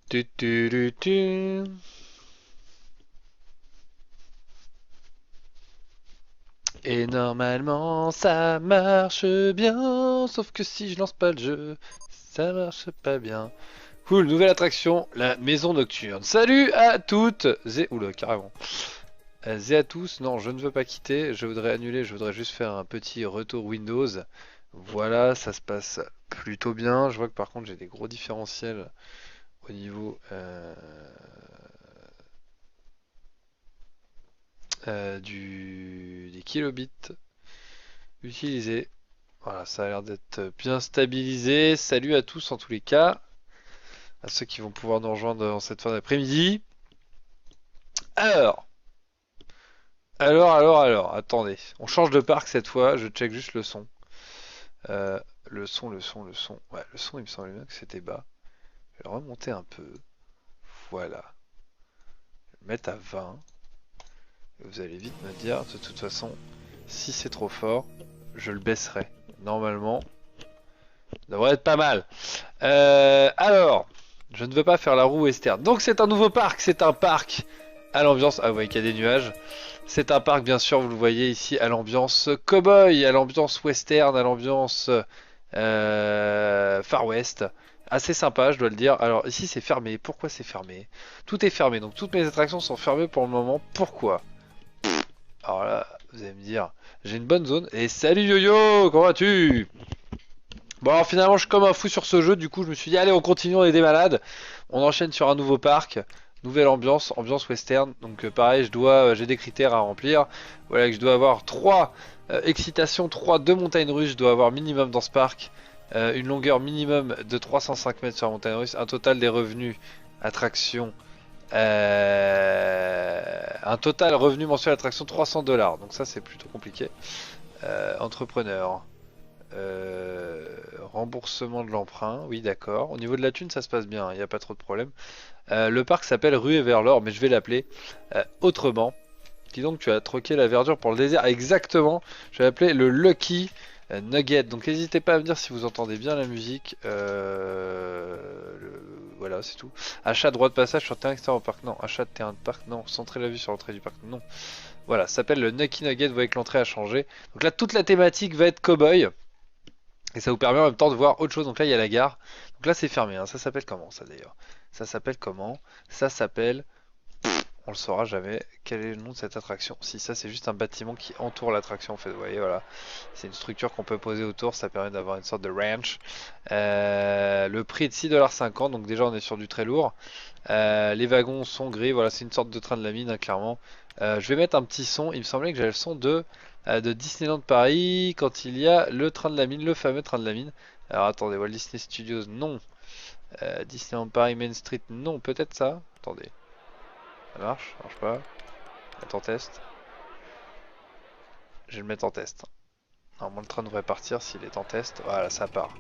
Tu, tu, tu, tu. Et normalement ça marche bien, sauf que si je lance pas le jeu, ça marche pas bien. Cool, nouvelle attraction, la maison nocturne. Salut à toutes et... Oula, carrément. Et à tous, non, je ne veux pas quitter, je voudrais annuler, je voudrais juste faire un petit retour Windows. Voilà, ça se passe plutôt bien. Je vois que par contre j'ai des gros différentiels au niveau des kilobits utilisés. Voilà, ça a l'air d'être bien stabilisé. Salut à tous en tous les cas, à ceux qui vont pouvoir nous rejoindre en cette fin d'après-midi. Alors, attendez. On change de parc cette fois, je check juste le son. Le son. Ouais, le son, il me semblait bien que c'était bas. Je vais le remonter un peu. Voilà. Je vais le mettre à 20. Et vous allez vite me dire, de toute façon, si c'est trop fort, je le baisserai. Normalement, ça devrait être pas mal. Alors, je ne veux pas faire la roue western. Donc c'est un nouveau parc, c'est un parc à l'ambiance... Ah, vous voyez qu'il y a des nuages. C'est un parc, bien sûr, vous le voyez ici, à l'ambiance cowboy, à l'ambiance western, à l'ambiance Far West. Assez sympa, je dois le dire. Alors ici c'est fermé. Pourquoi c'est fermé? Tout est fermé, donc toutes mes attractions sont fermées pour le moment. Pourquoi? Alors là, vous allez me dire, j'ai une bonne zone. Et salut Yo-Yo, comment vas-tu? Bon alors finalement je suis comme un fou sur ce jeu, du coup je me suis dit allez on continue, on est des malades. On enchaîne sur un nouveau parc, nouvelle ambiance, ambiance western. Donc pareil, j'ai des critères à remplir. Voilà que je dois avoir 3 excitations, 2 montagnes russes, je dois avoir minimum dans ce parc. Une longueur minimum de 305 mètres sur la montagne russe, un total des revenus attraction, un total revenu mensuel attraction 300 dollars. Donc ça c'est plutôt compliqué. Entrepreneur. Remboursement de l'emprunt, oui d'accord. Au niveau de la thune, ça se passe bien, il n'y a pas trop de problème. Le parc s'appelle Rue et vers l'or, mais je vais l'appeler autrement. Dis donc, tu as troqué la verdure pour le désert. Exactement, je vais l'appeler le Lucky Nugget. Donc n'hésitez pas à me dire si vous entendez bien la musique. Voilà, c'est tout. Achat droit de passage sur terrain extérieur au parc, non. Achat de terrain de parc, non. Centrer la vue sur l'entrée du parc, non. Voilà, ça s'appelle le Lucky Nugget, vous voyez que l'entrée a changé. Donc là, toute la thématique va être cowboy. Et ça vous permet en même temps de voir autre chose. Donc là, il y a la gare. Donc là, c'est fermé, hein. Ça s'appelle comment, ça d'ailleurs? Ça s'appelle comment? Ça s'appelle... On le saura jamais. Quel est le nom de cette attraction? Si, ça, c'est juste un bâtiment qui entoure l'attraction, en fait. Vous voyez, voilà. C'est une structure qu'on peut poser autour. Ça permet d'avoir une sorte de ranch. Le prix est de 6,50 $. Donc déjà, on est sur du très lourd. Les wagons sont gris. Voilà, c'est une sorte de train de la mine, hein, clairement. Je vais mettre un petit son. Il me semblait que j'avais le son de Disneyland Paris quand il y a le train de la mine, le fameux train de la mine. Alors attendez, Walt Disney Studios, non. Disneyland Paris Main Street, non. Peut-être ça. Attendez, ça marche pas. Mettre en test. Je vais le mettre en test. Normalement, le train devrait partir s'il est en test. Voilà, ça part.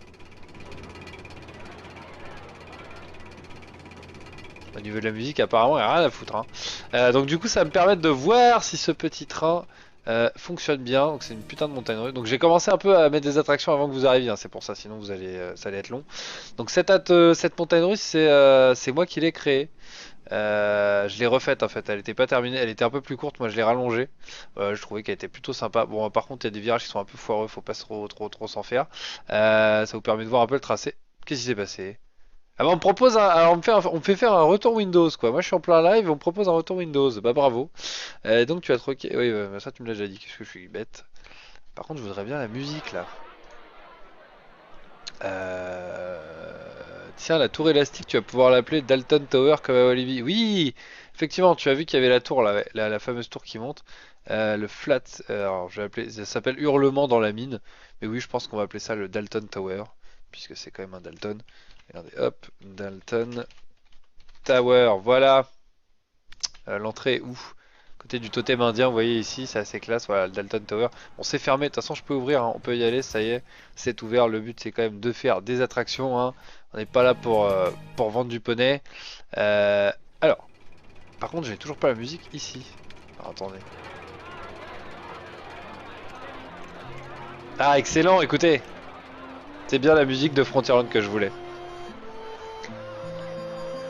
Au niveau de la musique, apparemment, il n'y a rien à foutre, hein. Donc du coup, ça va me permettre de voir si ce petit train fonctionne bien. Donc c'est une putain de montagne russe. Donc j'ai commencé un peu à mettre des attractions avant que vous arriviez, hein. C'est pour ça, sinon ça allait être long. Donc cette montagne russe, c'est moi qui l'ai créée. Je l'ai refaite en fait, elle était pas terminée, elle était un peu plus courte, moi je l'ai rallongée. Je trouvais qu'elle était plutôt sympa. Bon, par contre, il y a des virages qui sont un peu foireux, faut pas trop s'en faire. Ça vous permet de voir un peu le tracé. Qu'est-ce qui s'est passé? Ah bah on me propose alors on me fait faire un retour Windows quoi. Moi je suis en plein live, on me propose un retour Windows. Bah bravo. Donc tu as troqué. Oui, bah, ça tu me l'as déjà dit. Qu'est-ce que je suis bête. Par contre, je voudrais bien la musique là. Tiens, la tour élastique, tu vas pouvoir l'appeler Dalton Tower comme à Walibi. Oui, effectivement, tu as vu qu'il y avait la tour là, ouais, la fameuse tour qui monte. Le flat. Alors je vais appeler. Ça s'appelle Hurlement dans la mine. Mais oui, je pense qu'on va appeler ça le Dalton Tower puisque c'est quand même un Dalton. Regardez, hop, Dalton Tower, voilà. L'entrée est où? Côté du totem indien, vous voyez ici, c'est assez classe, voilà, le Dalton Tower. On s'est fermé, de toute façon je peux ouvrir, hein, on peut y aller, ça y est, c'est ouvert. Le but c'est quand même de faire des attractions, hein. On n'est pas là pour vendre du poney. Euh, alors, par contre j'ai toujours pas la musique ici. Alors, attendez. Ah excellent, écoutez, c'est bien la musique de Frontierland que je voulais.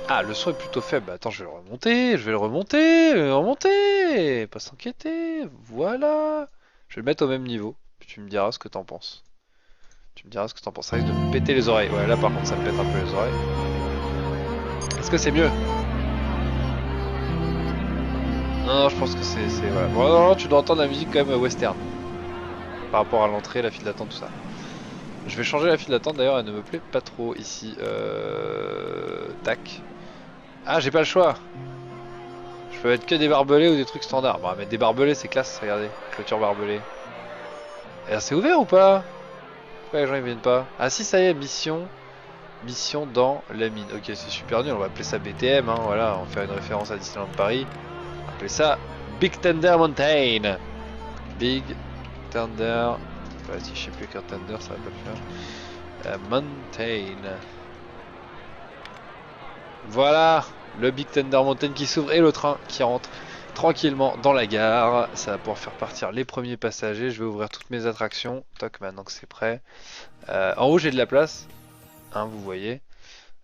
Ah, le son est plutôt faible. Attends, je vais le remonter, je vais le remonter, je vais le remonter. Pas s'inquiéter, voilà. Je vais le mettre au même niveau. Puis tu me diras ce que t'en penses. Tu me diras ce que t'en penses. Ça risque de me péter les oreilles. Ouais, là par contre, ça me pète un peu les oreilles. Est-ce que c'est mieux? Non, je pense que c'est voilà. Bon, non, non, tu dois entendre la musique quand même western. Par rapport à l'entrée, la file d'attente, tout ça. Je vais changer la file d'attente d'ailleurs, elle ne me plaît pas trop ici. Tac. Ah, j'ai pas le choix. Je peux mettre que des barbelés ou des trucs standards. Bon, mettre des barbelés, c'est classe, regardez. Clôture barbelée. Et c'est ouvert ou pas? Pourquoi les gens ils viennent pas? Ah si, ça y est, mission. Mission dans la mine. Ok, c'est super nul, on va appeler ça BTM, hein, voilà, on va faire une référence à Disneyland Paris. On va appeler ça Big Thunder Mountain. Big Thunder. Ouais, si je sais plus qu'un Thunder, ça va pas le faire. Mountain. Voilà, le Big Thunder Mountain qui s'ouvre et le train qui rentre tranquillement dans la gare. Ça va pouvoir faire partir les premiers passagers. Je vais ouvrir toutes mes attractions. Toc, maintenant que c'est prêt. En haut, j'ai de la place, hein, vous voyez.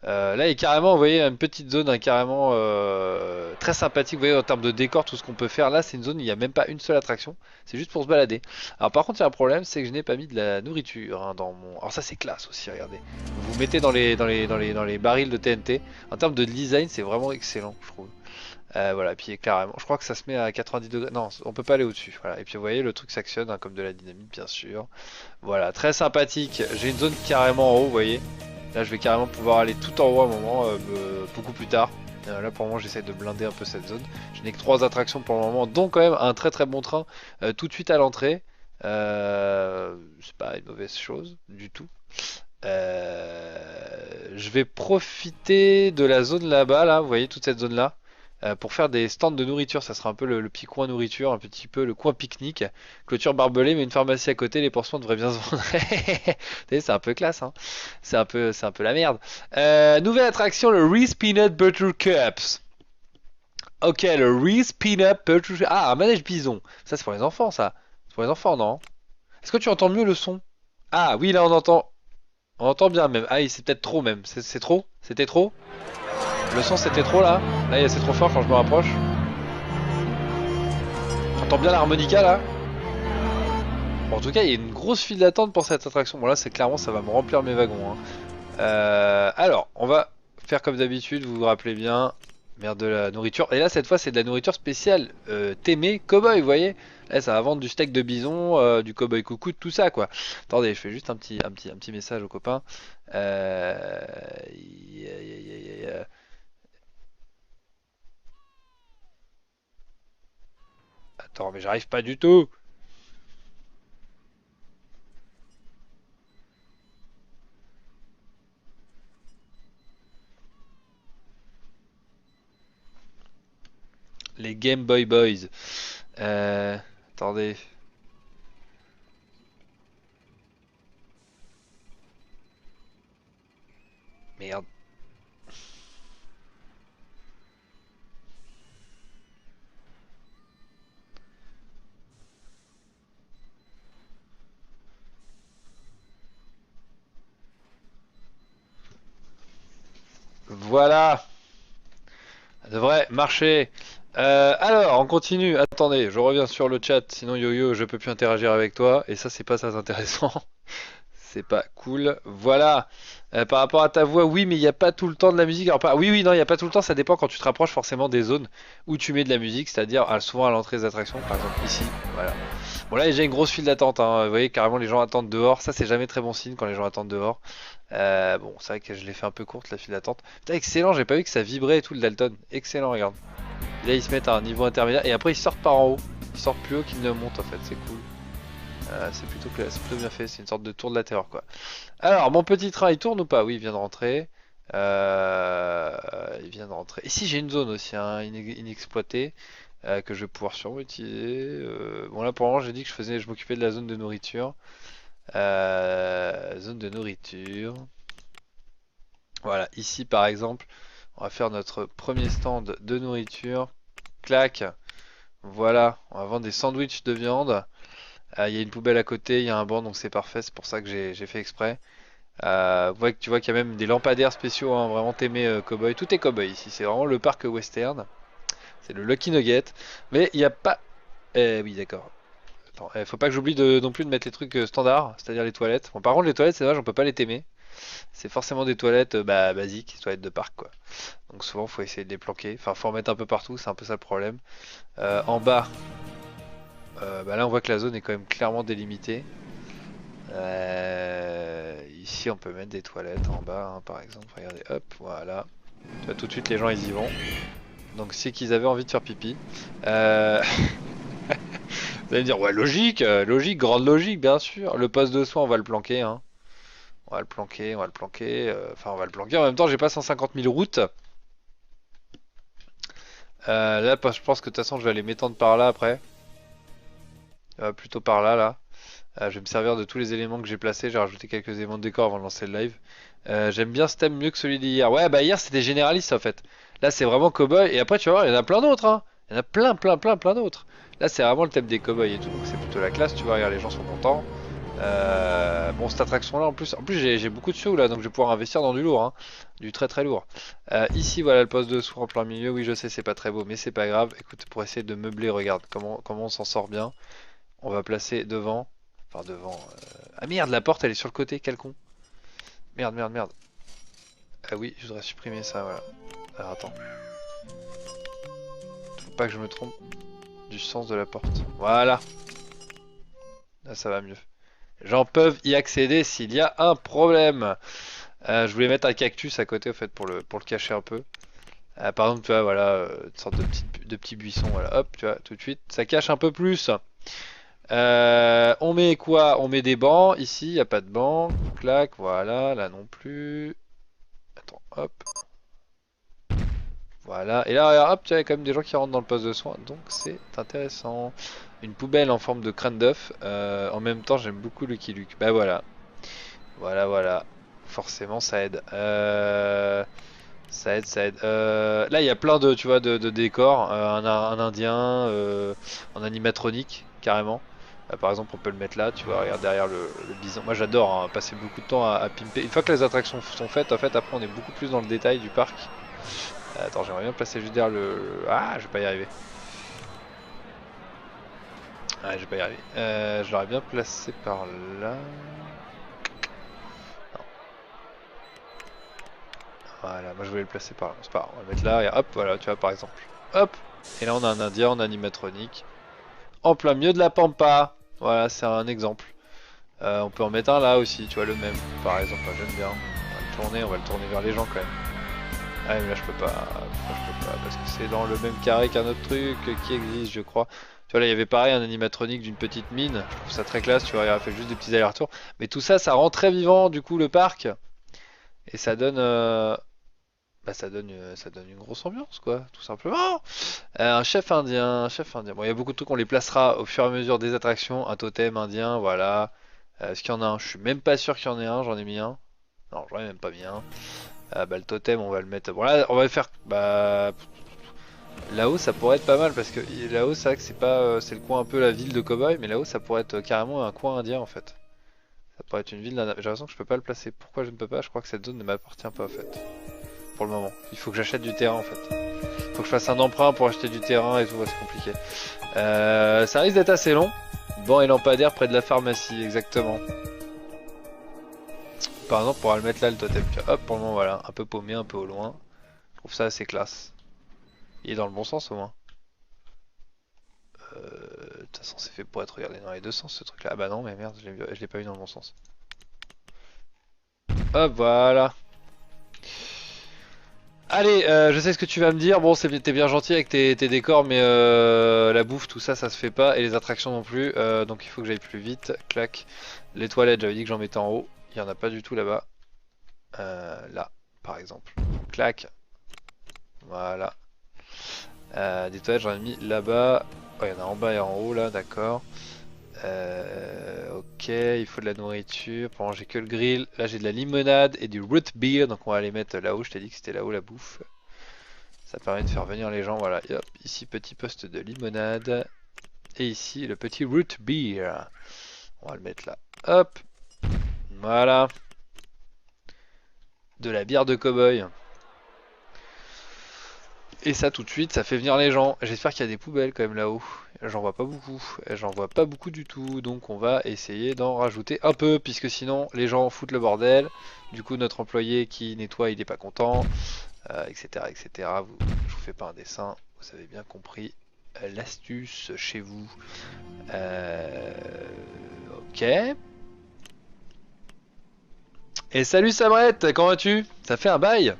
Là, il y a carrément, vous voyez, une petite zone hein, carrément très sympathique. Vous voyez, en termes de décor, tout ce qu'on peut faire. Là, c'est une zone où il n'y a même pas une seule attraction. C'est juste pour se balader. Alors, par contre, il y a un problème, c'est que je n'ai pas mis de la nourriture hein, dans mon. Alors, ça, c'est classe aussi, regardez. Vous mettez dans les barils de TNT. En termes de design, c'est vraiment excellent, je trouve. Voilà, puis carrément, je crois que ça se met à 90 degrés. Non, on peut pas aller au-dessus. Voilà. Et puis, vous voyez, le truc s'actionne hein, comme de la dynamite, bien sûr. Voilà, très sympathique. J'ai une zone carrément en haut, vous voyez. Là, je vais carrément pouvoir aller tout en haut à un moment, beaucoup plus tard. Là, pour le moment, j'essaie de blinder un peu cette zone. Je n'ai que 3 attractions pour le moment, donc quand même un très très bon train tout de suite à l'entrée. C'est pas une mauvaise chose du tout. Je vais profiter de la zone là-bas, là, vous voyez toute cette zone là, pour faire des stands de nourriture. Ça sera un peu le petit coin nourriture, un petit peu le coin pique-nique. Clôture barbelée, mais une pharmacie à côté, les portions devraient bien se vendre. Vous voyez, c'est un peu classe, hein. C'est un peu la merde. Nouvelle attraction, le Reese Peanut Butter Cups. Ok, le Reese Peanut Butter Cups. Ah, un manège bison. Ça, c'est pour les enfants, ça. C'est pour les enfants, non? Est-ce que tu entends mieux le son? Ah, oui, là, on entend. On entend bien même. Ah, c'est peut-être trop même. C'est trop? C'était trop? Le son c'était trop là? Là c'est trop fort quand je me rapproche. J'entends bien l'harmonica là? Bon, en tout cas, il y a une grosse file d'attente pour cette attraction. Bon là c'est clairement ça va me remplir mes wagons, hein. Alors, on va faire comme d'habitude, vous vous rappelez bien. Merde de la nourriture. Et là cette fois c'est de la nourriture spéciale Témé Cowboy, vous voyez? Là ça va vendre du steak de bison, du cowboy coucou, tout ça quoi. Attendez, je fais juste un petit message aux copains. Euh... Attends, mais j'arrive pas du tout. Les Game Boy Boys. Attendez. Merde. Voilà. Ça devrait marcher. Alors, on continue. Attendez, je reviens sur le chat. Sinon, Yo-Yo, je peux plus interagir avec toi. Et ça, c'est pas très intéressant. C'est pas cool. Voilà. Par rapport à ta voix, oui, mais il n'y a pas tout le temps de la musique. Alors, oui, oui, non, il n'y a pas tout le temps. Ça dépend quand tu te rapproches forcément des zones où tu mets de la musique, c'est-à-dire souvent à l'entrée des attractions, par exemple ici. Voilà. Bon, là, il y a déjà une grosse file d'attente, hein. Vous voyez, carrément, les gens attendent dehors. Ça, c'est jamais très bon signe quand les gens attendent dehors. Bon, c'est vrai que je l'ai fait un peu courte, la file d'attente. Putain, excellent, j'ai pas vu que ça vibrait et tout le Dalton. Excellent, regarde. Et là, ils se mettent à un niveau intermédiaire et après, ils sortent par en haut. Ils sortent plus haut qu'ils ne montent en fait, c'est cool. C'est plutôt bien fait, c'est une sorte de tour de la terreur quoi. Alors, mon petit train, il tourne ou pas? Oui, il vient de rentrer. Il vient de rentrer. Ici, j'ai une zone aussi hein, inexploitée que je vais pouvoir sûrement utiliser. Bon, là pour le moment, j'ai dit que je m'occupais de la zone de nourriture. Zone de nourriture. Voilà, ici par exemple, on va faire notre premier stand de nourriture. Clac. Voilà, on va vendre des sandwichs de viande. Il y a une poubelle à côté, il y a un banc, donc c'est parfait. C'est pour ça que j'ai fait exprès. Tu vois qu'il y a même des lampadaires spéciaux, hein, vraiment t'aimais Cowboy. Tout est Cowboy ici, c'est vraiment le parc western. C'est le Lucky Nugget. Mais il n'y a pas... oui, d'accord. Attends, faut pas que j'oublie non plus de mettre les trucs standards, c'est-à-dire les toilettes. Bon, par contre, les toilettes, c'est dommage, on peut pas les t'aimer. C'est forcément des toilettes basiques, toilettes de parc, quoi. Donc souvent, faut essayer de les planquer. Enfin, faut en mettre un peu partout, c'est un peu ça le problème. En bas, là, on voit que la zone est quand même clairement délimitée. Ici, on peut mettre des toilettes en bas, hein, par exemple. Regardez, hop, voilà. Tu vois, tout de suite, les gens, ils y vont. Donc, c'est qu'ils avaient envie de faire pipi. Euh... Vous allez me dire, ouais, logique, logique, grande logique, bien sûr. Le poste de soin, on va le planquer, hein. On va le planquer, on va le planquer. Enfin, on va le planquer. En même temps, j'ai pas 150 000 routes. Là, je pense que de toute façon, je vais aller m'étendre par là après. Plutôt par là, là. Je vais me servir de tous les éléments que j'ai placés. J'ai rajouté quelques éléments de décor avant de lancer le live. J'aime bien ce thème mieux que celui d'hier. Ouais, bah hier c'était généraliste en fait. Là c'est vraiment cowboy. Et après tu vas voir, il y en a plein d'autres. Hein. Il y en a plein, plein, plein, plein d'autres. Là c'est vraiment le thème des cowboys et tout. Donc c'est plutôt la classe. Tu vois, regarde, les gens sont contents. Bon, cette attraction là en plus j'ai beaucoup de sous là. Donc je vais pouvoir investir dans du lourd. Hein. Du très très lourd. Ici voilà le poste de soin en plein milieu. Oui, je sais, c'est pas très beau, mais c'est pas grave. Écoute, pour essayer de meubler, regarde comment on s'en sort bien. On va placer devant. Enfin devant. Ah merde, la porte elle est sur le côté, quel con. Merde, merde, merde. Ah oui, je voudrais supprimer ça, voilà. Alors attends. Faut pas que je me trompe du sens de la porte. Voilà. Là ça va mieux. Les gens peuvent y accéder s'il y a un problème. Je voulais mettre un cactus à côté au fait pour le cacher un peu. Par exemple, tu vois, voilà, une sorte de petit buisson, voilà, hop, tu vois, tout de suite, ça cache un peu plus. On met quoi? On met des bancs. Ici, il n'y a pas de banc. Clac, voilà. Là non plus. Attends, hop. Voilà. Et là, regarde, hop, tu as quand même des gens qui rentrent dans le poste de soin. Donc, c'est intéressant. Une poubelle en forme de crâne d'œuf. En même temps, j'aime beaucoup Lucky Luke. Bah voilà. Voilà, voilà. Forcément, ça aide. Ça aide, ça aide. Là, il y a plein de, tu vois, de décors. Un indien, en animatronique, carrément. Par exemple, on peut le mettre là, tu vois, regarde derrière le bison. Moi, j'adore hein, passer beaucoup de temps à pimper. Une fois que les attractions sont faites, en fait, après, on est beaucoup plus dans le détail du parc. Attends, j'aimerais bien placer juste derrière le... Ah, je vais pas y arriver. Ah, je vais pas y arriver. Je l'aurais bien placé par là. Non. Voilà, moi je voulais le placer par là. C'est pas grave, on va le mettre là et hop, voilà, tu vois, par exemple. Hop. Et là, on a un indien en animatronique. En plein milieu de la pampa. Voilà, c'est un exemple. On peut en mettre un là aussi, tu vois, le même. Par exemple, moi, j'aime bien. On va le tourner vers les gens quand même. Ah mais là je peux pas, pourquoi je peux pas, parce que c'est dans le même carré qu'un autre truc qui existe je crois. Tu vois là il y avait pareil un animatronique d'une petite mine, je trouve ça très classe, tu vois, il a fait juste des petits allers-retours. Mais tout ça, ça rend très vivant du coup le parc, et ça donne, ça donne une grosse ambiance quoi, tout simplement. Un chef indien, un chef indien. Bon il y a beaucoup de trucs, on les placera au fur et à mesure des attractions, un totem indien, voilà. Est-ce qu'il y en a un? Je suis même pas sûr qu'il y en ait un, j'en ai mis un. Non j'en ai même pas mis un. Le totem on va le mettre. Bon là on va le faire. Là-haut ça pourrait être pas mal parce que là-haut c'est vrai que c'est pas c'est le coin un peu la ville de Cowboy mais là-haut ça pourrait être carrément un coin indien en fait. Ça pourrait être une ville d'un... J'ai l'impression que je peux pas le placer. Pourquoi je ne peux pas? Je crois que cette zone ne m'appartient pas en fait. Pour le moment. Il faut que j'achète du terrain en fait. Il faut que je fasse un emprunt pour acheter du terrain et tout, c'est compliqué. Ça risque d'être assez long. Banc et lampadaire près de la pharmacie, exactement. Par exemple, on pourra le mettre là le totem. Hop, pour le moment voilà, un peu paumé, un peu au loin. Je trouve ça assez classe. Il est dans le bon sens au moins. De toute façon, c'est fait pour être regardé dans les deux sens ce truc là. Ah bah non, mais merde, je l'ai pas eu dans le bon sens. Hop, voilà. Allez, je sais ce que tu vas me dire. Bon, t'es bien gentil avec tes décors, mais la bouffe, tout ça, ça se fait pas. Et les attractions non plus. Donc il faut que j'aille plus vite. Clac. Les toilettes, j'avais dit que j'en mettais en haut. Il y en a pas du tout là-bas. Là, par exemple. Clac. Voilà. Des toilettes, j'en ai mis là-bas. Oh, il y en a en bas et en haut là, d'accord. Ok, il faut de la nourriture. Pour manger que le grill. Là, j'ai de la limonade et du root beer. Donc, on va les mettre là-haut. Je t'ai dit que c'était là-haut la bouffe. Ça permet de faire venir les gens. Voilà. Et hop, ici, petit poste de limonade. Et ici, le petit root beer. On va le mettre là. Hop. Voilà. De la bière de cow-boy. Et ça tout de suite, ça fait venir les gens. J'espère qu'il y a des poubelles quand même là-haut. J'en vois pas beaucoup. J'en vois pas beaucoup du tout. Donc on va essayer d'en rajouter un peu. Puisque sinon les gens foutent le bordel. Du coup notre employé qui nettoie il est pas content. Etc. etc. Je vous fais pas un dessin. Vous avez bien compris l'astuce chez vous. Ok. Et salut Samrette, comment vas-tu? Ça fait un bail?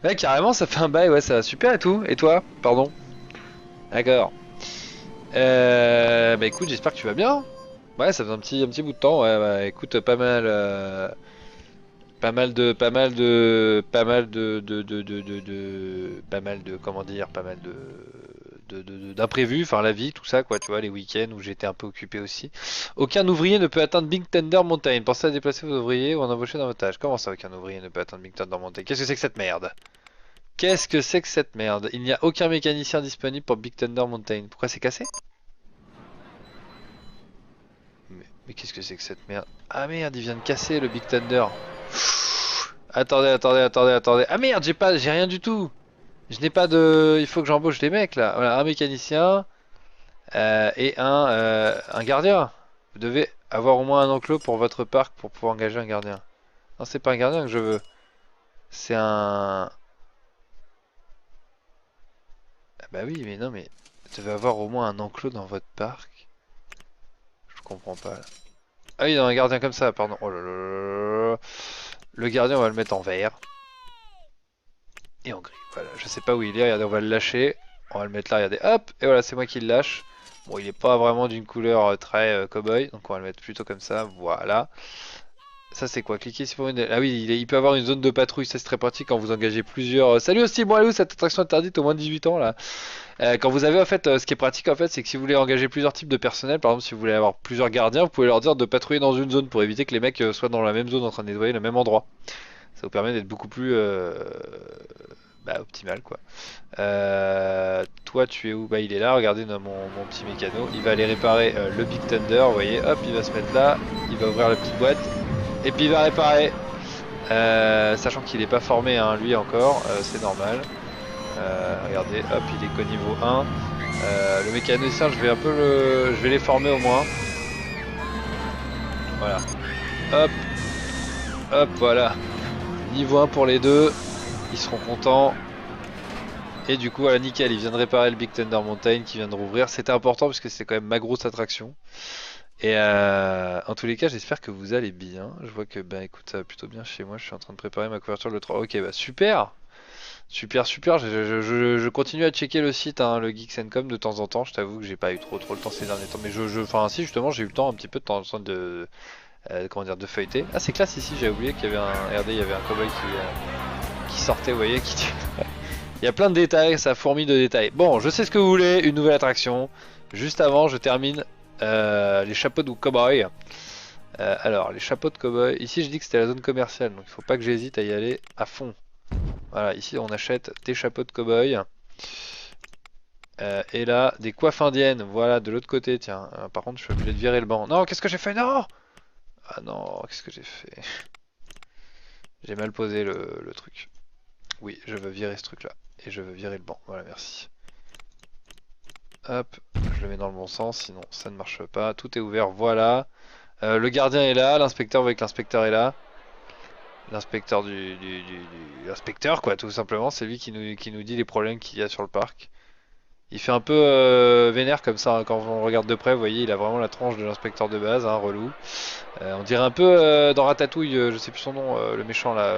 Ouais carrément ça fait un bail, ouais ça va super et tout. Et toi? Pardon. D'accord. Bah écoute, j'espère que tu vas bien. Ouais, ça fait un petit bout de temps. Ouais, bah écoute, pas mal, pas mal de, comment dire, pas mal d'imprévus. Enfin, la vie, tout ça, quoi. Tu vois, les week-ends où j'étais un peu occupé aussi. Aucun ouvrier ne peut atteindre Big Thunder Mountain. Pensez à déplacer vos ouvriers ou en embaucher dans votre tâche. Comment ça, aucun ouvrier ne peut atteindre Big Thunder Mountain? Qu'est-ce que c'est que cette merde? Qu'est-ce que c'est que cette merde? Il n'y a aucun mécanicien disponible pour Big Thunder Mountain. Pourquoi c'est cassé? Mais qu'est-ce que c'est que cette merde? Ah merde, il vient de casser le Big Thunder. Attendez, attendez, attendez, attendez. Ah merde, j'ai rien du tout. Je n'ai pas de. Il faut que j'embauche des mecs là. Voilà, un mécanicien et un gardien. Vous devez avoir au moins un enclos pour votre parc pour pouvoir engager un gardien. Non, c'est pas un gardien que je veux. C'est un. Ah bah oui, mais non, mais vous devez avoir au moins un enclos dans votre parc. Je comprends pas là. Ah oui, non, un gardien comme ça, pardon. Oh là là là là. Le gardien, on va le mettre en vert. Et en gris, voilà, je sais pas où il est, regardez, on va le lâcher, on va le mettre là, regardez, hop, et voilà, c'est moi qui le lâche. Bon, il est pas vraiment d'une couleur très cow-boy, donc on va le mettre plutôt comme ça, voilà. Ça c'est quoi? Cliquez ici pour une... Ah oui, il peut avoir une zone de patrouille, ça c'est très pratique quand vous engagez plusieurs... Salut aussi, bon allô, cette attraction interdite au moins de 18 ans là. Quand vous avez en fait, ce qui est pratique en fait, c'est que si vous voulez engager plusieurs types de personnel, par exemple si vous voulez avoir plusieurs gardiens, vous pouvez leur dire de patrouiller dans une zone pour éviter que les mecs soient dans la même zone en train de nettoyer le même endroit. Ça vous permet d'être beaucoup plus optimal quoi. Toi tu es où? Bah il est là, regardez mon petit mécano. Il va aller réparer le Big Thunder, vous voyez, hop il va se mettre là, il va ouvrir la petite boîte et puis il va réparer. Sachant qu'il n'est pas formé hein, lui encore, c'est normal. Regardez, hop il est qu'au niveau 1. Le mécanicien je vais un peu je vais les former au moins. Voilà. Hop. Hop voilà. Niveau 1 pour les deux. Ils seront contents. Et du coup, voilà, nickel, il vient de réparer le Big Thunder Mountain qui vient de rouvrir. C'était important parce que c'est quand même ma grosse attraction. Et en tous les cas, j'espère que vous allez bien. Je vois que, bah écoute, ça va plutôt bien chez moi. Je suis en train de préparer ma couverture le 3. Ok, bah super! Super, super. Je continue à checker le site, hein, le Geeks&Com de temps en temps. Je t'avoue que j'ai pas eu trop le temps ces derniers temps. Mais enfin, si, justement, j'ai eu le temps un petit peu de temps en temps comment dire, de feuilleter. Ah, c'est classe ici, j'ai oublié qu'il y avait regardez, il y avait un cowboy qui sortait, vous voyez, qui. Il y a plein de détails, ça fourmille de détails. Bon, je sais ce que vous voulez, une nouvelle attraction. Juste avant, je termine les chapeaux de cow-boy. Alors, les chapeaux de cow-boy. Ici, je dis que c'était la zone commerciale, donc il faut pas que j'hésite à y aller à fond. Voilà, ici, on achète des chapeaux de cow-boy. Et là, des coiffes indiennes. Voilà, de l'autre côté, tiens. Par contre, je suis obligé de virer le banc. Non, qu'est-ce que j'ai fait? Non! Ah non, qu'est-ce que j'ai fait? J'ai mal posé le truc. Oui, je veux virer ce truc-là. Et je veux virer le banc. Voilà, merci. Hop, je le mets dans le bon sens, sinon ça ne marche pas. Tout est ouvert, voilà. Le gardien est là, l'inspecteur, vous voyez que l'inspecteur est là. L'inspecteur l'inspecteur, quoi, tout simplement. C'est lui qui nous dit les problèmes qu'il y a sur le parc. Il fait un peu vénère comme ça, hein, quand on regarde de près, vous voyez, il a vraiment la tronche de l'inspecteur de base, hein, relou. On dirait un peu dans Ratatouille, je sais plus son nom, le méchant là.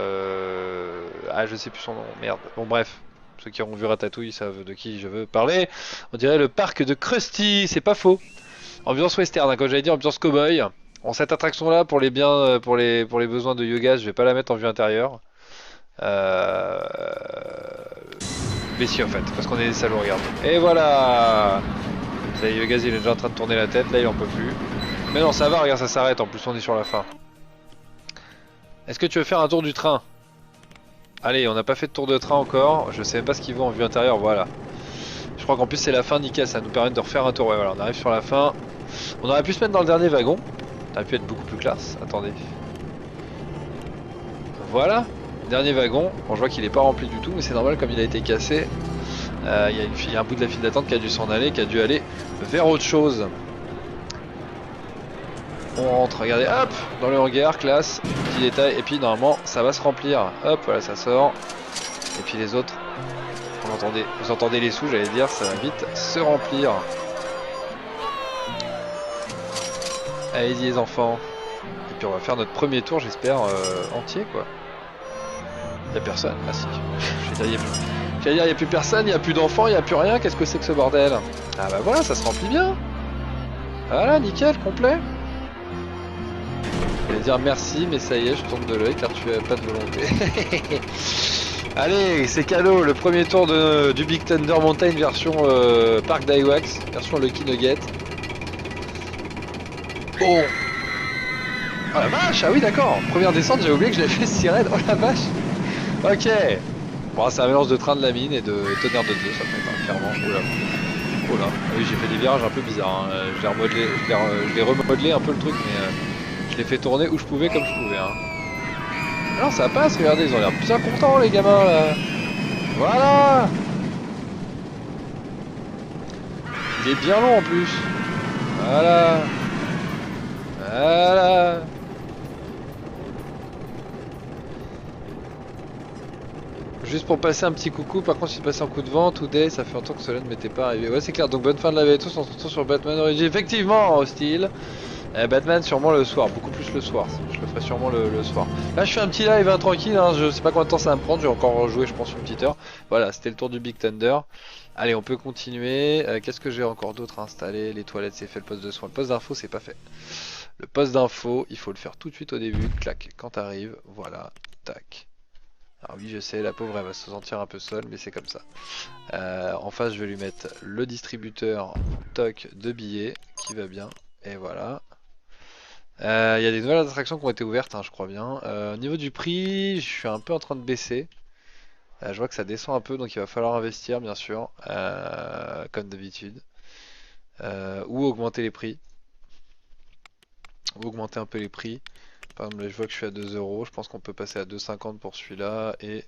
Ah, je sais plus son nom, merde. Bon, bref. Ceux qui auront vu Ratatouille savent de qui je veux parler. On dirait le parc de Krusty, c'est pas faux. Ambiance western, hein, comme j'avais dit, ambiance cowboy. Bon, cette attraction là, pour les biens, pour les besoins de yoga, je vais pas la mettre en vue intérieure. Euh... Mais si en fait, parce qu'on est des salauds, regarde. Et voilà. Ça y est, Yogaz il est déjà en train de tourner la tête, là il en peut plus. Mais non, ça va, regarde, ça s'arrête, en plus on est sur la fin. Est-ce que tu veux faire un tour du train? Allez, on n'a pas fait de tour de train encore, je sais même pas ce qu'il vaut en vue intérieure, voilà. Je crois qu'en plus c'est la fin, nickel, ça nous permet de refaire un tour, ouais voilà, on arrive sur la fin. On aurait pu se mettre dans le dernier wagon, ça aurait pu être beaucoup plus classe, attendez. Voilà, Dernier wagon. Bon, je vois qu'il est pas rempli du tout, mais c'est normal comme il a été cassé. Il y a un bout de la file d'attente qui a dû s'en aller, qui a dû aller vers autre chose. On rentre, regardez, hop, dans le hangar, classe, petit détail, et puis normalement ça va se remplir. Hop, voilà, ça sort. Et puis les autres, vous entendez les sous, j'allais dire, ça va vite se remplir. Allez-y les enfants. Et puis on va faire notre premier tour, j'espère, entier quoi. Y'a personne, ah si. J'allais dire, y a plus personne, y a plus d'enfants, y a plus rien, qu'est-ce que c'est que ce bordel? Ah bah voilà, ça se remplit bien. Voilà, nickel, complet. Je voulais dire merci, mais ça y est, je tourne de l'œil car tu as pas de volonté. Allez, c'est cadeau, le premier tour du Big Thunder Mountain version Park d'Iwax, version Lucky Nugget. Bon. Oh la vache, ah oui d'accord, première descente, j'ai oublié que je l'avais fait si raide, oh la vache. Ok. Bon, c'est un mélange de train de la mine et de tonnerre de Dieu, ça fait hein, clairement. Oula. Oh là. Oui, j'ai fait des virages un peu bizarres. Hein. Je l'ai remodelé un peu le truc, mais je l'ai fait tourner où je pouvais comme je pouvais. Hein. Alors ça passe, regardez, ils ont l'air bien contents les gamins là. Voilà. Il est bien long en plus. Voilà. Voilà. Juste pour passer un petit coucou, par contre, si je passe un coup de vent, today, ça fait longtemps que cela ne m'était pas arrivé. Ouais, c'est clair, donc bonne fin de la veille à tous, on se retrouve sur Batman Origins. Effectivement, hostile. Batman, sûrement le soir, beaucoup plus le soir. Je le ferai sûrement le soir. Là, je fais un petit live hein, tranquille, hein, je sais pas combien de temps ça va me prendre, je vais encore jouer, je pense, une petite heure. Voilà, c'était le tour du Big Thunder. Allez, on peut continuer. Qu'est-ce que j'ai encore d'autre à installer? Les toilettes, c'est fait, le poste de soin. Le poste d'info, c'est pas fait. Le poste d'info, il faut le faire tout de suite au début. Clac, quand t'arrives, voilà, tac. Alors oui, je sais, la pauvre, elle va se sentir un peu seule, mais c'est comme ça. En face, je vais lui mettre le distributeur toc de billets, qui va bien. Et voilà. Il y a des nouvelles attractions qui ont été ouvertes, hein, je crois bien. Au niveau du prix, je suis un peu en train de baisser. Je vois que ça descend un peu, donc il va falloir investir, bien sûr, comme d'habitude. Ou augmenter les prix. Ou augmenter un peu les prix. Par exemple, là, je vois que je suis à 2 euros. Je pense qu'on peut passer à 2,50 pour celui-là. Et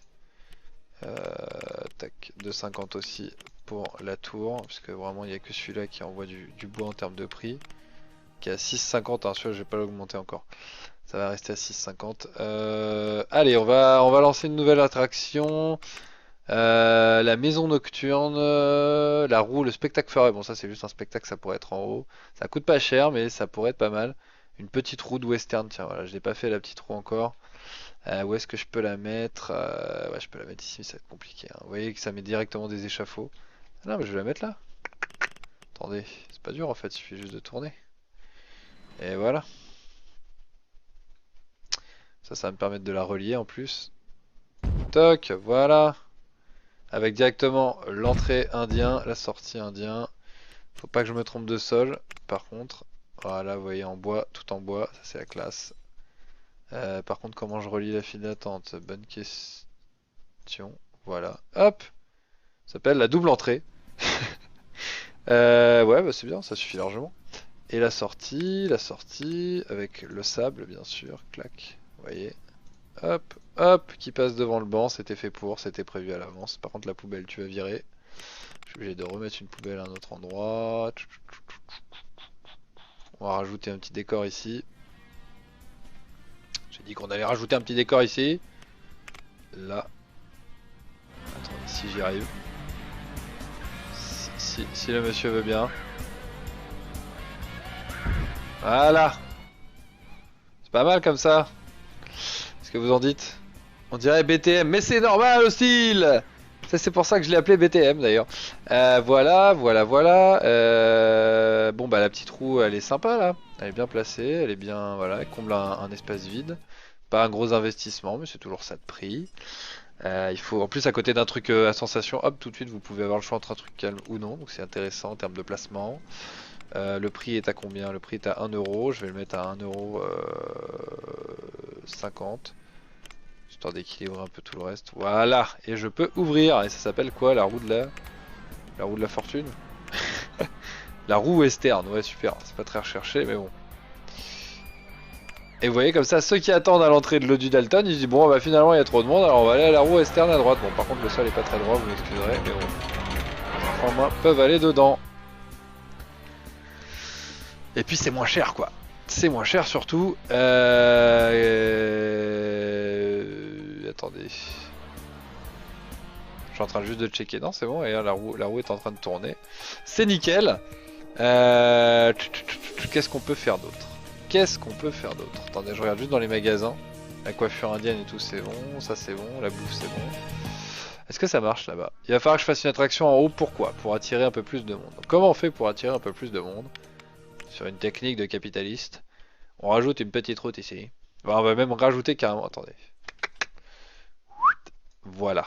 tac, 2,50 aussi pour la tour. Puisque vraiment, il n'y a que celui-là qui envoie du bois en termes de prix. Qui est à 6,50. Hein, celui-là, je vais pas l'augmenter encore. Ça va rester à 6,50. Allez, on va lancer une nouvelle attraction. La maison nocturne, la roue, le spectacle forêt. Bon, ça, c'est juste un spectacle, ça pourrait être en haut. Ça coûte pas cher, mais ça pourrait être pas mal. Une petite roue de western, tiens, voilà, je l'ai pas fait la petite roue encore. Où est-ce que je peux la mettre? Ouais, je peux la mettre ici, mais ça va être compliqué. Hein. Vous voyez que ça met directement des échafauds. Ah non, mais je vais la mettre là. Attendez, c'est pas dur en fait, il suffit juste de tourner. Et voilà. Ça va me permettre de la relier en plus. Toc, voilà. Avec directement l'entrée indien, la sortie indien. Faut pas que je me trompe de sol, par contre. Voilà, vous voyez en bois, tout en bois, ça c'est la classe. Par contre, comment je relie la file d'attente? Bonne question. Voilà, hop. Ça s'appelle la double entrée. Ouais, bah c'est bien, ça suffit largement. Et la sortie avec le sable, bien sûr. Clac, vous voyez. Hop, hop, qui passe devant le banc. C'était fait pour, c'était prévu à l'avance. Par contre, la poubelle, tu vas virer. Je suis obligé de remettre une poubelle à un autre endroit. On va rajouter un petit décor ici. J'ai dit qu'on allait rajouter un petit décor ici. Là. Attends, si j'y arrive. Si le monsieur veut bien. Voilà. C'est pas mal comme ça. Qu'est-ce que vous en dites? On dirait BTM, mais c'est normal aussi. Ça c'est pour ça que je l'ai appelé BTM d'ailleurs. Voilà. Bon bah la petite roue elle est sympa là. Elle est bien placée, elle est bien, voilà, elle comble un espace vide. Pas un gros investissement, mais c'est toujours ça de prix. Il faut, en plus à côté d'un truc à sensation, hop, tout de suite vous pouvez avoir le choix entre un truc calme ou non. Donc c'est intéressant en termes de placement. Le prix est à combien? Le prix est à 1 euro. Je vais le mettre à 1,50 €. Histoire d'équilibrer un peu tout le reste. Voilà. Et je peux ouvrir. Et ça s'appelle quoi? La roue de la fortune? La roue western. Ouais, super. C'est pas très recherché, mais bon. Et vous voyez comme ça, ceux qui attendent à l'entrée de l'eau du Dalton, ils se disent bon bah finalement il y a trop de monde, alors on va aller à la roue externe à droite. Bon par contre le sol est pas très droit, vous m'excuserez, mais bon. Les enfants moi peuvent aller dedans. Et puis c'est moins cher quoi. C'est moins cher surtout. Attendez. Je suis en train juste de checker. Non c'est bon, et la roue est en train de tourner. C'est nickel. Qu'est-ce qu'on peut faire d'autre? Qu'est-ce qu'on peut faire d'autre? Attendez, je regarde juste dans les magasins. La coiffure indienne et tout, c'est bon. Ça, c'est bon. La bouffe, c'est bon. Est-ce que ça marche là-bas? Il va falloir que je fasse une attraction en haut. Pourquoi? Pour attirer un peu plus de monde. Donc, comment on fait pour attirer un peu plus de monde? Sur une technique de capitaliste. On rajoute une petite route ici. Bon, on va même rajouter carrément. Attendez. Voilà.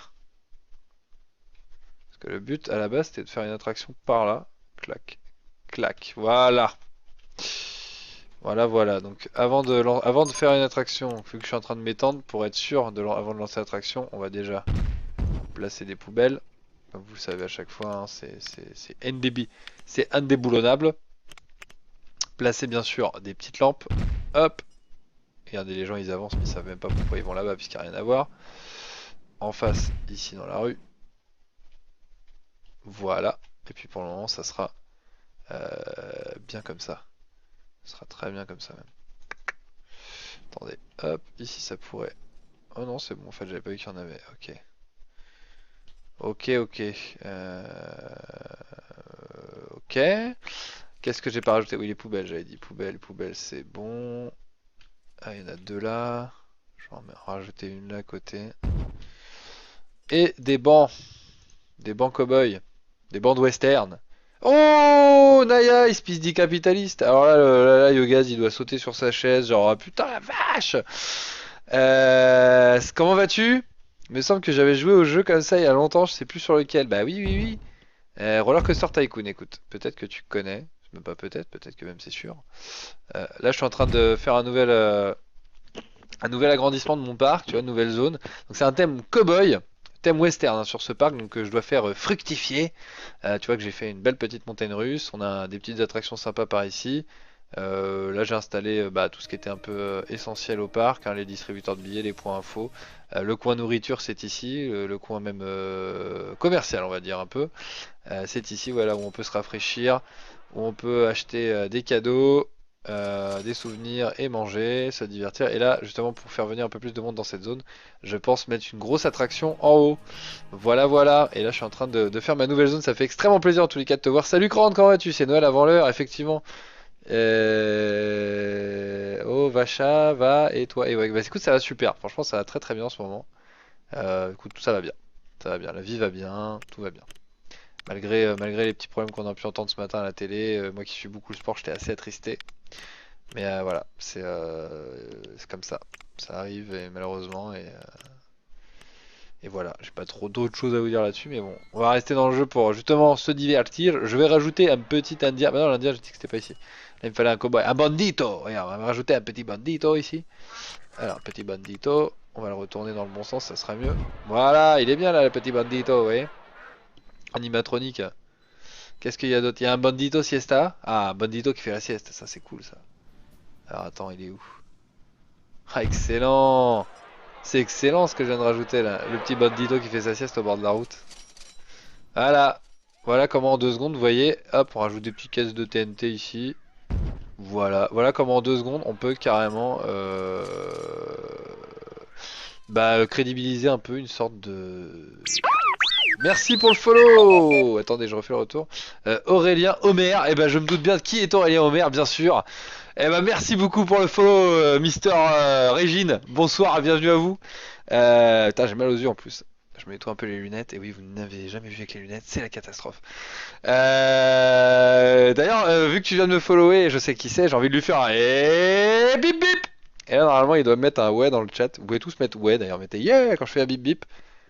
Parce que le but à la base, c'était de faire une attraction par là. Clac. Clac. Voilà. Voilà. Donc avant de faire une attraction, vu que je suis en train de m'étendre, pour être sûr, avant de lancer l'attraction, on va déjà placer des poubelles. Comme vous le savez à chaque fois, hein, c'est indéboulonnable. Placer bien sûr des petites lampes. Hop. Regardez, les gens ils avancent, mais ils savent même pas pourquoi ils vont là-bas, puisqu'il n'y a rien à voir. En face, ici dans la rue. Voilà. Et puis pour le moment, ça sera bien comme ça. Ça sera très bien comme ça même. Attendez, hop, ici ça pourrait... Oh non, c'est bon, en fait j'avais pas vu qu'il y en avait, ok. Ok. Ok. Qu'est-ce que j'ai pas rajouté? Oui, les poubelles, j'avais dit poubelles, c'est bon. Ah, il y en a deux là. Je vais en rajouter une là à côté. Et des bancs. Des bancs cow-boy. Des bancs de western. Oh, Naya, il se pisse dit capitaliste. Alors là, Yogaz, il doit sauter sur sa chaise, genre, ah, putain la vache! Comment vas-tu? Il me semble que j'avais joué au jeu comme ça il y a longtemps, je sais plus sur lequel. Bah oui. Roller Coaster Tycoon, écoute, peut-être que tu connais, même pas peut-être que même c'est sûr. Là, je suis en train de faire un nouvel agrandissement de mon parc, tu vois, une nouvelle zone. Donc c'est un thème cowboy, thème western hein, sur ce parc, donc je dois faire fructifier. Tu vois que j'ai fait une belle petite montagne russe, on a des petites attractions sympas par ici. Là j'ai installé tout ce qui était un peu essentiel au parc, hein, les distributeurs de billets, les points info. Le coin nourriture c'est ici, le coin même commercial on va dire un peu. C'est ici voilà, où on peut se rafraîchir, où on peut acheter des cadeaux, des souvenirs et manger, se divertir. Et là justement pour faire venir un peu plus de monde dans cette zone, je pense mettre une grosse attraction en haut. Voilà. Et là je suis en train de faire ma nouvelle zone, ça fait extrêmement plaisir en tous les cas de te voir. Salut Crande, comment vas-tu? C'est Noël avant l'heure, effectivement. Oh, Vacha, va, et toi? Et ouais, bah écoute, ça va super. Franchement, ça va très bien en ce moment. Écoute, tout ça va bien. Ça va bien, la vie va bien, tout va bien. Malgré les petits problèmes qu'on a pu entendre ce matin à la télé, moi qui suis beaucoup le sport, j'étais assez attristé. Mais voilà, c'est comme ça. Ça arrive, et malheureusement, et voilà. J'ai pas trop d'autres choses à vous dire là-dessus, mais bon. On va rester dans le jeu pour justement se divertir. Je vais rajouter un petit indien. Bah non, l'indien, j'ai dit que c'était pas ici. Là, il me fallait un cowboy. Un bandito! Regarde, on va rajouter un petit bandito ici. Alors, petit bandito. On va le retourner dans le bon sens, ça sera mieux. Voilà, il est bien là, le petit bandito, vous voyez. Animatronique. Qu'est-ce qu'il y a d'autre? Il y a un bandito siesta. Ah, un bandito qui fait la sieste, ça c'est cool ça. Alors attends, il est où? Ah, excellent! C'est excellent ce que je viens de rajouter là. Le petit bandito qui fait sa sieste au bord de la route. Voilà. Voilà comment en 2 secondes, vous voyez, hop, on rajoute des petites caisses de TNT ici. Voilà comment en 2 secondes on peut carrément crédibiliser un peu une sorte de... Merci pour le follow. Attendez, je refais le retour. Aurélien Homer, et ben je me doute bien de qui est Aurélien Homer, bien sûr. Et ben merci beaucoup pour le follow, Mister Régine. Bonsoir, bienvenue à vous. Putain, j'ai mal aux yeux en plus. Je me nettoie un peu les lunettes. Et oui, vous n'avez jamais vu avec les lunettes, c'est la catastrophe. D'ailleurs, vu que tu viens de me follower, je sais qui c'est, j'ai envie de lui faire un bip bip. Et là, normalement, il doit mettre un ouais dans le chat. Vous pouvez tous mettre ouais d'ailleurs, mettez yeah quand je fais un bip bip.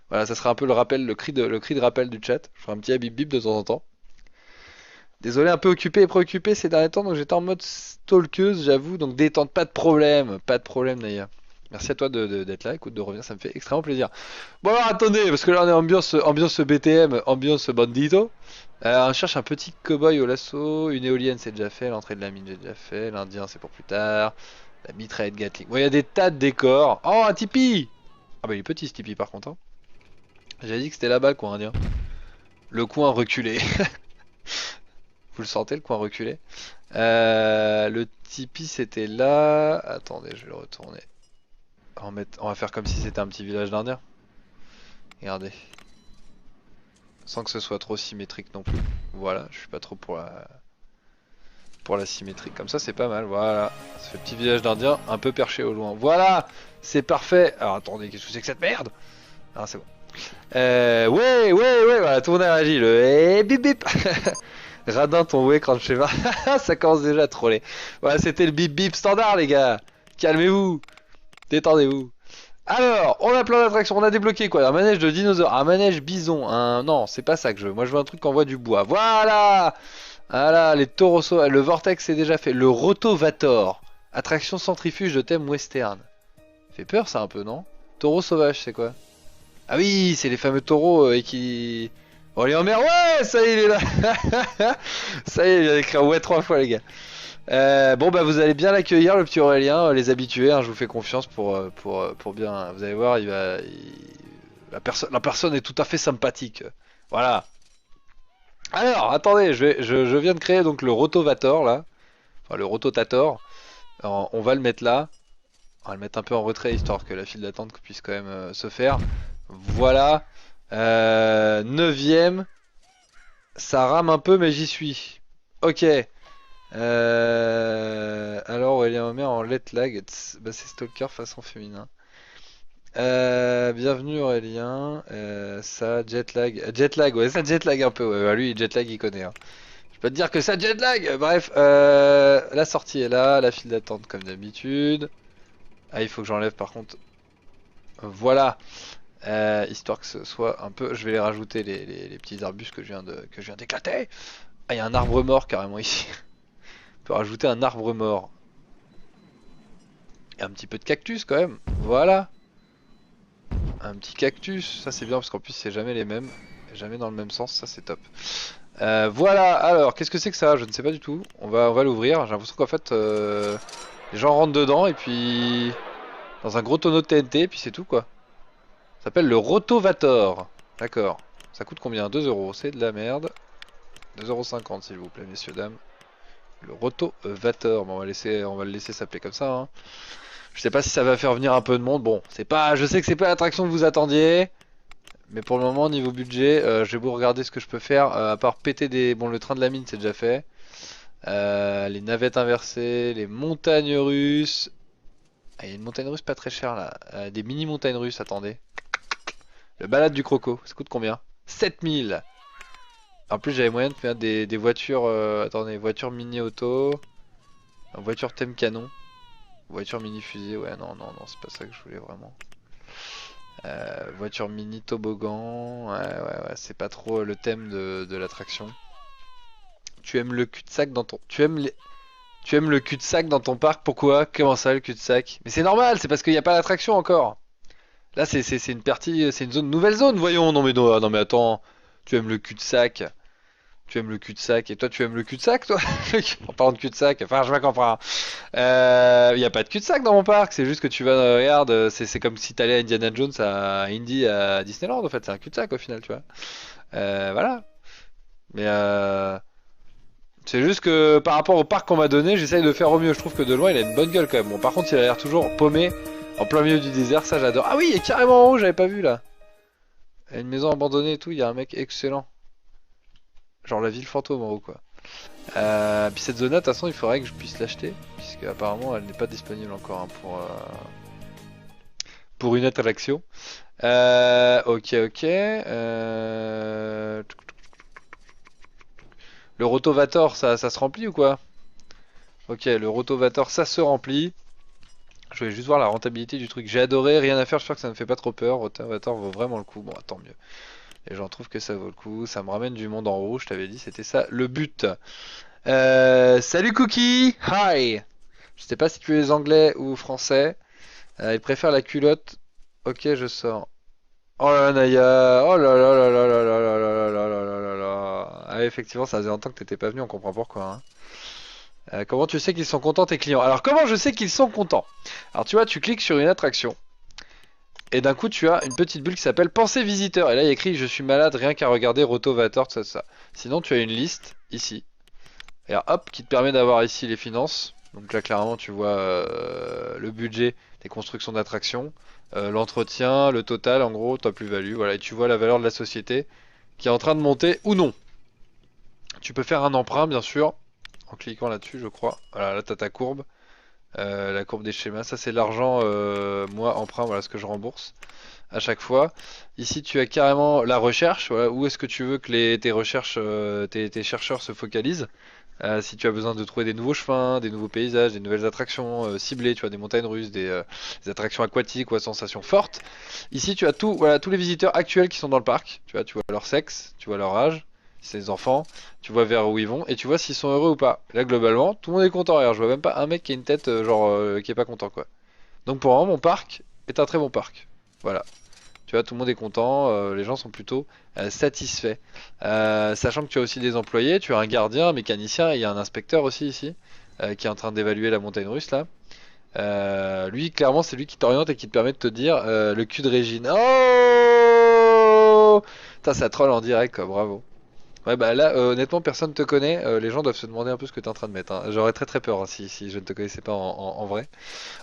Voilà, ça sera un peu le rappel, le cri de rappel du chat. Je ferai un petit bip bip de temps en temps. Désolé, un peu occupé et préoccupé ces derniers temps, donc j'étais en mode stalkeuse, j'avoue, donc détente, pas de problème d'ailleurs. Merci à toi d'être là, écoute, de revenir, ça me fait extrêmement plaisir. Bon alors attendez, parce que là on est ambiance BTM, ambiance bandito. On cherche un petit cow-boy au lasso, une éolienne c'est déjà fait, l'entrée de la mine j'ai déjà fait, l'indien c'est pour plus tard. La mitraillette Gatling. Bon, il y a des tas de décors. Oh, un Tipeee! Ah bah il est petit ce Tipeee par contre. Hein. J'avais dit que c'était là-bas le coin indien. Le coin reculé. Vous le sentez le coin reculé? Le Tipeee c'était là. Attendez, je vais le retourner. On va faire comme si c'était un petit village d'Indiens. Regardez. Sans que ce soit trop symétrique non plus. Voilà, je suis pas trop pour la symétrie. Comme ça c'est pas mal, voilà. Ça fait petit village d'Indiens un peu perché au loin. Voilà! C'est parfait! Alors attendez, qu'est-ce que c'est que cette merde? Ah c'est bon. Ouais, voilà, tout le monde a réagi. Le bip bip! Radin ton ouais quand je sais pas. Ça commence déjà à troller. Voilà, c'était le bip bip standard les gars. Calmez-vous. Détendez-vous. Alors, on a plein d'attractions, on a débloqué quoi? Un manège de dinosaures, un manège bison, un... Non, c'est pas ça que je veux. Moi je veux un truc qui envoie du bois. Voilà! Voilà, les taureaux sauvages. Le vortex c'est déjà fait. Le rotovator. Attraction centrifuge de thème western. Fait peur ça un peu, non? Taureau sauvage, c'est quoi? Ah oui, c'est les fameux taureaux et qui... Oh, il est en mer, ouais, ça y est, il est là. Ça y est, il vient d'écrire ouais 3 fois, les gars. Bon, bah, vous allez bien l'accueillir, le petit Aurélien, les habitués, hein, je vous fais confiance pour bien. Vous allez voir, la personne est tout à fait sympathique. Voilà. Alors, attendez, je viens de créer donc le Rotovator, là. Enfin, le Rototator. Alors, on va le mettre là. On va le mettre un peu en retrait, histoire que la file d'attente puisse quand même se faire. Voilà. 9ème. Ça rame un peu, mais j'y suis. Ok. Alors, Aurélien Homer en let lag. Bah, c'est Stalker façon féminin. Bienvenue Aurélien. Ça, jetlag. Jetlag, ouais, ça jetlag un peu. Ouais, bah, lui, jetlag, il connaît. Hein. Je peux te dire que ça jetlag. Bref, la sortie est là. La file d'attente, comme d'habitude. Ah, il faut que j'enlève par contre. Voilà. Histoire que ce soit un peu. Je vais les rajouter les petits arbustes que je viens d'éclater. Ah, il y a un arbre mort carrément ici. On peut rajouter un arbre mort. Et un petit peu de cactus quand même. Voilà. Un petit cactus. Ça c'est bien parce qu'en plus c'est jamais les mêmes. Jamais dans le même sens. Ça c'est top. Voilà. Alors qu'est-ce que c'est que ça? Je ne sais pas du tout. On va l'ouvrir. J'ai l'impression qu'en fait les gens rentrent dedans et puis dans un gros tonneau de TNT et puis c'est tout quoi. Ça s'appelle le Rotovator. D'accord. Ça coûte combien? 2 euros. C'est de la merde. 2,50 € s'il vous plaît, messieurs, dames. Le Rotovator. Bon, on va le laisser s'appeler comme ça. Hein. Je sais pas si ça va faire venir un peu de monde. Bon, c'est pas, je sais que c'est pas l'attraction que vous attendiez. Mais pour le moment, niveau budget, j'ai beau regarder ce que je peux faire. À part péter des... Bon, le train de la mine, c'est déjà fait. Les navettes inversées, les montagnes russes. Ah, il y a une montagne russe pas très chère là. Des mini montagnes russes, attendez. Le balade du croco, ça coûte combien? 7000. En plus, j'avais moyen de faire des voitures. Attendez, voiture mini auto. Voiture thème canon. Voiture mini fusée. Ouais, non, c'est pas ça que je voulais vraiment. Voiture mini toboggan. Ouais, c'est pas trop le thème de l'attraction. Tu aimes le cul-de-sac dans ton. Tu aimes le cul-de-sac dans ton parc? Pourquoi? Comment ça, le cul-de-sac? Mais c'est normal, c'est parce qu'il n'y a pas l'attraction encore. Là, c'est une partie, c'est une zone, nouvelle zone, voyons. Non mais attends, tu aimes le cul-de-sac. Tu aimes le cul-de-sac. Et toi, tu aimes le cul-de-sac, toi? En parlant de cul-de-sac, enfin, je vais comprendre. Il n'y a pas de cul-de-sac dans mon parc, c'est juste que tu vas, regarde, c'est comme si t'allais à Indiana Jones à Indy à Disneyland, en fait, c'est un cul-de-sac au final, tu vois. Voilà. Mais c'est juste que par rapport au parc qu'on m'a donné, j'essaye de faire au mieux. Je trouve que de loin, il a une bonne gueule quand même. Bon, par contre, il a l'air toujours paumé en plein milieu du désert, ça j'adore. Ah oui, il est carrément en haut, j'avais pas vu là. Il y a une maison abandonnée et tout, il y a un mec excellent. Genre la ville fantôme en haut quoi. Puis cette zone là, de toute façon, il faudrait que je puisse l'acheter, puisque apparemment elle n'est pas disponible encore hein, pour une attraction. Ok. Le Rotovator, ça se remplit ou quoi? Ok, le Rotovator, ça se remplit. Je voulais juste voir la rentabilité du truc. J'ai adoré, rien à faire, je suis sûr que ça ne fait pas trop peur. Rotovator vaut vraiment le coup. Bon, tant mieux. Les gens trouvent que ça vaut le coup. Ça me ramène du monde en haut, je t'avais dit, c'était ça le but. Salut Cookie! Hi! Je sais pas si tu es anglais ou français. Il préfère la culotte. Ok, je sors. Oh là là, Naya! Oh là là là là là là là là là là là là là là. Ah, effectivement, ça faisait longtemps que t'étais pas venu, on comprend pourquoi. Hein. Comment tu sais qu'ils sont contents tes clients? Alors comment je sais qu'ils sont contents? Alors tu vois, tu cliques sur une attraction. Et d'un coup tu as une petite bulle qui s'appelle Pensée visiteur. Et là il y a écrit je suis malade rien qu'à regarder Rotovator, tout ça, tout ça. Sinon tu as une liste ici. Et alors, hop, qui te permet d'avoir ici les finances. Donc là clairement tu vois le budget des constructions d'attractions. L'entretien, le total en gros, ta plus-value. Voilà, et tu vois la valeur de la société qui est en train de monter ou non. Tu peux faire un emprunt bien sûr. En cliquant là-dessus je crois. Voilà, là t'as ta courbe. La courbe des schémas, ça c'est l'argent, moi emprunt, voilà ce que je rembourse à chaque fois. Ici tu as carrément la recherche, voilà, où est-ce que tu veux que tes recherches, tes chercheurs se focalisent. Si tu as besoin de trouver des nouveaux chemins, des nouveaux paysages, des nouvelles attractions ciblées, tu vois, des montagnes russes, des attractions aquatiques ou à sensations fortes. Ici tu as tout, voilà, tous les visiteurs actuels qui sont dans le parc. Tu vois leur sexe, tu vois leur âge, si c'est des enfants, tu vois vers où ils vont et tu vois s'ils sont heureux ou pas. Là globalement, tout le monde est content. Regarde, je vois même pas un mec qui a une tête qui est pas content quoi. Donc pour moi, mon parc est un très bon parc. Voilà. Tu vois, tout le monde est content, les gens sont plutôt satisfaits. Sachant que tu as aussi des employés, tu as un gardien, un mécanicien, et il y a un inspecteur aussi ici, qui est en train d'évaluer la montagne russe là. Lui, clairement, c'est lui qui t'oriente et qui te permet de te dire le cul de Régine. Oh putain, ça troll en direct quoi, bravo. Ouais bah là, honnêtement, personne te connaît, les gens doivent se demander un peu ce que t'es en train de mettre, hein. J'aurais très très peur hein, si je ne te connaissais pas en vrai.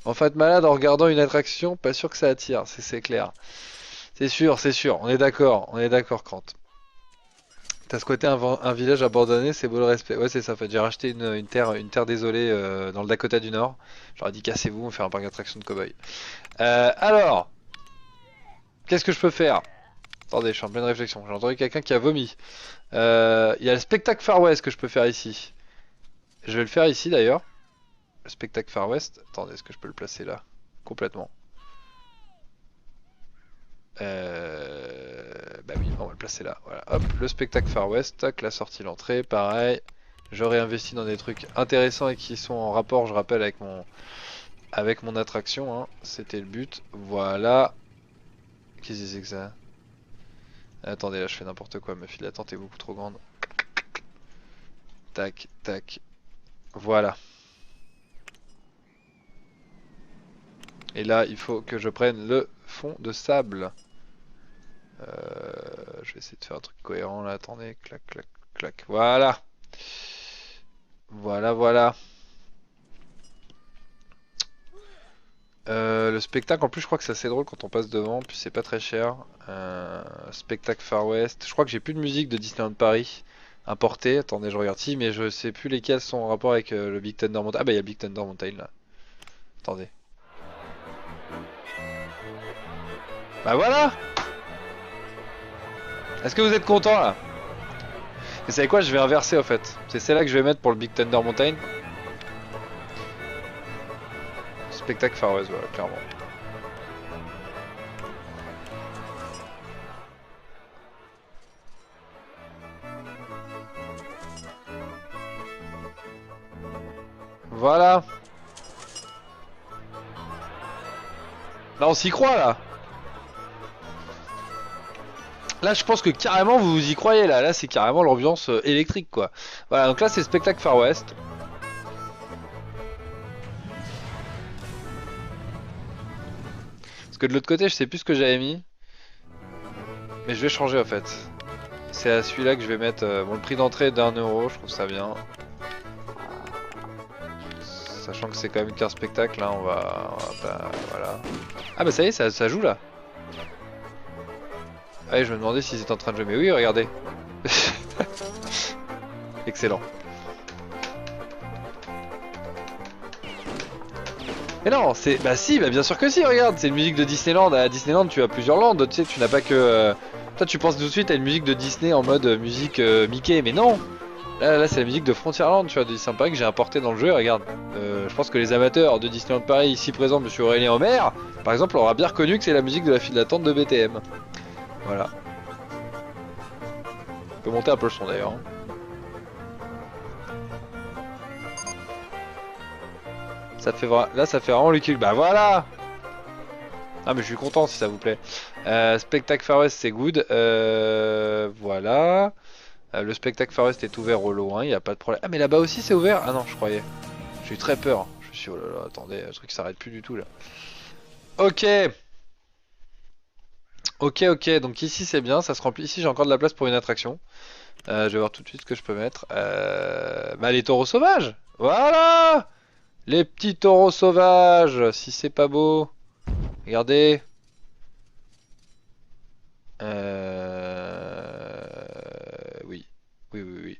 En fait, malade en regardant une attraction, pas sûr que ça attire, c'est clair. C'est sûr, on est d'accord, Krant. T'as ce côté un village abandonné, c'est beau le respect. Ouais, c'est ça, en fait. J'ai racheté une terre désolée dans le Dakota du Nord. J'aurais dit cassez-vous, on fait un parc d'attractions de cow-boy. Alors, qu'est-ce que je peux faire? Attendez, je suis en pleine réflexion. J'ai entendu quelqu'un qui a vomi. Il y a le spectacle Far West que je peux faire ici. Je vais le faire ici d'ailleurs. Le spectacle Far West. Attendez, est-ce que je peux le placer là? Complètement. Bah oui, on va le placer là. Voilà. Hop, le spectacle Far West, tac, la sortie, l'entrée, pareil. J'aurais investi dans des trucs intéressants et qui sont en rapport, je rappelle, avec mon attraction, hein. C'était le but. Voilà. Qu'est-ce que c'est que ça? Attendez, là je fais n'importe quoi, ma file d'attente est beaucoup trop grande. Tac, tac. Voilà. Et là, il faut que je prenne le fond de sable. Je vais essayer de faire un truc cohérent là, attendez, clac, clac, clac. Voilà. Voilà, voilà. Le spectacle, en plus, je crois que c'est assez drôle quand on passe devant, puis c'est pas très cher. Spectacle Far West. Je crois que j'ai plus de musique de Disneyland Paris importée. Attendez, je regarde si, mais je sais plus lesquelles sont en rapport avec le Big Thunder Mountain. Ah bah il y a Big Thunder Mountain là. Attendez. Bah voilà! Est-ce que vous êtes content là? Vous savez quoi? Je vais inverser en fait. C'est celle-là que je vais mettre pour le Big Thunder Mountain. Spectacle Far West, voilà, clairement. Voilà. Là on s'y croit là. Là je pense que carrément vous vous y croyez là. Là c'est carrément l'ambiance électrique quoi. Voilà, donc là c'est spectacle Far West. Parce que de l'autre côté je sais plus ce que j'avais mis. Mais je vais changer en fait. C'est à celui-là que je vais mettre bon, le prix d'entrée d'1 €, je trouve ça bien. Sachant que c'est quand même qu'un spectacle, là on va pas... Voilà. Ah bah ça y est, ça joue là. Ah, je me demandais si c'était en train de jouer, mais oui, regardez. Excellent. Mais non, c'est... Bah si, bah bien sûr que si, regarde, c'est une musique de Disneyland. À Disneyland, tu as plusieurs landes, tu sais, tu n'as pas que... Toi, tu penses tout de suite à une musique de Disney en mode musique Mickey, mais non. Là c'est la musique de Frontierland, tu vois, de Disneyland Paris que j'ai importé dans le jeu, regarde. Je pense que les amateurs de Disneyland Paris ici présents, Monsieur Aurélien Homer, par exemple, aura bien reconnu que c'est la musique de la file d'attente de BTM. Voilà. On peut monter un peu le son d'ailleurs, hein. Là ça fait vraiment le kill. Bah voilà. Ah mais je suis content si ça vous plaît. Spectacle Far West c'est good. Voilà. Le spectacle Forest est ouvert au loin, il n'y a pas de problème. Ah mais là-bas aussi c'est ouvert? Ah non, je croyais. J'ai eu très peur. Je me suis dit, oh là là, attendez, le truc s'arrête plus du tout là. Ok, ok, donc ici c'est bien, ça se remplit. Ici j'ai encore de la place pour une attraction. Je vais voir tout de suite ce que je peux mettre. Bah les taureaux sauvages. Voilà. Les petits taureaux sauvages. Si c'est pas beau. Regardez. Oui. Oui.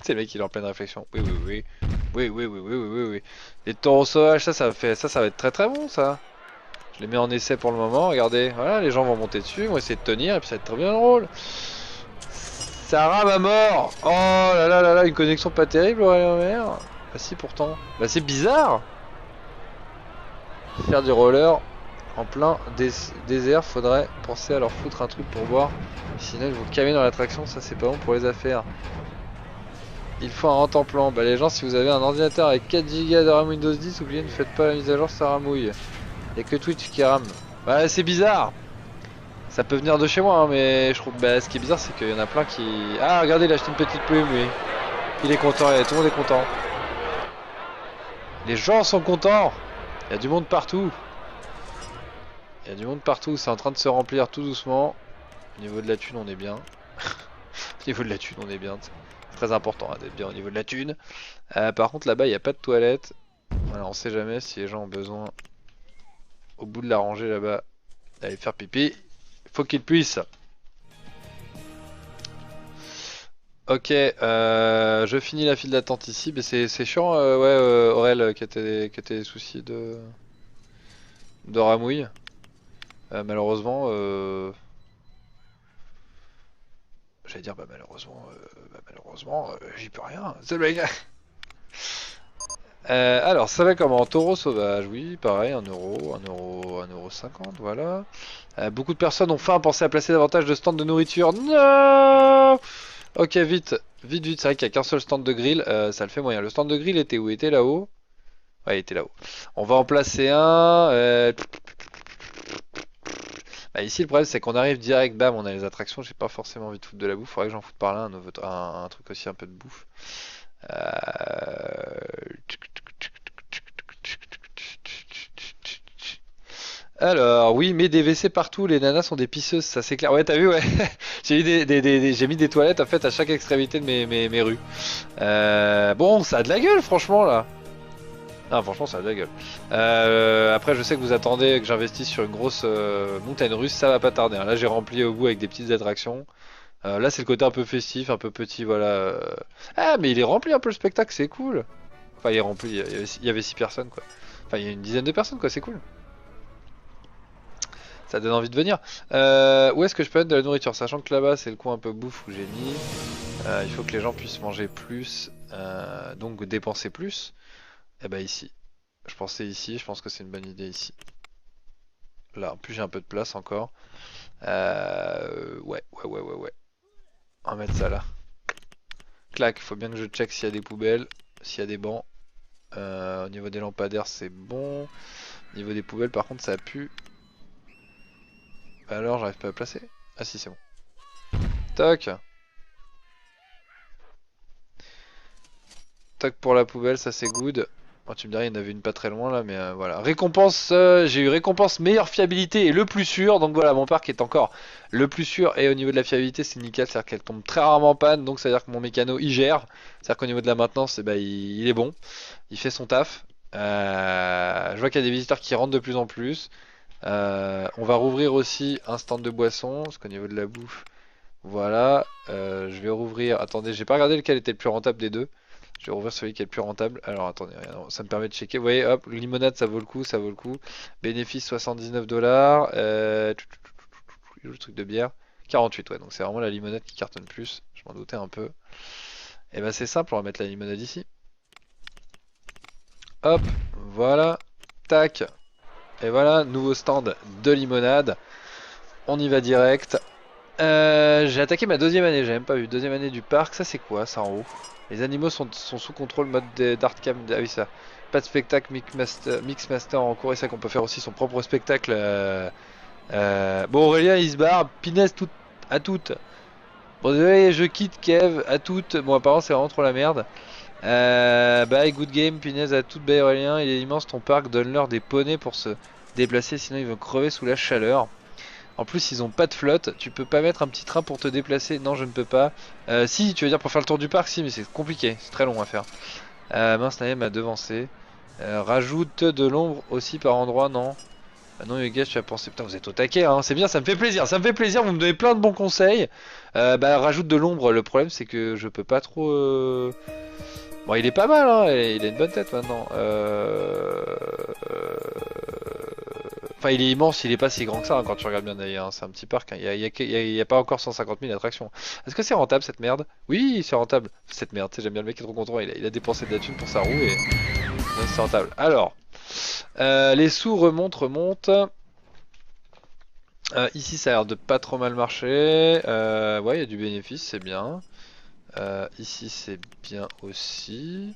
C'est le mec il est en pleine réflexion. Oui. Oui. Les taureaux sauvages, ça va être très très bon ça. Je les mets en essai pour le moment. Regardez. Voilà, les gens vont monter dessus, vont essayer de tenir et puis ça va être très bien drôle. Ça rame à mort. Oh là, une connexion pas terrible, Aurélien Mer. Bah si pourtant. Bah c'est bizarre. Faire du roller en plein désert, faudrait penser à leur foutre un truc pour boire. Sinon ils vont camer dans l'attraction, ça c'est pas bon pour les affaires. Il faut un rentemplant. Bah les gens, si vous avez un ordinateur avec 4 Go de RAM Windows 10, oubliez, ne faites pas la mise à jour, ça ramouille. Y'a que Twitch qui rame. Bah c'est bizarre. Ça peut venir de chez moi, hein, mais je trouve. Bah ce qui est bizarre, c'est qu'il y en a plein qui. Ah regardez, il a acheté une petite plume lui. Il est content, tout le monde est content. Les gens sont contents. Il y a du monde partout. Il y a du monde partout, c'est en train de se remplir tout doucement. Au niveau de la thune, on est bien. Au niveau de la thune, on est bien. C'est très important hein, d'être bien au niveau de la thune. Par contre, là-bas, il n'y a pas de toilette. Voilà, on sait jamais si les gens ont besoin, au bout de la rangée là-bas, d'aller faire pipi. Il faut qu'ils puissent. Ok, je finis la file d'attente ici. Mais c'est chiant, ouais, Aurel, qui a des soucis de ramouille. Malheureusement, j'allais dire malheureusement, j'y peux rien. C'est le mec. Alors, ça va comment? Taureau sauvage, oui, pareil, 1€, 1€, 1€50, voilà. Beaucoup de personnes ont faim, pensé à placer davantage de stands de nourriture. Non. Ok, vite, c'est vrai qu'il n'y a qu'un seul stand de grill, ça le fait moyen. Le stand de grill était où? Il était là-haut? Ouais, il était là-haut. On va en placer un. Bah, ici, le problème, c'est qu'on arrive direct, bam, on a les attractions. J'ai pas forcément envie de foutre de la bouffe. Faudrait que j'en foute par là un truc aussi, un peu de bouffe. Alors, oui, mais des WC partout, les nanas sont des pisseuses, ça c'est clair. Ouais, t'as vu, ouais. J'ai mis des toilettes en fait à chaque extrémité de mes rues. Bon, ça a de la gueule, franchement, là. Ah, franchement, ça a de la gueule. Après, je sais que vous attendez que j'investisse sur une grosse montagne russe, ça va pas tarder, hein. Là, j'ai rempli au bout avec des petites attractions. Là, c'est le côté un peu festif, un peu petit, voilà. Ah, mais il est rempli un peu le spectacle, c'est cool. Enfin, il est rempli, il y avait 6 personnes, quoi. Enfin, il y a une dizaine de personnes, quoi, c'est cool. Ça donne envie de venir. Où est-ce que je peux mettre de la nourriture? Sachant que là-bas, c'est le coin un peu bouffe où j'ai mis. Il faut que les gens puissent manger plus, donc dépenser plus. Et bah ici. Je pensais ici, je pense que c'est une bonne idée ici. Là, en plus j'ai un peu de place encore. Ouais. On va mettre ça là. Clac, faut bien que je check s'il y a des poubelles, s'il y a des bancs. Au niveau des lampadaires, c'est bon. Au niveau des poubelles, par contre, ça pue. Alors, j'arrive pas à placer. Ah si, c'est bon. Toc. Toc pour la poubelle, ça c'est good. Oh, tu me dirais, il y en avait une pas très loin là, mais voilà. Récompense, j'ai eu récompense meilleure fiabilité et le plus sûr. Donc voilà, mon parc est encore le plus sûr. Et au niveau de la fiabilité, c'est nickel. C'est-à-dire qu'elle tombe très rarement en panne. Donc ça veut dire que mon mécano, il gère. C'est-à-dire qu'au niveau de la maintenance, eh ben, il est bon. Il fait son taf. Je vois qu'il y a des visiteurs qui rentrent de plus en plus. On va rouvrir aussi un stand de boissons. Parce qu'au niveau de la bouffe, voilà. Je vais rouvrir. Attendez, j'ai pas regardé lequel était le plus rentable des deux. Je vais rouvrir celui qui est le plus rentable. Alors attendez, ça me permet de checker. Vous voyez, hop, limonade ça vaut le coup, ça vaut le coup. Bénéfice 79$. Le truc de bière. 48, ouais, donc c'est vraiment la limonade qui cartonne plus. Je m'en doutais un peu. Et ben c'est simple, on va mettre la limonade ici. Hop, voilà. Tac. Et voilà, nouveau stand de limonade. On y va direct. J'ai attaqué ma deuxième année, j'ai même pas vu. Deuxième année du parc, ça c'est quoi ça en haut? Les animaux sont sous contrôle mode d'artcam. Ah oui, ça. Pas de spectacle, mix master en cours. Et ça qu'on peut faire aussi son propre spectacle. Bon, Aurélien il se barre, pinaise à toutes. Bon, désolé, je quitte Kev, à toutes. Bon, apparemment, c'est vraiment trop la merde. Bye, good game, punaise à toutes, bye Aurélien. Il est immense ton parc, donne-leur des poneys pour se déplacer, sinon ils vont crever sous la chaleur. En plus, ils ont pas de flotte. Tu peux pas mettre un petit train pour te déplacer? Non, je ne peux pas. Si, tu veux dire pour faire le tour du parc? Si, mais c'est compliqué. C'est très long à faire. Mince, Naïm m'a devancé. Rajoute de l'ombre aussi par endroit, non? Ah non, les gars, tu as pensé. Putain, vous êtes au taquet, hein. C'est bien, ça me fait plaisir. Ça me fait plaisir, vous me donnez plein de bons conseils. Bah, rajoute de l'ombre. Le problème, c'est que je peux pas trop. Bon, il est pas mal, hein. Il a une bonne tête maintenant. Enfin, il est immense, il est pas si grand que ça hein, quand tu regardes bien d'ailleurs. Hein. C'est un petit parc. Hein. Il y a pas encore 150 000 attractions. Est-ce que c'est rentable cette merde? Oui, c'est rentable. Cette merde, tu sais, j'aime bien le mec qui est trop content. Il a dépensé de la thune pour sa roue et non, c'est rentable. Alors, les sous remontent. Ici, ça a l'air de pas trop mal marcher. Ouais, il y a du bénéfice, c'est bien. Ici, c'est bien aussi.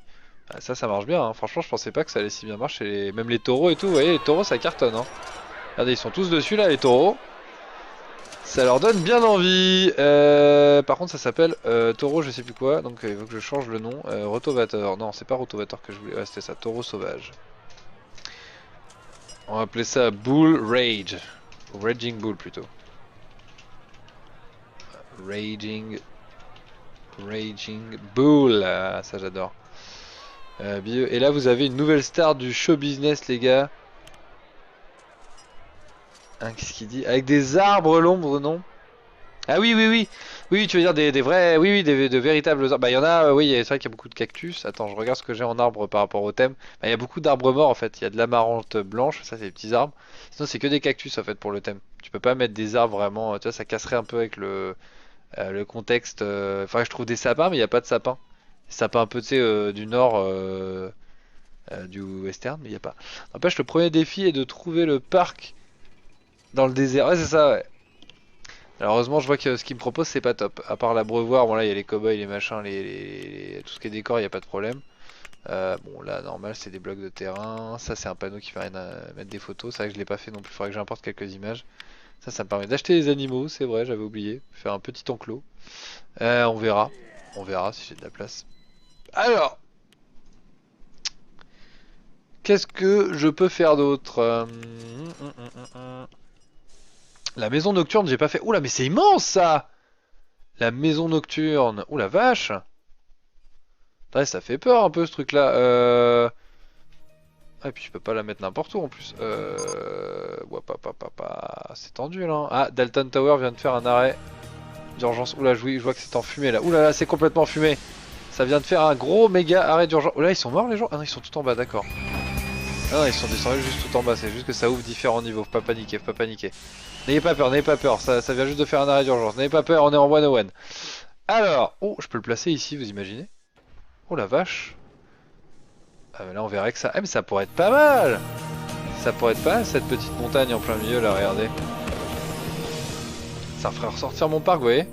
Ah, ça marche bien. Hein. Franchement, je pensais pas que ça allait si bien marcher. Même les taureaux et tout, vous voyez, les taureaux, ça cartonne. Hein. Regardez, ils sont tous dessus là, les taureaux. Ça leur donne bien envie. Par contre, ça s'appelle taureau, je sais plus quoi. Donc, il faut que je change le nom. Rotovator. Non, c'est pas Rotovator que je voulais. Ouais, c'était ça. Taureau sauvage. On va appeler ça Bull Rage. Ou Raging Bull plutôt. Raging. Raging Bull. Ah, ça, j'adore. Et là, vous avez une nouvelle star du show business, les gars. Hein, qu'est-ce qu'il dit? Avec des arbres l'ombre, non? Ah oui, oui, oui. Oui, tu veux dire des vrais. Oui, oui, de véritables arbres. Bah, il y en a, oui, c'est vrai qu'il y a beaucoup de cactus. Attends, je regarde ce que j'ai en arbre par rapport au thème. Bah, il y a beaucoup d'arbres morts en fait. Il y a de l'amarante blanche, ça, c'est des petits arbres. Sinon, c'est que des cactus en fait pour le thème. Tu peux pas mettre des arbres vraiment. Tu vois, ça casserait un peu avec le contexte. Enfin, je trouve des sapins, mais il n'y a pas de sapins. Des sapins un peu, tu sais, du nord. Du western, mais il n'y a pas. N'empêche, le premier défi est de trouver le parc dans le désert. Ouais, c'est ça, ouais. Alors, heureusement, je vois que ce qu'il me propose, c'est pas top. À part l'abreuvoir, bon là, il y a les cow-boys, les machins, tout ce qui est décor, il n'y a pas de problème. Bon, là, normal, c'est des blocs de terrain. Ça, c'est un panneau qui fait rien à mettre des photos. C'est vrai que je l'ai pas fait non plus. Il faudrait que j'importe quelques images. Ça me permet d'acheter des animaux, c'est vrai, j'avais oublié. Faire un petit enclos. On verra. On verra si j'ai de la place. Alors, qu'est-ce que je peux faire d'autre La maison nocturne, j'ai pas fait. Oula, mais c'est immense ça! La maison nocturne. Oula, vache! Ouais, ça fait peur un peu ce truc-là. Ah, et puis je peux pas la mettre n'importe où en plus. Ouais, c'est tendu là. Ah, Dalton Tower vient de faire un arrêt d'urgence. Oula, je vois que c'est en fumée là. Oula, là, c'est complètement fumé. Ça vient de faire un gros méga arrêt d'urgence. Oula, ils sont morts les gens? Ah non, ils sont tout en bas, d'accord. Ah non, ils sont descendus juste tout en bas. C'est juste que ça ouvre différents niveaux. Faut pas paniquer, faut pas paniquer. N'ayez pas peur. Ça vient juste de faire un arrêt d'urgence. N'ayez pas peur, on est en one on one. Alors, oh, je peux le placer ici, vous imaginez? Oh la vache. Ah, mais là, on verrait que ça. Ah, mais ça pourrait être pas mal! Ça pourrait être pas mal cette petite montagne en plein milieu là, regardez. Ça ferait ressortir mon parc, vous voyez?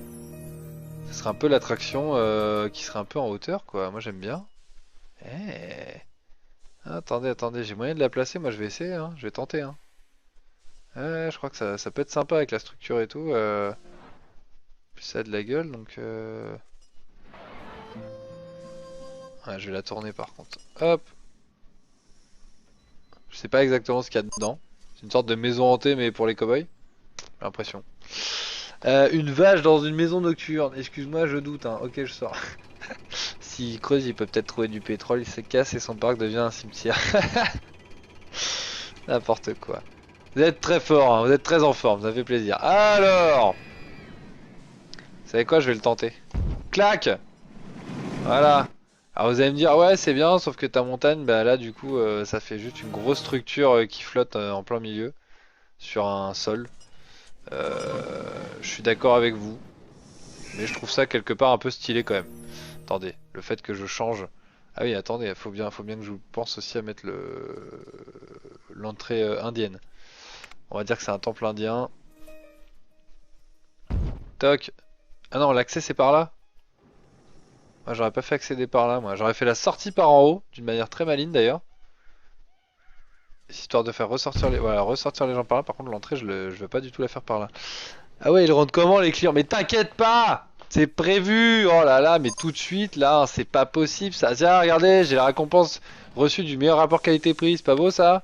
Ce serait un peu l'attraction qui serait un peu en hauteur, quoi. Moi, j'aime bien. Eh. Attendez, j'ai moyen de la placer. Moi, je vais essayer, hein. Je vais tenter, hein. Je crois que ça peut être sympa avec la structure et tout. Puis ça a de la gueule, donc. Ouais, je vais la tourner par contre. Hop. Je sais pas exactement ce qu'il y a dedans. C'est une sorte de maison hantée, mais pour les cow-boys. J'ai l'impression. Une vache dans une maison nocturne. Excuse-moi, je doute. Hein. Ok, je sors. S'il creuse, il peut peut-être trouver du pétrole. Il se casse et son parc devient un cimetière. N'importe quoi. Vous êtes très fort, hein. Vous êtes très en forme. Ça fait plaisir. Alors, vous savez quoi? Je vais le tenter. Clac! Voilà. Alors vous allez me dire, ouais, c'est bien, sauf que ta montagne, bah là, du coup, ça fait juste une grosse structure qui flotte en plein milieu sur un sol. Je suis d'accord avec vous, mais je trouve ça quelque part un peu stylé quand même. Attendez, le fait que je change. Ah oui, attendez, faut bien que je pense aussi à mettre l'entrée indienne. On va dire que c'est un temple indien. Toc. Ah non, l'accès c'est par là. Moi, j'aurais pas fait accéder par là, moi. J'aurais fait la sortie par en haut, d'une manière très maligne d'ailleurs. Histoire de faire ressortir voilà, ressortir les gens par là. Par contre, l'entrée, je veux pas du tout la faire par là. Ah ouais, ils rentrent comment les clients? Mais t'inquiète pas! C'est prévu. Oh là là, mais tout de suite, là, c'est pas possible ça. Tiens, regardez, j'ai la récompense reçue du meilleur rapport qualité-prix. C'est pas beau ça?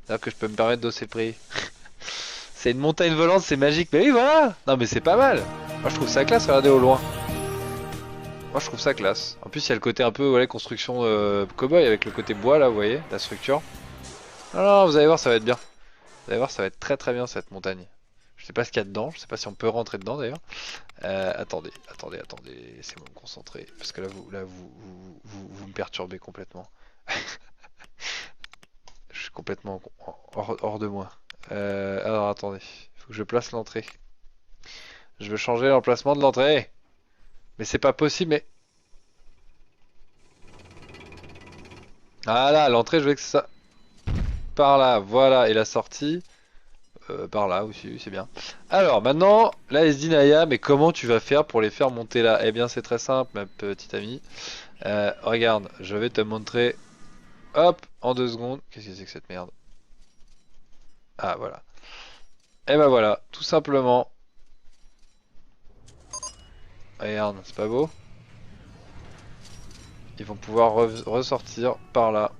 C'est-à-dire que je peux me permettre d'hausser le prix. C'est une montagne volante, c'est magique. Mais oui, voilà. Non, mais c'est pas mal. Moi, je trouve ça classe, regardez au loin. Moi, je trouve ça classe. En plus, il y a le côté un peu, voilà, construction cow-boy avec le côté bois, là, vous voyez, la structure. Alors, vous allez voir, ça va être bien. Vous allez voir, ça va être très très bien cette montagne. Je sais pas ce qu'il y a dedans, je sais pas si on peut rentrer dedans d'ailleurs. Attendez, laissez-moi me concentrer. Parce que là, vous me perturbez complètement. Je suis complètement hors de moi. Alors attendez, il faut que je place l'entrée. Je veux changer l'emplacement de l'entrée. Mais c'est pas possible, mais... Ah là, l'entrée, je veux que ça... Par là, voilà, et la sortie... par là aussi, c'est bien. Alors maintenant, là elle se dit Naya, mais comment tu vas faire pour les faire monter là? Eh bien c'est très simple ma petite amie. Regarde, je vais te montrer, hop, en 2 secondes. Qu'est-ce que c'est que cette merde? Ah voilà. Et ben voilà, tout simplement. Regarde, c'est pas beau? Ils vont pouvoir ressortir par là.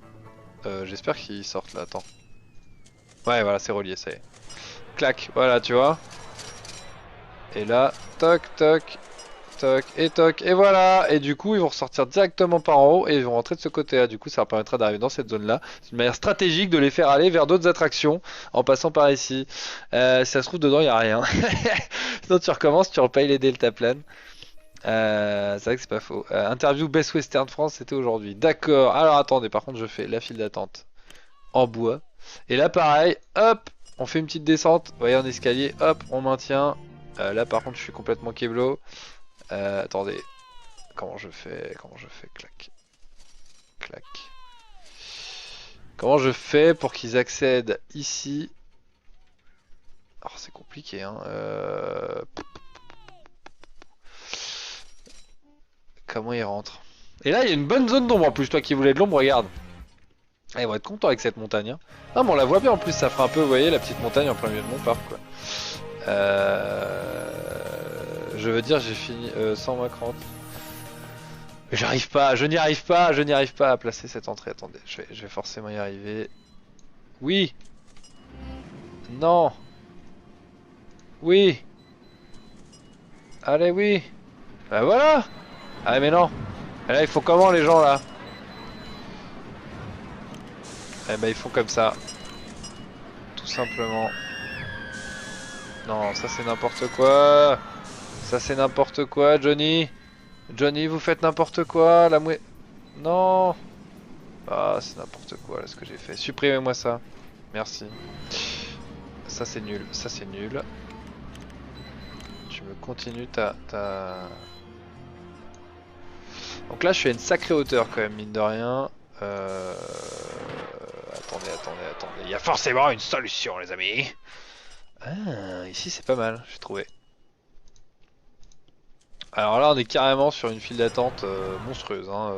J'espère qu'ils sortent là, attends. Ouais voilà, c'est relié, ça y est. Clac, voilà, tu vois. Et là, toc, toc, toc, et voilà. Et du coup, ils vont ressortir directement par en haut et ils vont rentrer de ce côté-là. Du coup, ça leur permettra d'arriver dans cette zone-là. C'est une manière stratégique de les faire aller vers d'autres attractions en passant par ici. Si ça se trouve, dedans, il n'y a rien. Sinon, tu recommences, tu repayes les deltaplanes. C'est vrai que c'est pas faux. Interview Best Western France, c'était aujourd'hui. D'accord. Alors, attendez, par contre, je fais la file d'attente en bois. Et là, pareil, hop, on fait une petite descente. Vous voyez, en escalier, hop, on maintient. Là, par contre, je suis complètement keblo. Attendez, comment je fais? Clac, clac. Comment je fais pour qu'ils accèdent ici? Alors, c'est compliqué, hein. Comment ils rentrent? Et là, il y a une bonne zone d'ombre en plus. Toi qui voulais de l'ombre, regarde. Ah, ils vont être contents avec cette montagne, hein. Non, mais on la voit bien en plus. Ça fera un peu, vous voyez, la petite montagne en plein milieu de mon parc, quoi. Je veux dire, j'ai fini sans ma crante. J'arrive pas, je n'y arrive pas, à placer cette entrée. Attendez, je vais forcément y arriver. Oui. Non. Oui. Allez, oui. Bah voilà. Ah mais non. Et là, il faut comment les gens là? Eh ben, ils font comme ça. Tout simplement. Non, ça c'est n'importe quoi. Ça c'est n'importe quoi, Johnny. Johnny, vous faites n'importe quoi. La mouette. Non. Ah, c'est n'importe quoi là ce que j'ai fait. Supprimez-moi ça. Merci. Ça c'est nul. Ça c'est nul. Tu me continues Donc là je suis à une sacrée hauteur quand même, mine de rien. Attendez. Il y a forcément une solution les amis. Ah, ici c'est pas mal, j'ai trouvé. Alors là on est carrément sur une file d'attente monstrueuse, hein.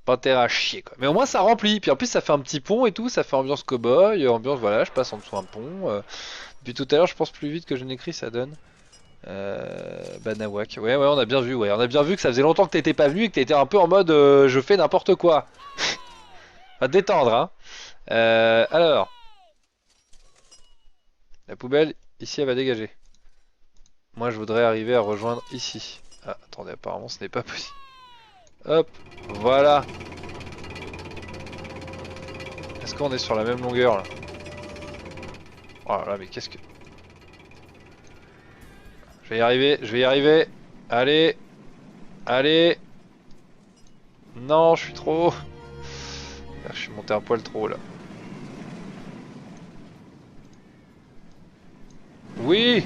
Pas intérêt à chier quoi. Mais au moins ça remplit, puis en plus ça fait un petit pont et tout, ça fait ambiance cow-boy, ambiance voilà, je passe en dessous un pont. Depuis tout à l'heure je pense plus vite que je n'écris, ça donne. Banawak, ouais on a bien vu, on a bien vu que ça faisait longtemps que t'étais pas venu et que t'étais un peu en mode je fais n'importe quoi. Va te détendre hein. Alors, la poubelle ici elle va dégager. Moi je voudrais arriver à rejoindre ici. Ah attendez, apparemment ce n'est pas possible. Hop, voilà. Est-ce qu'on est sur la même longueur là? Oh là là, mais qu'est-ce que... Je vais y arriver. Allez. Allez. Non, je suis trop... Je suis monté un poil trop là. Oui.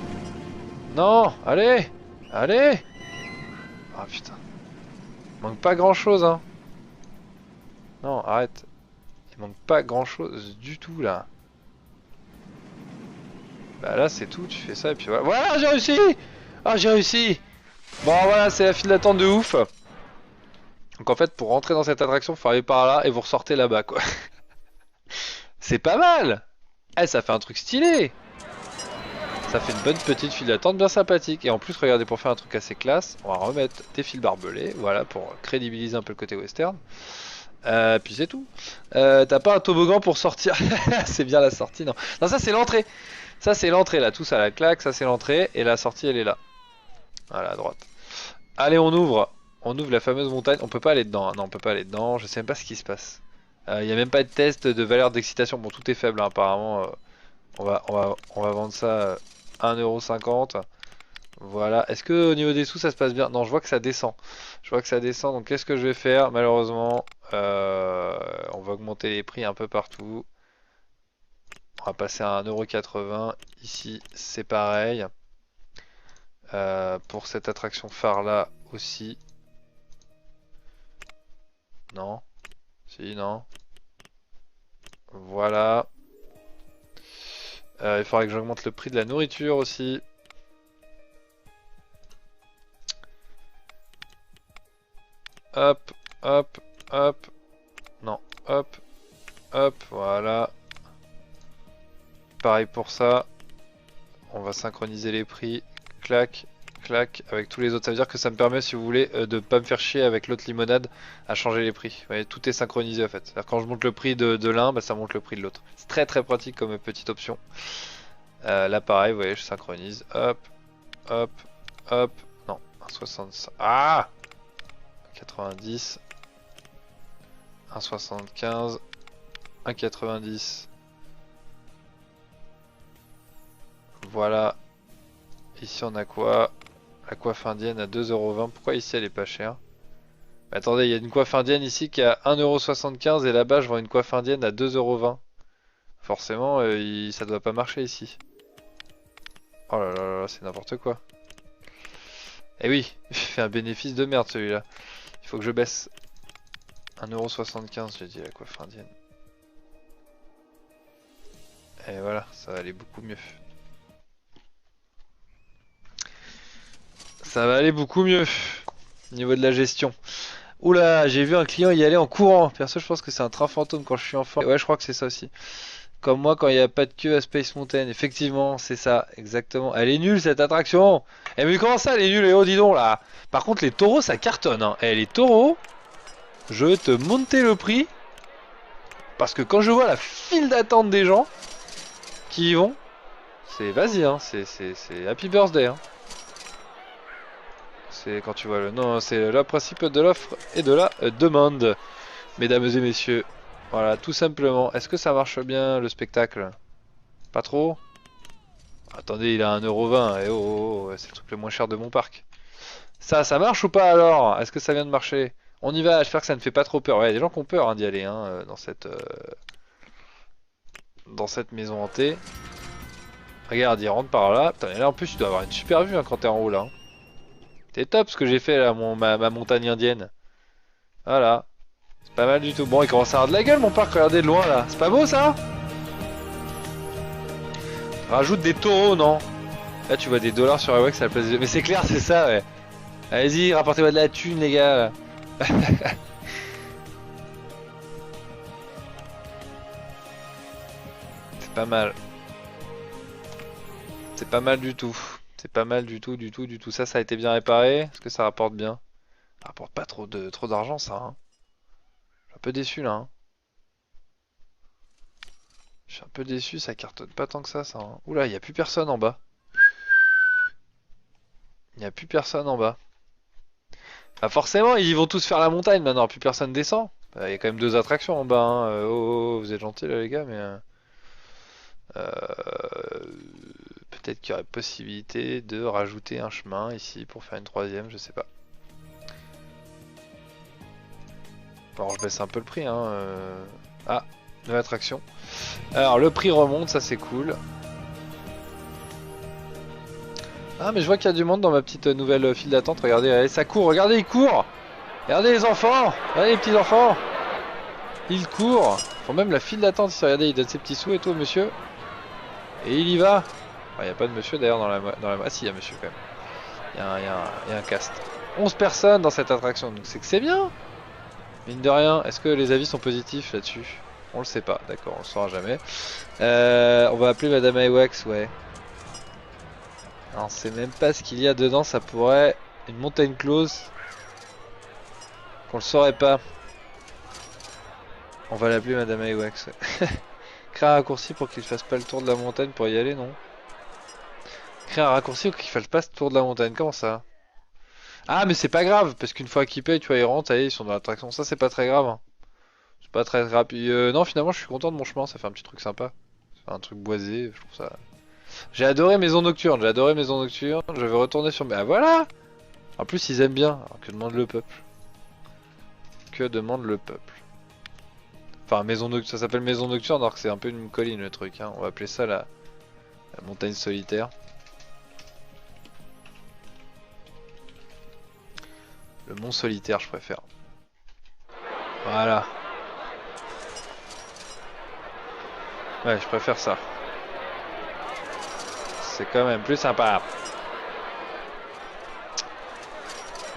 Non, allez. Allez. Ah putain. Il manque pas grand chose hein. Non, arrête. Il manque pas grand chose du tout là. Bah là c'est tout, tu fais ça et puis voilà. Voilà, j'ai réussi. Ah j'ai réussi. Bon voilà, c'est la file d'attente de ouf. Donc en fait pour rentrer dans cette attraction, faut arriver par là et vous ressortez là-bas quoi. C'est pas mal. Eh ça fait un truc stylé. Ça fait une bonne petite file d'attente bien sympathique. Et en plus, regardez, pour faire un truc assez classe, on va remettre des fils barbelés, voilà, pour crédibiliser un peu le côté western. Puis c'est tout. T'as pas un toboggan pour sortir. C'est bien la sortie, non. Non, ça c'est l'entrée. Ça c'est l'entrée là, tout ça la claque, ça c'est l'entrée. Et la sortie elle est là. Voilà, à droite. Allez, on ouvre. On ouvre la fameuse montagne. On peut pas aller dedans, hein. Non, on peut pas aller dedans. Je sais même pas ce qui se passe. Il y a même pas de test de valeur d'excitation. Bon, tout est faible, hein, apparemment. On va vendre ça 1,50 €. Voilà. Est-ce que au niveau des sous ça se passe bien? Non, je vois que ça descend. Je vois que ça descend. Donc qu'est-ce que je vais faire? Malheureusement, on va augmenter les prix un peu partout. On va passer à 1,80 €. Ici, c'est pareil. Pour cette attraction phare là aussi. Non. Si, non. Voilà. Il faudrait que j'augmente le prix de la nourriture aussi. Hop, hop, hop. Non, hop, hop, voilà. Pareil pour ça. On va synchroniser les prix. Clac, clac, avec tous les autres. Ça veut dire que ça me permet, si vous voulez, de pas me faire chier avec l'autre limonade à changer les prix. Vous voyez, tout est synchronisé en fait. C'est-à-dire quand je monte le prix de l'un, bah, ça monte le prix de l'autre. C'est très très pratique comme petite option. Là pareil, vous voyez, je synchronise. Hop, hop, hop. Non, 1,65. Ah, 90. 1,75. 1,90. Voilà. Ici on a quoi? La coiffe indienne à 2,20 €. Pourquoi ici elle est pas chère? Mais attendez, il y a une coiffe indienne ici qui est à 1,75 € et là-bas je vois une coiffe indienne à 2,20 €. Forcément, ça doit pas marcher ici. Oh là là là, c'est n'importe quoi. Eh oui, il fait un bénéfice de merde celui-là. Il faut que je baisse. 1,75 €, j'ai dit la coiffe indienne. Et voilà, ça va aller beaucoup mieux. Ça va aller beaucoup mieux. Au niveau de la gestion. Oula, j'ai vu un client y aller en courant. Perso, je pense que c'est un train fantôme quand je suis en forme. Ouais, je crois que c'est ça aussi. Comme moi quand il n'y a pas de queue à Space Mountain. Effectivement, c'est ça, exactement. Elle est nulle cette attraction. Eh mais comment ça elle est nulle, oh dis donc là. Par contre les taureaux ça cartonne, hein. Eh les taureaux, je vais te monter le prix. Parce que quand je vois la file d'attente des gens qui y vont, c'est vas-y, hein, c'est happy birthday, hein. C'est quand tu vois le... Non, c'est le principe de l'offre et de la demande, mesdames et messieurs. Voilà, tout simplement. Est-ce que ça marche bien le spectacle? Pas trop? Attendez, il a 1,20 €. Eh oh, oh, oh, c'est le truc le moins cher de mon parc. Ça marche ou pas alors? Est-ce que ça vient de marcher? On y va, j'espère que ça ne fait pas trop peur. Ouais, il y a des gens qui ont peur hein, d'y aller hein, dans cette maison hantée. Regarde, il rentre par là. Putain, et là en plus, tu dois avoir une super vue hein, quand t'es en haut là, hein. C'est top ce que j'ai fait là, ma montagne indienne. Voilà. C'est pas mal du tout. Bon, il commence à avoir de la gueule mon parc, regardez de loin là. C'est pas beau ça? Rajoute des taureaux, non? Là, tu vois des dollars sur Awex à la place de... Mais c'est clair, c'est ça, ouais. Allez-y, rapportez-moi de la thune, les gars. C'est pas mal. C'est pas mal du tout. C'est pas mal du tout, du tout, du tout. Ça a été bien réparé. Est-ce que ça rapporte bien? Ça rapporte pas trop d'argent, ça, hein. Je suis un peu déçu, là, hein. Je suis un peu déçu, ça cartonne pas tant que ça, hein. Oula, il y a plus personne en bas. Il n'y a plus personne en bas. Ah forcément, ils vont tous faire la montagne maintenant, plus personne descend. Il y a quand même 2 attractions en bas, hein. Oh, oh, vous êtes gentils là les gars, mais... peut-être qu'il y aurait possibilité de rajouter un chemin ici pour faire une troisième, je sais pas. Alors je baisse un peu le prix, hein. Ah, nouvelle attraction. Alors le prix remonte, ça c'est cool. Ah mais je vois qu'il y a du monde dans ma petite nouvelle file d'attente, regardez, allez, ça court, regardez, il court. Regardez les enfants, regardez les petits enfants. Ils courent. Faut même la file d'attente ici, regardez, il donne ses petits sous et tout monsieur. Et il y va. Il n'y a pas de monsieur d'ailleurs dans la... Ah si, il y a monsieur quand même. Il y a un cast. 11 personnes dans cette attraction, donc c'est que c'est bien. Mine de rien, est-ce que les avis sont positifs là-dessus? On le sait pas, d'accord, on le saura jamais. On va appeler Madame Awex, ouais. On sait même pas ce qu'il y a dedans, ça pourrait... Une montagne close. Qu'on le saurait pas. On va l'appeler Madame Ewax. Créer un raccourci pour qu'il fasse pas le tour de la montagne pour y aller, non? Créer un raccourci pour qu'il fasse pas ce tour de la montagne, comment ça? Ah mais c'est pas grave, parce qu'une fois qu'ils payent, tu vois, ils rentrent, allez, ils sont dans l'attraction, ça c'est pas très grave. Hein. C'est pas très grave. Non, finalement je suis content de mon chemin, ça fait un petit truc sympa. C'est un truc boisé, je trouve ça... J'ai adoré Maison Nocturne, j'ai adoré Maison Nocturne, je vais retourner sur... Ah voilà! En plus ils aiment bien, alors que demande le peuple? Que demande le peuple? Enfin, ça s'appelle Maison Nocturne alors que c'est un peu une colline le truc, hein. On va appeler ça la montagne solitaire. Le mont solitaire je préfère. Voilà. Ouais, je préfère ça. C'est quand même plus sympa.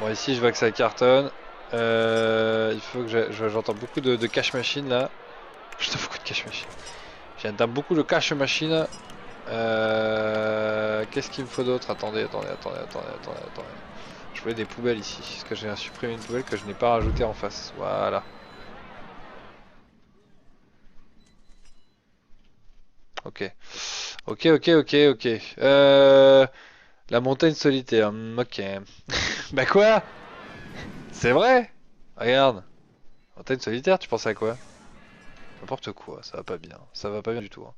Bon, ici je vois que ça cartonne. Il faut que j'entends beaucoup de cash machine là. J'entends beaucoup de cash machine. J'entends beaucoup de cash machine. Qu'est-ce qu'il me faut d'autre? Attendez. Je voulais des poubelles ici. Parce que j'ai supprimé une poubelle que je n'ai pas rajoutée en face. Voilà. Ok. Ok. La montagne solitaire. Ok. Bah quoi? C'est vrai? Regarde. Montagne solitaire, tu penses à quoi? N'importe quoi, ça va pas bien. Ça va pas bien du tout. Hein.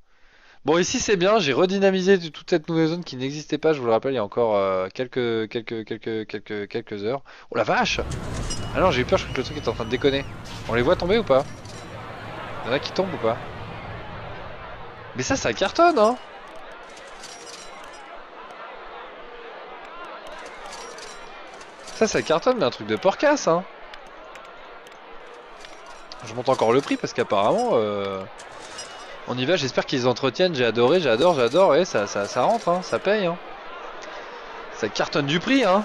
Bon, ici c'est bien, j'ai redynamisé toute cette nouvelle zone qui n'existait pas, je vous le rappelle, il y a encore quelques heures. Oh la vache! Ah non, j'ai eu peur, je crois que le truc est en train de déconner. On les voit tomber ou pas? Il y en a qui tombent ou pas? Mais ça cartonne, hein! Ça cartonne, mais un truc de porcasse, hein! Je monte encore le prix parce qu'apparemment, on y va, j'espère qu'ils entretiennent, j'ai adoré, j'adore, et ça rentre, hein, ça paye, hein. Ça cartonne du prix, hein!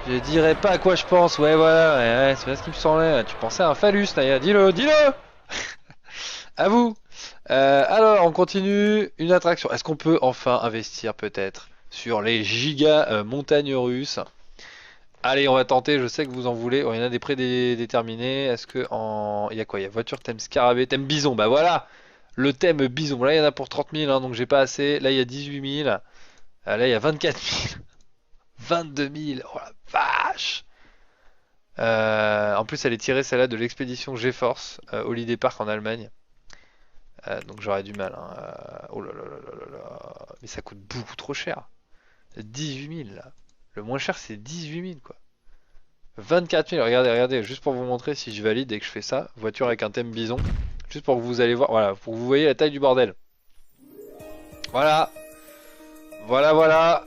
Je dirais pas à quoi je pense, ouais voilà, ouais, c'est bien ce qui me semblait. Tu pensais à un phallus, Naya, dis-le! À vous! Alors, on continue. Une attraction. Est-ce qu'on peut enfin investir peut-être sur les giga montagnes russes? Allez, on va tenter, je sais que vous en voulez. Oh, il y en a des prédéterminés. Est-ce que en... Il y a quoi? Il y a voiture, thème scarabée, thème bison. Bah voilà! Le thème bison. Là, il y en a pour 30 000, hein, donc j'ai pas assez. Là, il y a 18 000. Là, il y a 24 000. 22 000. Oh la vache! En plus, elle est tirée celle-là de l'expédition GeForce Holiday Park en Allemagne. Donc j'aurais du mal. Hein. Oh là là là là là là. Mais ça coûte beaucoup trop cher. 18 000 là. Le moins cher c'est 18 000 quoi. 24 000, regardez, juste pour vous montrer si je valide et que je fais ça. Voiture avec un thème bison. Juste pour que vous allez voir, voilà, pour que vous voyez la taille du bordel. Voilà. Voilà.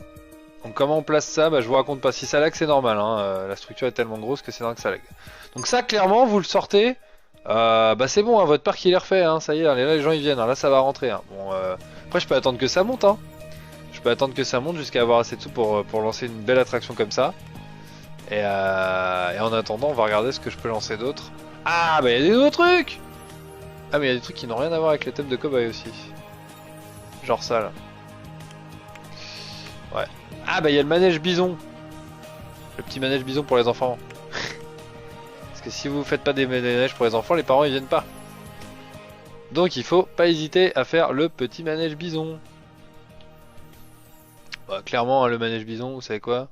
Donc comment on place ça? Bah je vous raconte pas. Si ça lag c'est normal. Hein. La structure est tellement grosse que c'est normal que ça lag. Donc ça clairement vous le sortez. Bah c'est bon, hein, votre parc il est refait, hein, ça y est, là les gens ils viennent, hein, là ça va rentrer. Hein. Bon, après je peux attendre que ça monte, hein. Je peux attendre que ça monte jusqu'à avoir assez de sous pour lancer une belle attraction comme ça. Et en attendant, on va regarder ce que je peux lancer d'autre. Ah bah il y a des nouveaux trucs. Ah mais il y a des trucs qui n'ont rien à voir avec les thèmes de cowboy aussi. Genre ça là. Ouais. Ah bah il y a le manège bison. Le petit manège bison pour les enfants. Parce que si vous faites pas des manèges pour les enfants, les parents ils viennent pas. Donc il faut pas hésiter à faire le petit manège bison. Bah, clairement, hein, le manège bison, vous savez quoi?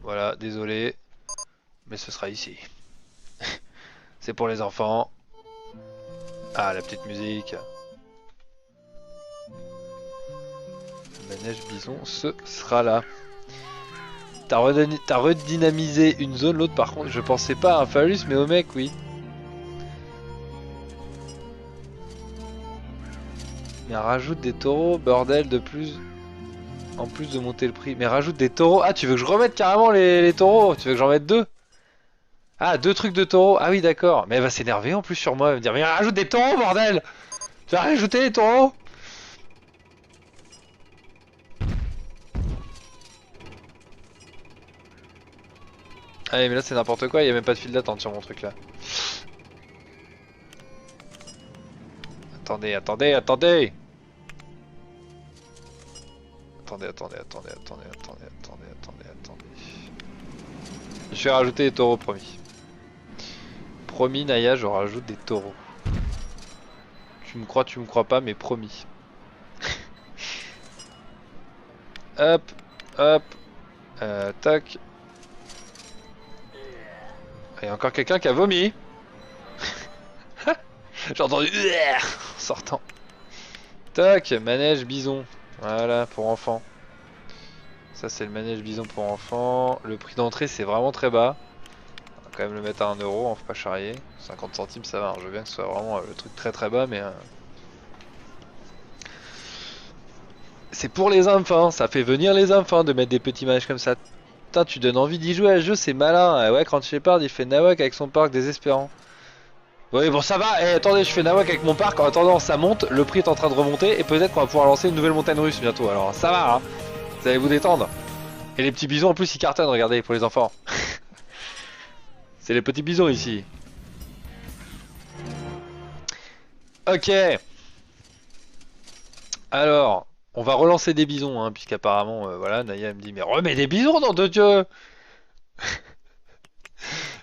Voilà, désolé. Mais ce sera ici. C'est pour les enfants. Ah, la petite musique. Le manège bison, ce sera là. T'as redynamisé une zone, l'autre par contre, je pensais pas à un phallus, mais au mec, oui. Mais rajoute des taureaux, bordel, de plus. En plus de monter le prix. Mais rajoute des taureaux. Ah, tu veux que je remette carrément les taureaux? Tu veux que j'en mette deux? Ah, deux trucs de taureaux. Ah oui, d'accord. Mais elle va s'énerver en plus sur moi. Elle va me dire, mais rajoute des taureaux, bordel! Tu vas rajouter les taureaux? Allez, mais là c'est n'importe quoi. Il n'y a même pas de file d'attente sur mon truc là. Attendez. Attendez, attendez. Je vais rajouter des taureaux, promis. Promis, Naya, je rajoute des taureaux. Tu me crois pas, mais promis. Hop, hop. Tac. Il y a encore quelqu'un qui a vomi. J'ai entendu en sortant. Tac, manège bison. Voilà, pour enfants. Ça c'est le manège bison pour enfants. Le prix d'entrée c'est vraiment très bas. On va quand même le mettre à 1 euro, on faut pas charrier. 50 centimes ça va, hein. Je veux bien que ce soit vraiment le truc très très bas, mais... C'est pour les enfants, ça fait venir les enfants de mettre des petits manèges comme ça. Putain, tu donnes envie d'y jouer à ce jeu, c'est malin. Ouais, quand Shepard il fait Nawak avec son parc désespérant. Oui, bon, ça va. Eh, attendez, je fais Nawak avec mon parc. En attendant, ça monte. Le prix est en train de remonter. Et peut-être qu'on va pouvoir lancer une nouvelle montagne russe bientôt. Alors, ça va, hein. Vous allez vous détendre. Et les petits bisons, en plus, ils cartonnent. Regardez, pour les enfants. C'est les petits bisons ici. Ok. Alors, on va relancer des bisons, hein, puisqu'apparemment, voilà, Naya me dit, mais remets des bisons, nom de Dieu.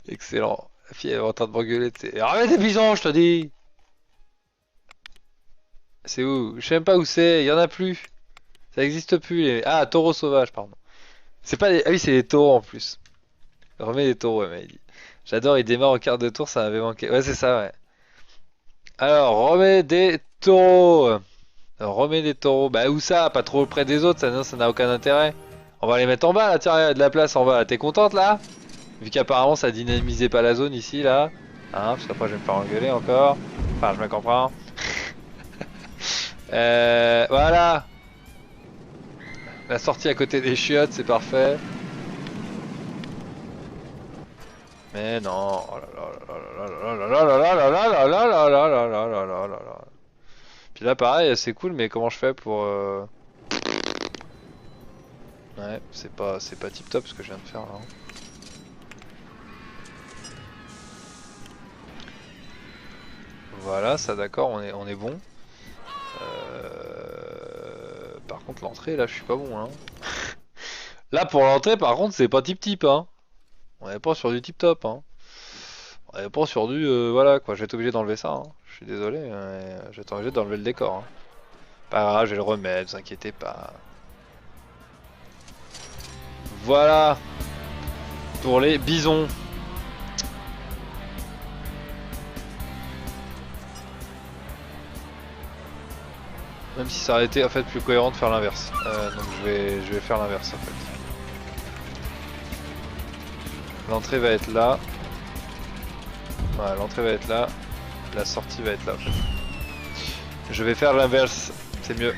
Excellent. La fille est en train de m'engueuler, tu sais. Remets des bisons, je te dis. C'est où? Je sais même pas où c'est, il y en a plus. Ça existe plus les... Ah, taureaux sauvages, pardon. C'est pas des... Ah oui, c'est des taureaux en plus. Remets des taureaux, elle m'a dit. J'adore, il démarre au quart de tour, ça m'avait manqué. Ouais, c'est ça, ouais. Alors, remets des taureaux. Remets des taureaux. Bah où ça? Pas trop près des autres, ça n'a aucun intérêt. On va les mettre en bas là, tiens, il y a de la place en bas. T'es contente là? Vu qu'apparemment ça dynamisait pas la zone ici là. Hein, parce qu'après je vais me faire engueuler encore. Enfin, je me comprends. Voilà. La sortie à côté des chiottes, c'est parfait. Mais non. Oh là là là là là là là là là là là là là là là là. Puis là pareil, c'est cool, mais comment je fais pour... Ouais, c'est pas tip top ce que je viens de faire là. Voilà, ça d'accord, on est bon. Par contre l'entrée là je suis pas bon hein. Là pour l'entrée par contre c'est pas tip tip hein. On est pas sur du tip top hein. On est pas sur du voilà quoi, je vais être obligé d'enlever ça hein. Je suis désolé, je vais être obligé d'enlever le décor hein. Pas grave, je vais le remettre, vous inquiétez pas. Voilà pour les bisons. Même si ça aurait été en fait plus cohérent de faire l'inverse. Donc je vais faire l'inverse en fait. L'entrée va être là. Voilà, l'entrée va être là. La sortie va être là en fait. Je vais faire l'inverse, c'est mieux.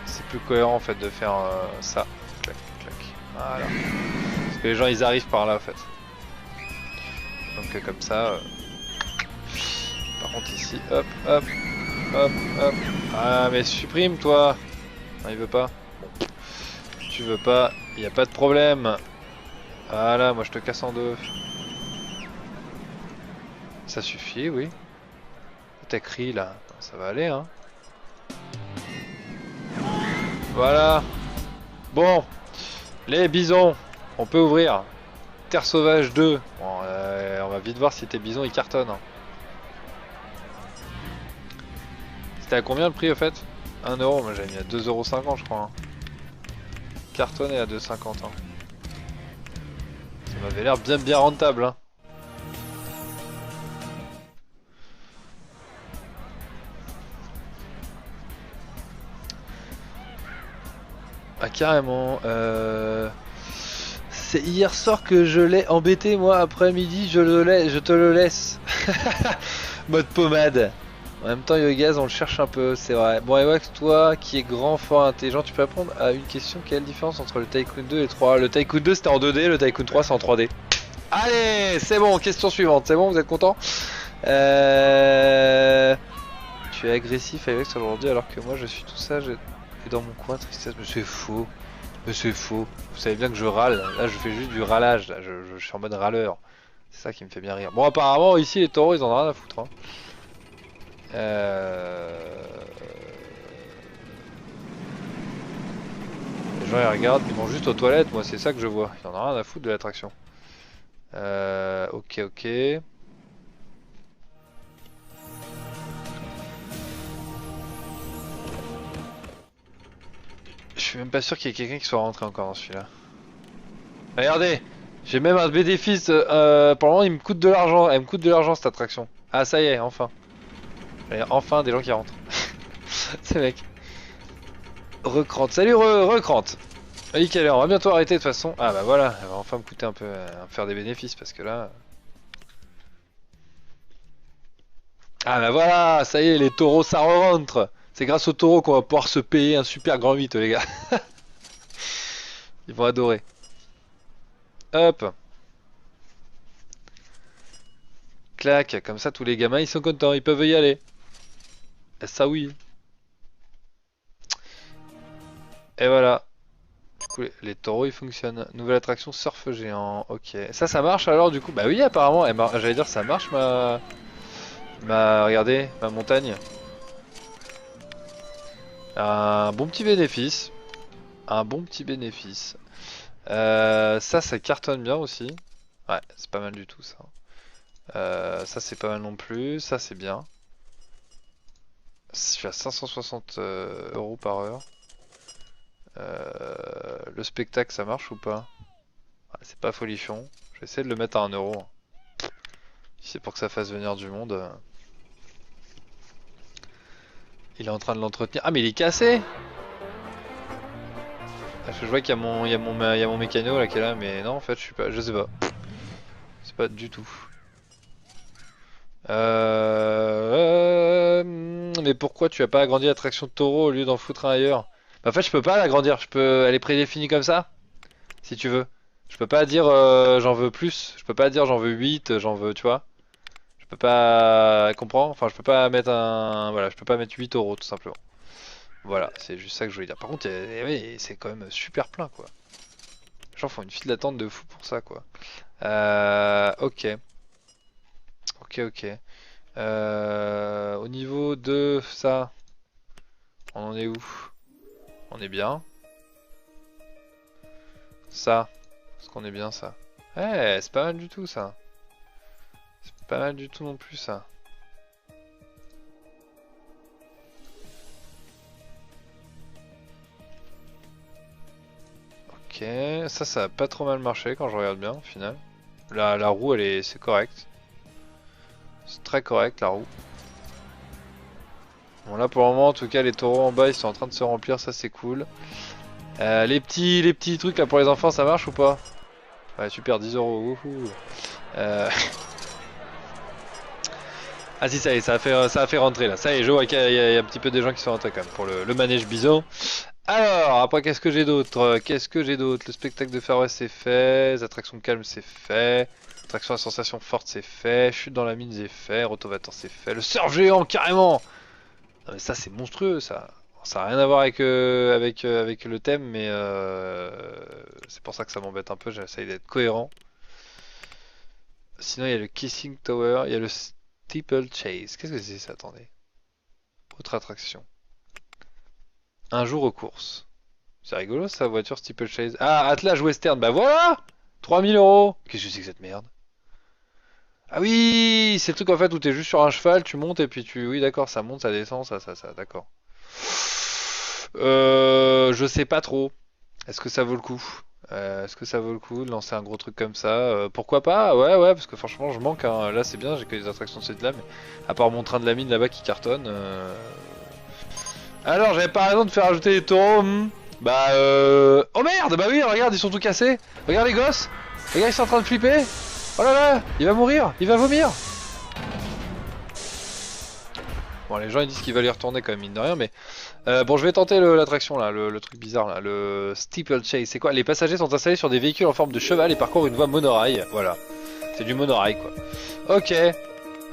C'est plus cohérent en fait de faire ça. Clac, clac. Voilà. Parce que les gens ils arrivent par là en fait. Donc comme ça. Par contre ici, hop, hop, hop, hop. Ah mais supprime toi. Non il veut pas. Bon. Tu veux pas, y a pas de problème. Voilà, moi je te casse en deux. Ça suffit, oui. T'as crié là, ça va aller hein. Voilà. Bon, les bisons, on peut ouvrir. Terre sauvage 2. Bon, on va vite voir si tes bisons ils cartonnent. Hein. C'était à combien le prix au fait? 1 euro, moi j'avais mis à 2,50€ je crois. Hein. Cartonné à 2,50€. Hein. Ça m'avait l'air bien rentable. Hein. Ah carrément. C'est hier soir que je l'ai embêté moi après-midi, je te le laisse. Mode pommade. En même temps Yogaz on le cherche un peu, c'est vrai. Bon Ewax, toi qui es grand, fort, intelligent, tu peux répondre à une question. Quelle différence entre le Tycoon 2 et 3? Le Tycoon 2 c'était en 2D, le Tycoon 3 c'est en 3D. Allez, c'est bon, question suivante, c'est bon, vous êtes content? Tu es agressif Ewax aujourd'hui alors que moi je suis tout sage et dans mon coin, tristesse. Mais c'est faux, mais c'est faux. Vous savez bien que je râle, là je fais juste du râlage, là. Je suis en mode râleur. C'est ça qui me fait bien rire. Bon apparemment ici les taureaux ils en ont rien à foutre hein. Les gens ils regardent, ils vont juste aux toilettes, moi c'est ça que je vois. Il y en a rien à foutre de l'attraction. Ok, ok. Je suis même pas sûr qu'il y ait quelqu'un qui soit rentré encore dans celui-là. Regardez, j'ai même un bénéfice. Pour le moment, il me coûte de l'argent. Elle me coûte de l'argent cette attraction. Ah, ça y est, enfin. Il y a enfin des gens qui rentrent. Ces mecs. Recrante. Salut, recrante. Nickel, on va bientôt arrêter de toute façon. Ah, bah voilà, elle va enfin me coûter un peu. Me faire des bénéfices parce que là. Ah, bah voilà, ça y est, les taureaux, ça rentre. C'est grâce aux taureaux qu'on va pouvoir se payer un super grand 8, les gars. Ils vont adorer. Hop. Clac, comme ça tous les gamins ils sont contents, ils peuvent y aller. Et ça oui. Et voilà. Du coup les taureaux ils fonctionnent. Nouvelle attraction surf géant. Ok. Ça marche alors du coup. Bah oui apparemment. J'allais dire ça marche regardez ma montagne. Un bon petit bénéfice. Un bon petit bénéfice. Ça cartonne bien aussi. Ouais c'est pas mal du tout ça. Ça c'est pas mal non plus. Ça c'est bien. Je suis à 560 € par heure. Le spectacle ça marche ou pas? C'est pas folichon. Je vais essayer de le mettre à 1 euro. Si c'est pour que ça fasse venir du monde. Il est en train de l'entretenir. Ah mais il est cassé! Parce que je vois qu'il y a mon mécano là qui est là, mais non en fait je suis pas. Je sais pas. C'est pas du tout. Mais pourquoi tu as pas agrandi l'attraction de taureau au lieu d'en foutre un ailleurs? Bah, en fait je peux pas l'agrandir, elle est prédéfinie comme ça, si tu veux. Je peux pas dire j'en veux plus, je peux pas dire j'en veux 8, j'en veux, tu vois. Je peux pas comprendre, enfin je peux pas mettre voilà, je peux pas mettre 8 € tout simplement. Voilà, c'est juste ça que je voulais dire. Par contre, oui, c'est quand même super plein quoi. Les gens font une file d'attente de fou pour ça quoi. Ok. Ok, ok. Au niveau de ça, on en est où? On est bien. Ça, est-ce qu'on est bien ça? Eh, c'est pas mal du tout ça. C'est pas mal du tout non plus ça. Ok, ça a pas trop mal marché quand je regarde bien au final. La roue c'est correct. C'est très correct la roue. Bon là pour le moment en tout cas les taureaux en bas ils sont en train de se remplir, ça c'est cool. Les petits trucs là pour les enfants ça marche ou pas? Ouais super 10 €. Wouhou. Ah si ça y est, ça a fait rentrer là. Ça y est, je vois qu'il y a un petit peu des gens qui sont rentrés quand même pour le manège bison. Alors, après qu'est-ce que j'ai d'autre? Qu'est-ce que j'ai d'autre? Le spectacle de Far West c'est fait, les attractions calmes c'est fait, attraction à sensation forte c'est fait, chute dans la mine c'est fait, rotovator c'est fait, le surf géant carrément! Non mais ça c'est monstrueux ça. Ça n'a rien à voir avec, avec le thème mais c'est pour ça que ça m'embête un peu, j'essaye d'être cohérent. Sinon il y a le Kissing Tower, il y a le Steeple Chase. Qu'est-ce que c'est ça? Attendez. Autre attraction. Un jour aux courses. C'est rigolo sa voiture Steeple Chase. Ah, attelage western. Bah voilà! 3000 €. Qu'est-ce que c'est que cette merde? Ah oui! C'est le truc en fait où t'es juste sur un cheval, tu montes et puis tu. Oui, d'accord, ça monte, ça descend, ça, d'accord. Je sais pas trop. Est-ce que ça vaut le coup? Est-ce que ça vaut le coup de lancer un gros truc comme ça? Pourquoi pas? Ouais, ouais, parce que franchement, je manque, hein. Là, c'est bien, j'ai que des attractions de cette là, mais à part mon train de la mine là-bas qui cartonne. Alors, j'avais pas raison de faire ajouter des taureaux. Bah, oh merde! Bah oui, regarde, ils sont tout cassés. Regarde les gosses. Les gars, ils sont en train de flipper. Oh là là, il va mourir, il va vomir. Bon, les gens ils disent qu'il va y retourner quand même, mine de rien, mais. Bon, je vais tenter l'attraction là, le truc bizarre là, le Steeple Chase. C'est quoi? Les passagers sont installés sur des véhicules en forme de cheval et parcourent une voie monorail. Voilà. C'est du monorail quoi. Ok.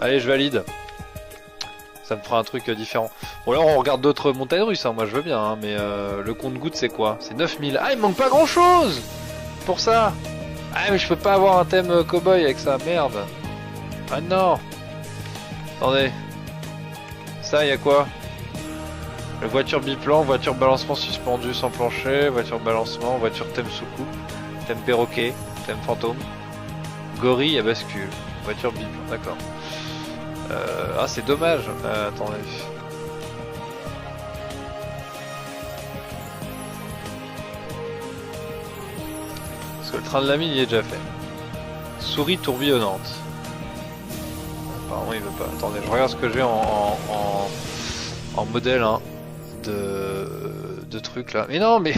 Allez, je valide. Ça me fera un truc différent. Bon, là on regarde d'autres montagnes russes, hein. Moi je veux bien, hein, mais le compte-gouttes c'est quoi? C'est 9000. Ah, il me manque pas grand chose pour ça. Ah, mais je peux pas avoir un thème cowboy avec ça, merde. Ah non. Attendez. Ça, y a quoi? Le voiture biplan, voiture balancement suspendu sans plancher, voiture balancement, voiture thème soucoupe, thème perroquet, thème fantôme, gorille à bascule, voiture biplan, d'accord. Ah, c'est dommage. Attendez. Parce que le train de la mine, il est déjà fait. Souris tourbillonnante. Apparemment, il veut pas. Attendez, je regarde ce que j'ai en modèle hein, de trucs là. Mais non, mais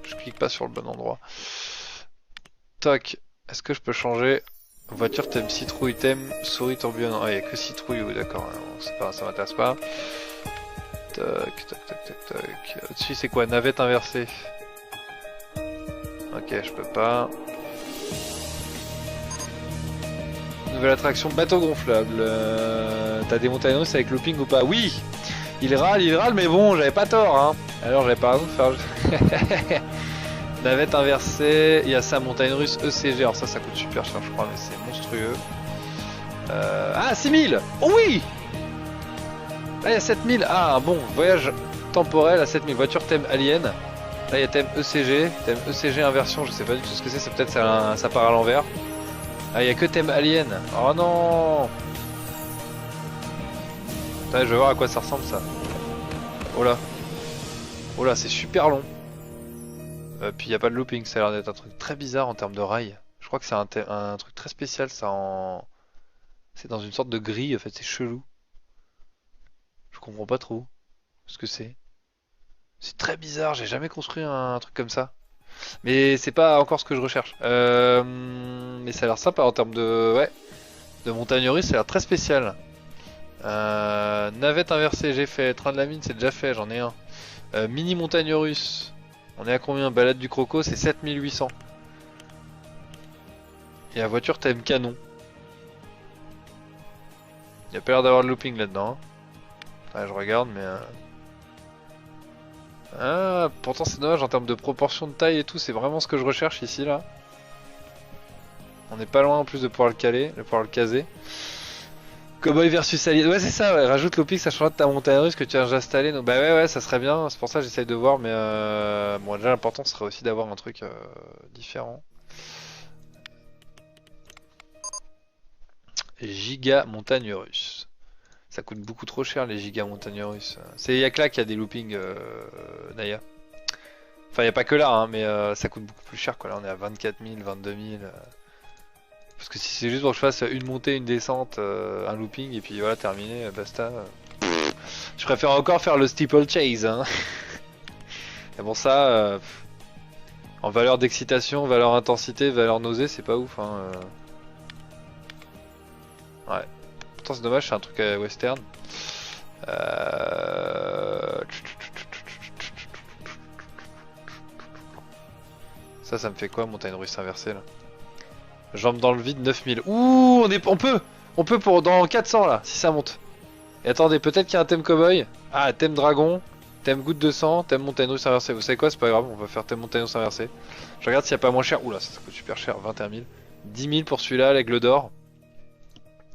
je clique pas sur le bon endroit. Toc. Est-ce que je peux changer voiture thème citrouille, thème souris tourbillonnante? Ah, il n'y a que citrouille, oui, d'accord. C'est pas, ça m'intéresse pas. Toc, toc, toc, toc, toc. Au-dessus, c'est quoi? Navette inversée. Ok, je peux pas. Nouvelle attraction, bateau gonflable. T'as des montagnes russes avec looping ou pas? Oui! Il râle, mais bon, j'avais pas tort, hein. Alors j'avais pas raison de faire. Navette inversée, il y a ça, montagne russe ECG. Alors ça coûte super cher, je crois, mais c'est monstrueux. Ah, 6000! Oh oui! Là, il y a 7000. Ah, bon, voyage temporel à 7000. Voiture thème alien. Là, il y a thème ECG. Thème ECG inversion, je sais pas du tout ce que c'est peut-être ça part à l'envers. Ah, il y a que thème alien. Oh non! Attends, je vais voir à quoi ça ressemble ça. Oh là. Oh là, c'est super long. Puis il n'y a pas de looping, ça a l'air d'être un truc très bizarre en termes de rails. Je crois que c'est un truc très spécial, ça en... C'est dans une sorte de grille, en fait, c'est chelou. Je comprends pas trop ce que c'est. C'est très bizarre, j'ai jamais construit un truc comme ça. Mais c'est pas encore ce que je recherche. Mais ça a l'air sympa en termes de... Ouais. De montagne russe, ça a l'air très spécial. Navette inversée, j'ai fait. Train de la mine, c'est déjà fait, j'en ai un. Mini montagne russe. On est à combien? Balade du croco, c'est 7800. Et la voiture thème canon. Il y a pas l'air d'avoir de looping là-dedans. Hein. Ouais, je regarde, mais... Ah, pourtant c'est dommage en termes de proportion de taille et tout, c'est vraiment ce que je recherche ici, là. On n'est pas loin en plus de pouvoir le caler, de pouvoir le caser. Cowboy versus Alien, ouais c'est ça, ouais. Rajoute l'OPIC, ça changera de ta montagne russe que tu as déjà installé. Donc bah ouais ça serait bien, c'est pour ça que j'essaye de voir, mais bon déjà l'important serait aussi d'avoir un truc différent. Giga montagne russe. Ça coûte beaucoup trop cher les giga montagnes russes. C'est y'a que là qu'il y a des loopings Naya. Enfin y a pas que là hein, mais ça coûte beaucoup plus cher quoi. Là on est à 24 000, 22 000. Parce que si c'est juste pour que je fasse une montée, une descente, un looping et puis voilà terminé, basta. Je préfère encore faire le steeple chase. Hein. Et bon ça, en valeur d'excitation, valeur intensité, valeur nausée, c'est pas ouf. Hein. Ouais. Pourtant c'est dommage, c'est un truc western. Ça me fait quoi, montagne russe inversée là? Jambes dans le vide, 9000. Ouh, on peut pour dans 400 là, si ça monte. Et attendez, peut-être qu'il y a un thème cowboy. Ah, thème dragon, thème goutte de sang, thème montagne russe inversée. Vous savez quoi, c'est pas grave, on va faire thème montagne russe inversée. Je regarde s'il n'y a pas moins cher. Oula, ça coûte super cher, 21 000. 10 000 pour celui-là, l'aigle d'or.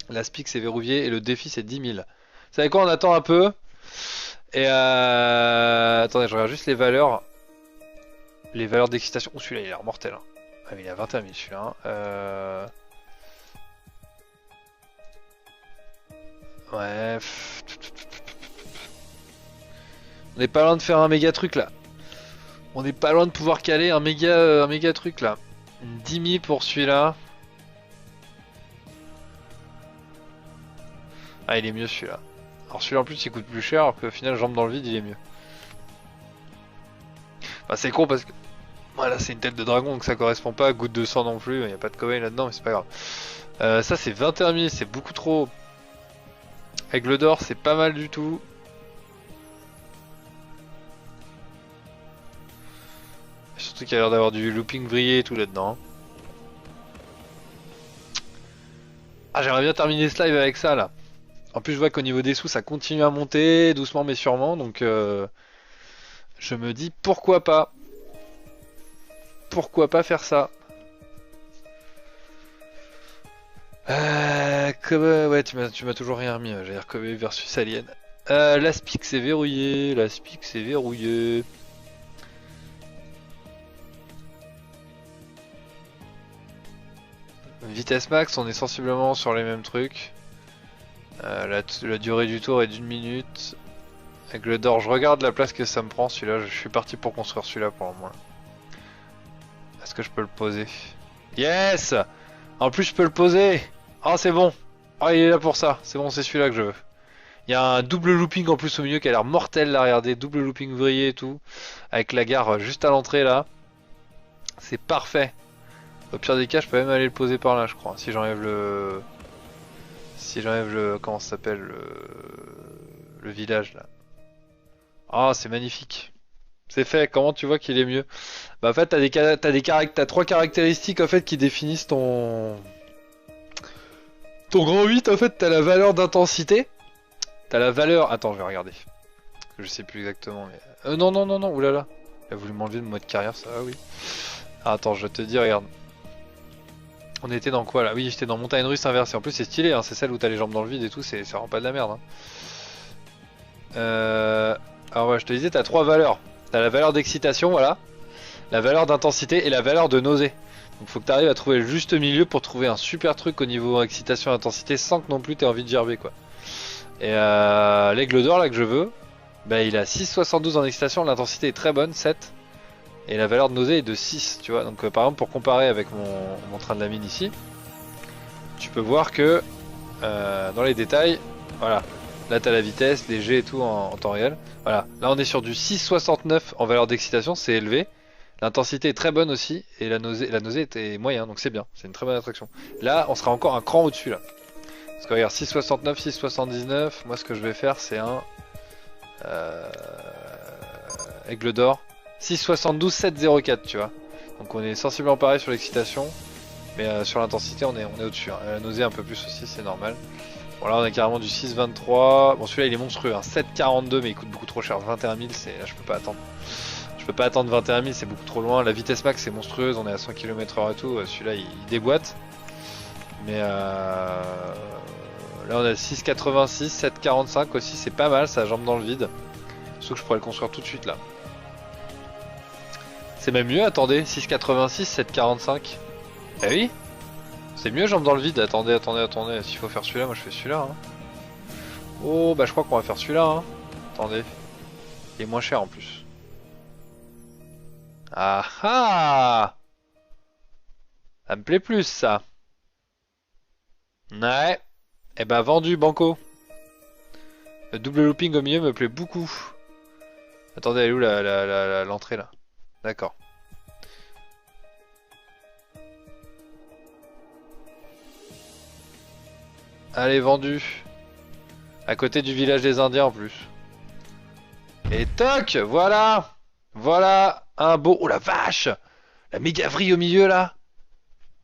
L'aspic c'est verrouillé et le défi c'est 10 000. Vous savez quoi, on attend un peu. Et attendez, je regarde juste les valeurs. Les valeurs d'excitation. Ouh, celui-là il a l'air mortel. Hein. Ah, mais il est à 21 000 celui-là. Ouais. On est pas loin de faire un méga truc là. On est pas loin de pouvoir caler un méga truc là. 10 000 pour celui-là. Ah, il est mieux celui-là. Alors celui-là en plus il coûte plus cher alors qu'au final jambe dans le vide il est mieux. Bah c'est con parce que voilà c'est une tête de dragon donc ça correspond pas à goutte de sang non plus, il n'y a pas de cowboy là-dedans mais c'est pas grave. Ça c'est 21 000, c'est beaucoup trop. Aigle d'or c'est pas mal du tout. Surtout qu'il y a l'air d'avoir du looping vrillé et tout là-dedans. Ah j'aimerais bien terminer ce live avec ça là. En plus je vois qu'au niveau des sous ça continue à monter doucement mais sûrement donc je me dis pourquoi pas. Pourquoi pas faire ça? Ouais tu m'as toujours rien remis, j'allais dire Kobe versus Alien. L'aspic c'est verrouillé, l'aspic c'est verrouillé. Vitesse max, on est sensiblement sur les mêmes trucs. La durée du tour est d'1 minute. Avec le d'or, je regarde la place que ça me prend celui-là. Je suis parti pour construire celui-là pour le moment. Est-ce que je peux le poser? Yes! En plus je peux le poser! Oh c'est bon! Oh il est là pour ça, c'est bon, c'est celui-là que je veux. Il y a un double looping en plus au milieu qui a l'air mortel là, regardez, double looping vrillé et tout. Avec la gare juste à l'entrée là. C'est parfait. Au pire des cas, je peux même aller le poser par là, je crois. Si j'enlève le... Si j'enlève le... Comment ça s'appelle le village là. Ah, c'est magnifique. C'est fait, comment tu vois qu'il est mieux? Bah en fait, t'as trois caractéristiques en fait qui définissent ton grand 8 en fait, t'as la valeur d'intensité. T'as la valeur... Attends, je vais regarder. Je sais plus exactement, mais... non, non, non, non, oulala. Il a voulu m'enlever le mode carrière, ça va, oui. Ah, attends, je te dis, regarde. On était dans quoi, là? Oui, j'étais dans montagne russe inversée. En plus, c'est stylé, hein. C'est celle où t'as les jambes dans le vide et tout, c'est vraiment pas de la merde, hein. Alors ouais, je te disais, t'as trois valeurs. T'as la valeur d'excitation, voilà. La valeur d'intensité et la valeur de nausée. Donc faut que t'arrives à trouver le juste milieu pour trouver un super truc au niveau excitation et intensité sans que non plus t'aies envie de gerber, quoi. Et l'aigle d'or là que je veux, bah il a 6,72 en excitation, l'intensité est très bonne, 7. Et la valeur de nausée est de 6, tu vois. Donc par exemple pour comparer avec mon train de la mine ici, tu peux voir que dans les détails, voilà. Là t'as la vitesse, les jets et tout en temps réel. Voilà, là on est sur du 6,69 en valeur d'excitation, c'est élevé. L'intensité est très bonne aussi, et la nausée était moyen, donc c'est bien, c'est une très bonne attraction. Là on sera encore un cran au-dessus là. Parce que regarde, 6,69, 6,79, moi ce que je vais faire c'est un aigle d'or. 6,72, 7,04 tu vois. Donc on est sensiblement pareil sur l'excitation, mais sur l'intensité on est au-dessus, hein. La nausée un peu plus aussi, c'est normal. Bon là on a carrément du 6,23, bon celui-là il est monstrueux, hein. 7,42 mais il coûte beaucoup trop cher, 21 000 c'est... là je peux pas attendre. Je peux pas attendre 21 000, c'est beaucoup trop loin, la vitesse max c'est monstrueuse, on est à 100 km/h et tout, celui-là il déboîte. Mais là on a 6,86, 7,45 aussi, c'est pas mal, ça jambe dans le vide. Sauf que je pourrais le construire tout de suite là. C'est même mieux, attendez, 6,86, 7,45. Eh oui, c'est mieux jambe dans le vide, attendez, s'il faut faire celui-là, moi je fais celui-là. Hein. Oh bah je crois qu'on va faire celui-là. Hein. Attendez, il est moins cher en plus. Ah ah, ça me plaît plus ça. Ouais, et bah vendu banco. Le double looping au milieu me plaît beaucoup. Attendez, elle est où l'entrée là? D'accord. Allez, vendu. À côté du village des Indiens en plus. Et toc, voilà. Voilà un beau... Oh la vache. La méga vrille au milieu là.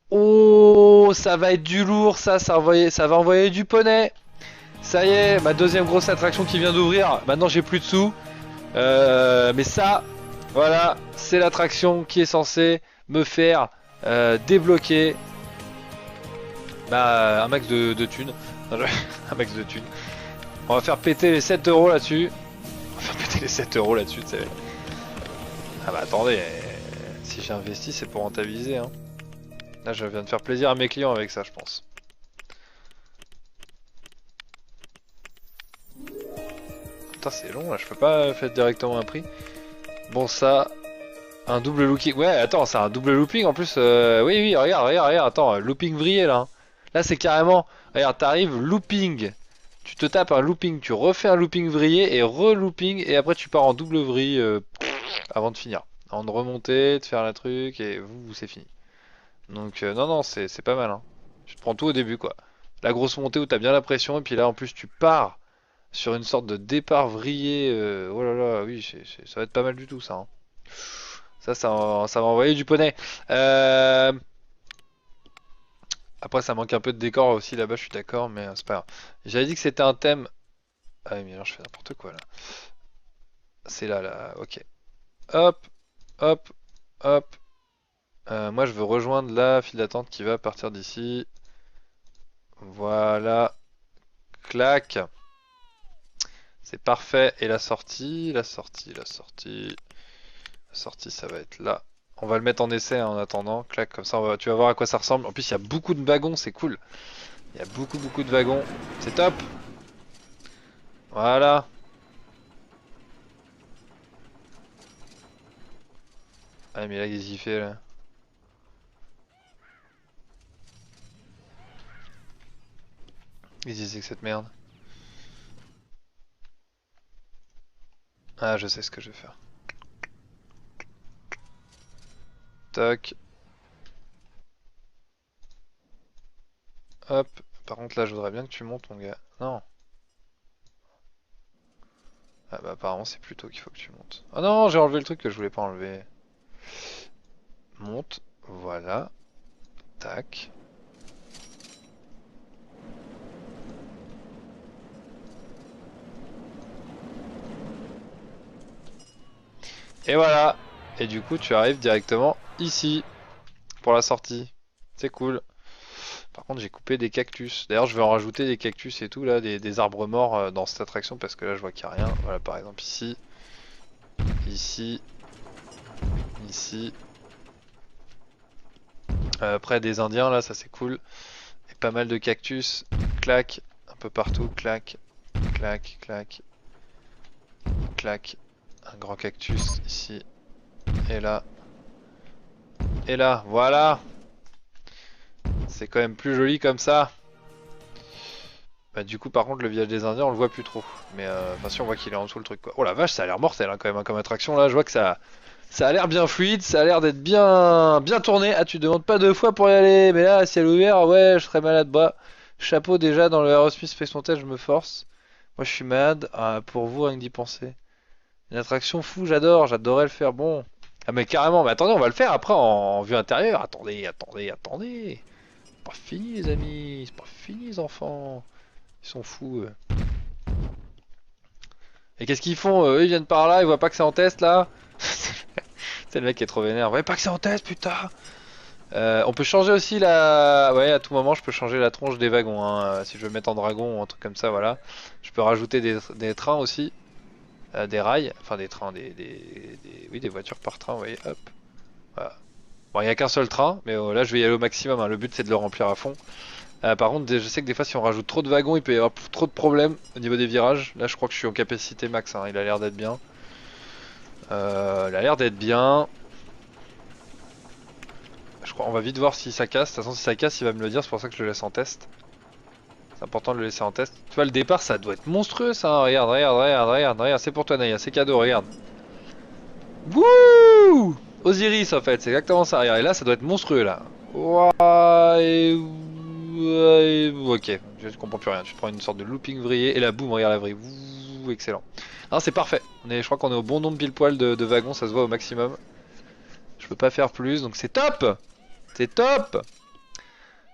Oh, ça va être du lourd ça, ça va envoyer du poney. Ça y est, ma deuxième grosse attraction qui vient d'ouvrir. Maintenant j'ai plus de sous. Mais ça, voilà, c'est l'attraction qui est censée me faire débloquer un max de thunes. Un max de thunes. On va faire péter les 7 euros là-dessus. On va faire péter les 7 euros là-dessus, tu sais. Ah bah attendez, si j'ai investi c'est pour rentabiliser. Hein. Là je viens de faire plaisir à mes clients avec ça je pense. Putain c'est long là, je peux pas faire directement un prix. Bon ça, un double looping. Ouais attends, c'est un double looping en plus. Oui oui, regarde, attends, looping vrillé là. Hein. Là c'est carrément, regarde, t'arrives, looping. Tu te tapes un looping, tu refais un looping vrillé et re-looping et après tu pars en double vrille avant de finir. Avant de remonter, de faire la truc et c'est fini. Donc non non, c'est pas mal. Hein. Tu te prends tout au début quoi. La grosse montée où t'as bien la pression et puis là en plus tu pars sur une sorte de départ vrillé. Oh là là, oui, ça va être pas mal du tout ça. Hein. Ça va envoyer du poney. Après ça manque un peu de décor aussi là-bas, je suis d'accord, mais c'est pas grave. J'avais dit que c'était un thème. Ah oui, mais alors je fais n'importe quoi là. C'est là, ok. Hop, hop, hop. Moi je veux rejoindre la file d'attente qui va à partir d'ici. Voilà. Clac. C'est parfait. Et la sortie, la sortie, la sortie. La sortie, ça va être là. On va le mettre en essai hein, en attendant. Clac, comme ça, tu vas voir à quoi ça ressemble. En plus, il y a beaucoup de wagons, c'est cool. Il y a beaucoup de wagons. C'est top. Voilà. Ah, mais là, qu'est-ce qu'il fait là? Qu'est-ce que c'est que cette merde? Ah, je sais ce que je vais faire. Toc. Hop. Par contre, là, je voudrais bien que tu montes, mon gars. Non. Ah, bah, apparemment, c'est plutôt qu'il faut que tu montes. Ah non, j'ai enlevé le truc que je voulais pas enlever. Monte. Voilà. Tac. Et voilà. Et du coup, tu arrives directement ici pour la sortie. C'est cool. Par contre, j'ai coupé des cactus. D'ailleurs, je vais en rajouter des cactus et tout, là, des arbres morts dans cette attraction parce que là, je vois qu'il n'y a rien. Voilà, par exemple, ici, ici, ici. Près des Indiens, là, ça c'est cool. Et pas mal de cactus. Clac, un peu partout. Clac, clac, clac, clac. Un grand cactus ici. Et là. Et là, voilà. C'est quand même plus joli comme ça. Bah, du coup, par contre, le village des Indiens, on le voit plus trop. Mais enfin, si on voit qu'il est en dessous le truc, quoi. Oh la vache, ça a l'air mortel hein, quand même hein, comme attraction là. Je vois que ça a l'air bien fluide, ça a l'air d'être bien tourné. Ah, tu demandes pas deux fois pour y aller. Mais là, ciel ouvert, ouais, je serais malade. Bah, chapeau déjà dans le Aerosmith Space Mountain, je me force. Moi, je suis malade. Ah, pour vous, rien que d'y penser. Une attraction fou, j'adorais le faire. Bon. Ah, mais carrément, mais attendez, on va le faire après en vue intérieure. Attendez. C'est pas fini, les amis. C'est pas fini, les enfants. Ils sont fous. Et qu'est-ce qu'ils font? Eux, ils viennent par là, ils voient pas que c'est en test là. C'est le mec qui est trop vénère. Ouais, pas que c'est en test, putain! On peut changer aussi la. Ouais, à tout moment, je peux changer la tronche des wagons. Hein. Si je veux mettre en dragon ou un truc comme ça, voilà. Je peux rajouter des trains aussi. Des rails. Enfin, des trains, oui, des voitures par train, vous voyez, hop. Voilà. Bon, il n'y a qu'un seul train, mais là, je vais y aller au maximum. Hein. Le but, c'est de le remplir à fond. Par contre, je sais que des fois, si on rajoute trop de wagons, il peut y avoir trop de problèmes au niveau des virages. Là, je crois que je suis en capacité max. Hein. Il a l'air d'être bien. Il a l'air d'être bien. Je crois, on va vite voir si ça casse. De toute façon, si ça casse, il va me le dire. C'est pour ça que je le laisse en test. C'est important de le laisser en test. Tu vois, le départ, ça doit être monstrueux, ça. Hein. Regarde. C'est pour toi, Naya. C'est cadeau, regarde. Wouh! Osiris, en fait. C'est exactement ça. Regarde. Et là, ça doit être monstrueux, là. Ouah, ok, je comprends plus rien. Tu prends une sorte de looping vrillé. Et là, boum, regarde la vrille. Ouh, excellent. Non, c'est parfait. Je crois qu'on est au bon nombre pile poil de wagons. Ça se voit au maximum. Je peux pas faire plus, donc c'est top! C'est top!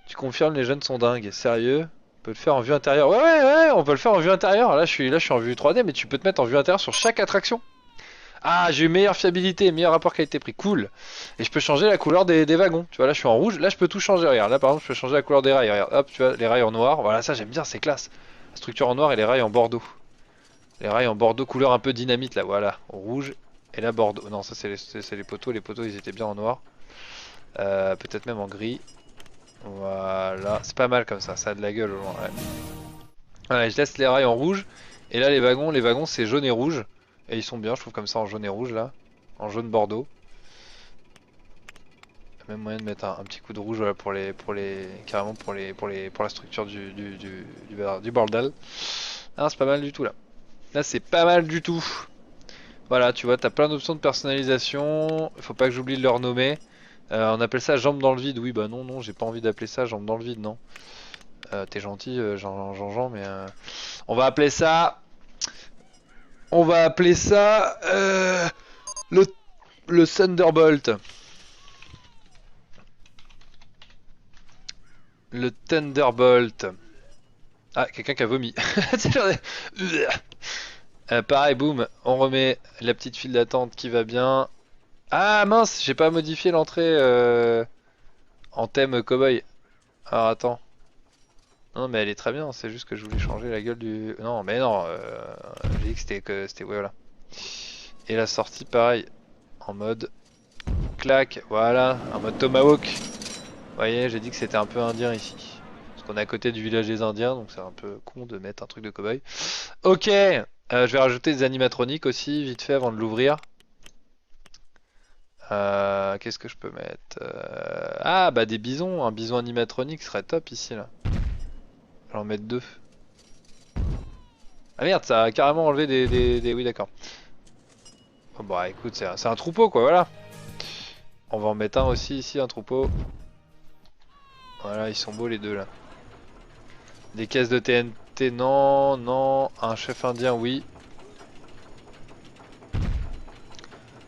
Tu confirmes, les jeunes sont dingues. Sérieux? On peut le faire en vue intérieure. Ouais, on peut le faire en vue intérieure. Là, je suis en vue 3D, mais tu peux te mettre en vue intérieure sur chaque attraction. Ah, j'ai eu meilleure fiabilité, meilleur rapport qualité-prix. Cool. Et je peux changer la couleur des wagons. Tu vois, là, je suis en rouge. Là, je peux tout changer. Regarde, là, par exemple, je peux changer la couleur des rails. Regarde, hop, tu vois, les rails en noir. Voilà, ça, j'aime bien, c'est classe. La structure en noir et les rails en bordeaux. Les rails en bordeaux, couleur un peu dynamite, là, voilà. Rouge. Et là, bordeaux. Non, ça, c'est les poteaux. Les poteaux, ils étaient bien en noir. Peut-être même en gris. Voilà, c'est pas mal comme ça a de la gueule au loin. Ouais. Voilà, je laisse les rails en rouge. Et là, les wagons c'est jaune et rouge. Et ils sont bien, je trouve, comme ça en jaune et rouge là. En jaune bordeaux. Il y a même moyen de mettre un petit coup de rouge voilà, carrément pour la structure du bordel. Ah, c'est pas mal du tout là. Là, c'est pas mal du tout. Voilà, tu vois, t'as plein d'options de personnalisation. Il faut pas que j'oublie de leur nommer. On appelle ça jambes dans le vide. Oui, bah non, j'ai pas envie d'appeler ça jambes dans le vide, non. T'es gentil, Jean, mais on va appeler ça. On va appeler ça le, le Thunderbolt. Le Thunderbolt. Ah, quelqu'un qui a vomi. Pareil, boum, on remet la petite file d'attente qui va bien. Ah mince, j'ai pas modifié l'entrée en thème cowboy. Alors attends. Non, mais elle est très bien, c'est juste que je voulais changer la gueule du... Non, mais non, j'ai dit que c'était... Ouais, voilà. Et la sortie, pareil, en mode clac, voilà, en mode tomahawk. Vous voyez, j'ai dit que c'était un peu indien ici. Parce qu'on est à côté du village des Indiens, donc c'est un peu con de mettre un truc de cow-boy. Ok, je vais rajouter des animatroniques aussi, vite fait, avant de l'ouvrir. Qu'est-ce que je peux mettre? Ah, bah des bisons, un bison animatronique serait top ici, là. Je vais en mettre deux. Ah merde, ça a carrément enlevé Oui, d'accord. Oh, bah écoute, c'est un troupeau, quoi, voilà. On va en mettre un aussi ici, un troupeau. Voilà, ils sont beaux les deux, là. Des caisses de TNT, non, non. Un chef indien, oui.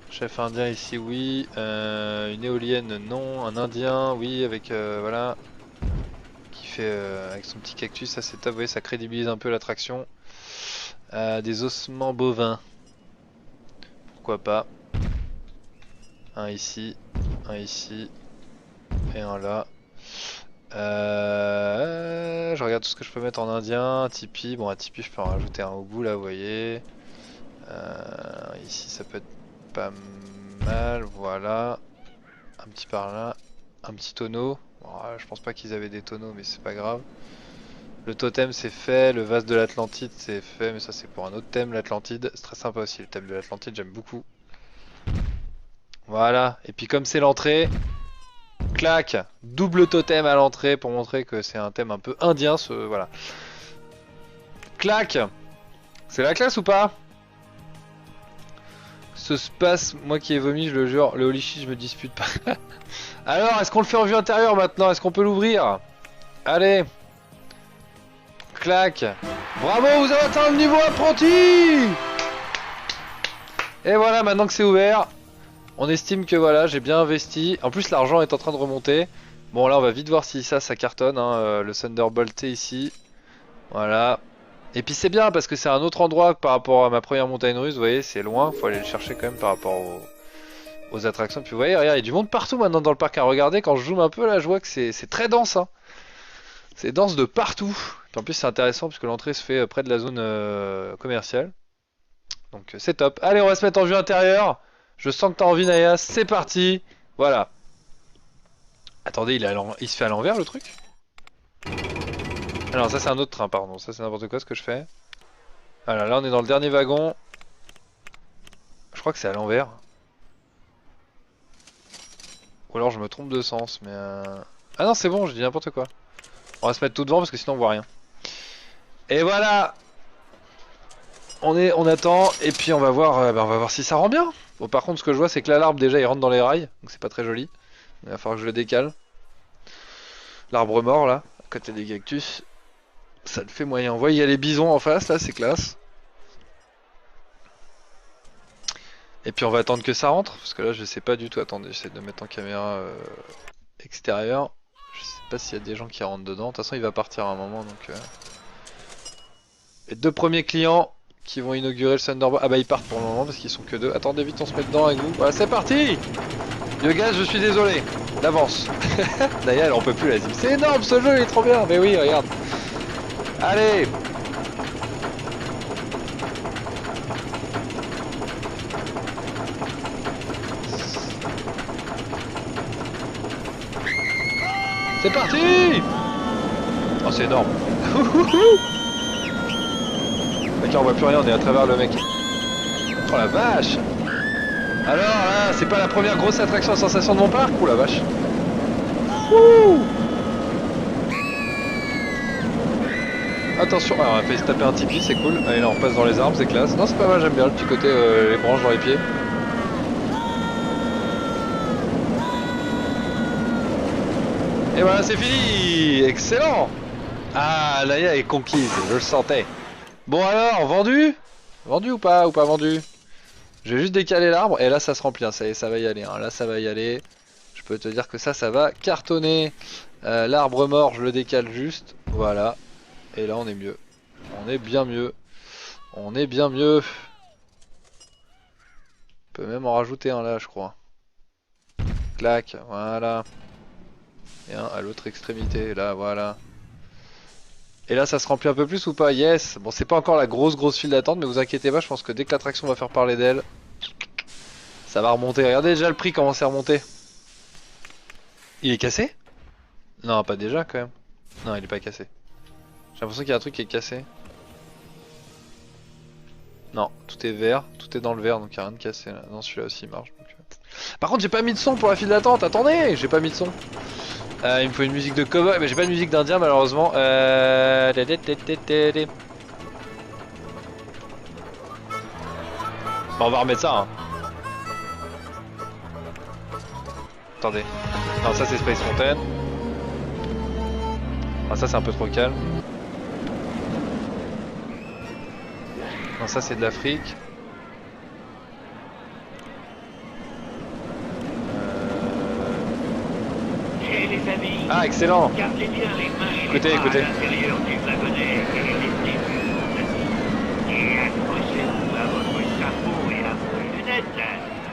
Chef indien ici, oui. Une éolienne, non. Un indien, oui, avec, voilà. Qui fait, avec son petit cactus, ça c'est top, vous voyez, ça crédibilise un peu l'attraction. Des ossements bovins. Pourquoi pas. Un ici, et un là. Je regarde tout ce que je peux mettre en indien. Un tipi, bon un tipi je peux en rajouter un au bout là, vous voyez. Ici ça peut être pas mal, voilà. Un petit par là. Un petit tonneau. Bon, je pense pas qu'ils avaient des tonneaux mais c'est pas grave. Le totem c'est fait, le vase de l'Atlantide c'est fait, mais ça c'est pour un autre thème, l'Atlantide. C'est très sympa aussi le thème de l'Atlantide, j'aime beaucoup. Voilà, et puis comme c'est l'entrée, clac, double totem à l'entrée pour montrer que c'est un thème un peu indien, voilà. Clac, c'est la classe ou pas? Ce se passe, moi qui ai vomi, je le jure, le holy shit, je me dispute pas. Alors, est-ce qu'on le fait en vue intérieure maintenant? Est-ce qu'on peut l'ouvrir? Allez, clac. Bravo, vous avez atteint le niveau apprenti! Et voilà, maintenant que c'est ouvert, on estime que voilà, j'ai bien investi. En plus, l'argent est en train de remonter. Bon, là, on va vite voir si ça cartonne, hein, le Thunderbolté ici. Voilà. Et puis c'est bien parce que c'est un autre endroit par rapport à ma première montagne russe, vous voyez, c'est loin, faut aller le chercher quand même par rapport aux attractions. Puis vous voyez, regarde, il y a du monde partout maintenant dans le parc à regarder. Quand je zoome un peu là, je vois que c'est très dense, hein. C'est dense de partout. Puis en plus c'est intéressant puisque l'entrée se fait près de la zone commerciale. Donc c'est top. Allez, on va se mettre en vue intérieure. Je sens que t'as envie, Naya. C'est parti. Voilà. Attendez, il se fait à l'envers le truc? Alors ça c'est un autre train, pardon. Ça c'est n'importe quoi ce que je fais. Voilà, là on est dans le dernier wagon. Je crois que c'est à l'envers. Ou alors je me trompe de sens, mais ah non, c'est bon, je dis n'importe quoi. On va se mettre tout devant parce que sinon on voit rien. Et voilà. On attend et puis on va voir, on va voir si ça rend bien. Bon, par contre, ce que je vois, c'est que là l'arbre déjà il rentre dans les rails, donc c'est pas très joli. Il va falloir que je le décale. L'arbre mort là, à côté des cactus, ça le fait moyen. Vous voyez, il y a les bisons en face là, c'est classe. Et puis on va attendre que ça rentre, parce que là je sais pas du tout. Attendez, j'essaie de mettre en caméra extérieure. Je sais pas s'il y a des gens qui rentrent dedans. De toute façon, il va partir à un moment donc. Les deux premiers clients qui vont inaugurer le Thunderbolt. Ah bah ils partent pour le moment parce qu'ils sont que deux. Attendez vite, on se met dedans avec vous. Voilà, c'est parti. Le gars, je suis désolé. D'avance. D'ailleurs, elle en peut plus la zip. C'est énorme ce jeu, il est trop bien. Mais oui, regarde. Allez. C'est parti. Oh, c'est énorme. Mec, là on voit plus rien, on est à travers le mec. Oh la vache. Alors là, c'est pas la première grosse attraction à sensation de mon parc. Ouh la vache. Ouh. Attention, alors on a failli se taper un tipi, c'est cool. Allez là on passe dans les arbres, c'est classe. Non c'est pas mal, j'aime bien le petit côté les branches dans les pieds. Et voilà c'est fini. Excellent. Ah Naya est conquise, je le sentais. Bon alors, vendu? Vendu ou pas vendu? Je vais juste décaler l'arbre et là ça se remplit, hein. Ça va y aller, hein. Là ça va y aller. Je peux te dire que ça va cartonner. L'arbre mort, je le décale juste. Voilà. Et là on est mieux. On est bien mieux. On est bien mieux. On peut même en rajouter un là, je crois. Clac, voilà. Et un à l'autre extrémité, là, voilà. Et là ça se remplit un peu plus ou pas? Yes. Bon c'est pas encore la grosse file d'attente mais vous inquiétez pas, je pense que dès que l'attraction va faire parler d'elle, ça va remonter. Regardez déjà le prix comment c'est remonté. Il est cassé? Non pas déjà quand même. Non il est pas cassé. J'ai l'impression qu'il y a un truc qui est cassé. Non, tout est vert, tout est dans le vert donc il n'y a rien de cassé là. Non celui-là aussi marche. Donc... Par contre j'ai pas mis de son pour la file d'attente, attendez, j'ai pas mis de son. Il me faut une musique de cowboy, mais j'ai pas de musique d'indien malheureusement. Bon, on va remettre ça hein. Attendez. Non ça c'est Space Mountain. Ah ça c'est un peu trop calme. Non ça c'est de l'Afrique. Ah excellent. Écoutez, écoutez.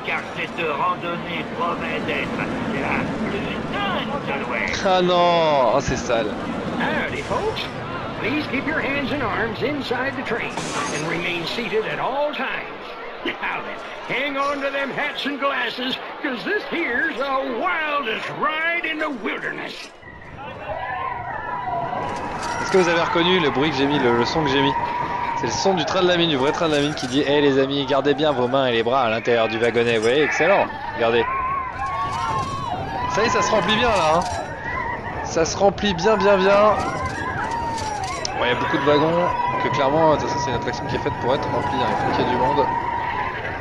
Car cette randonnée promet d'être la plus dingue de l'Ouest. Ah non, oh, c'est sale. Howdy, folks. Please keep your hands and arms inside the train and remain seated at all times. Now then, hang on to them hats and glasses, cause this here's the wildest ride in the wilderness. Est-ce que vous avez reconnu le bruit que j'ai mis, le son que j'ai mis? C'est le son du train de la mine, du vrai train de la mine qui dit hey les amis, gardez bien vos mains et les bras à l'intérieur du wagonnet. Vous voyez, excellent. Regardez. Ça y est, ça se remplit bien là. Hein. Ça se remplit bien. Bon, il y a beaucoup de wagons. Donc clairement, ça c'est une attraction qui est faite pour être remplie. Hein. Il faut qu'il y ait du monde.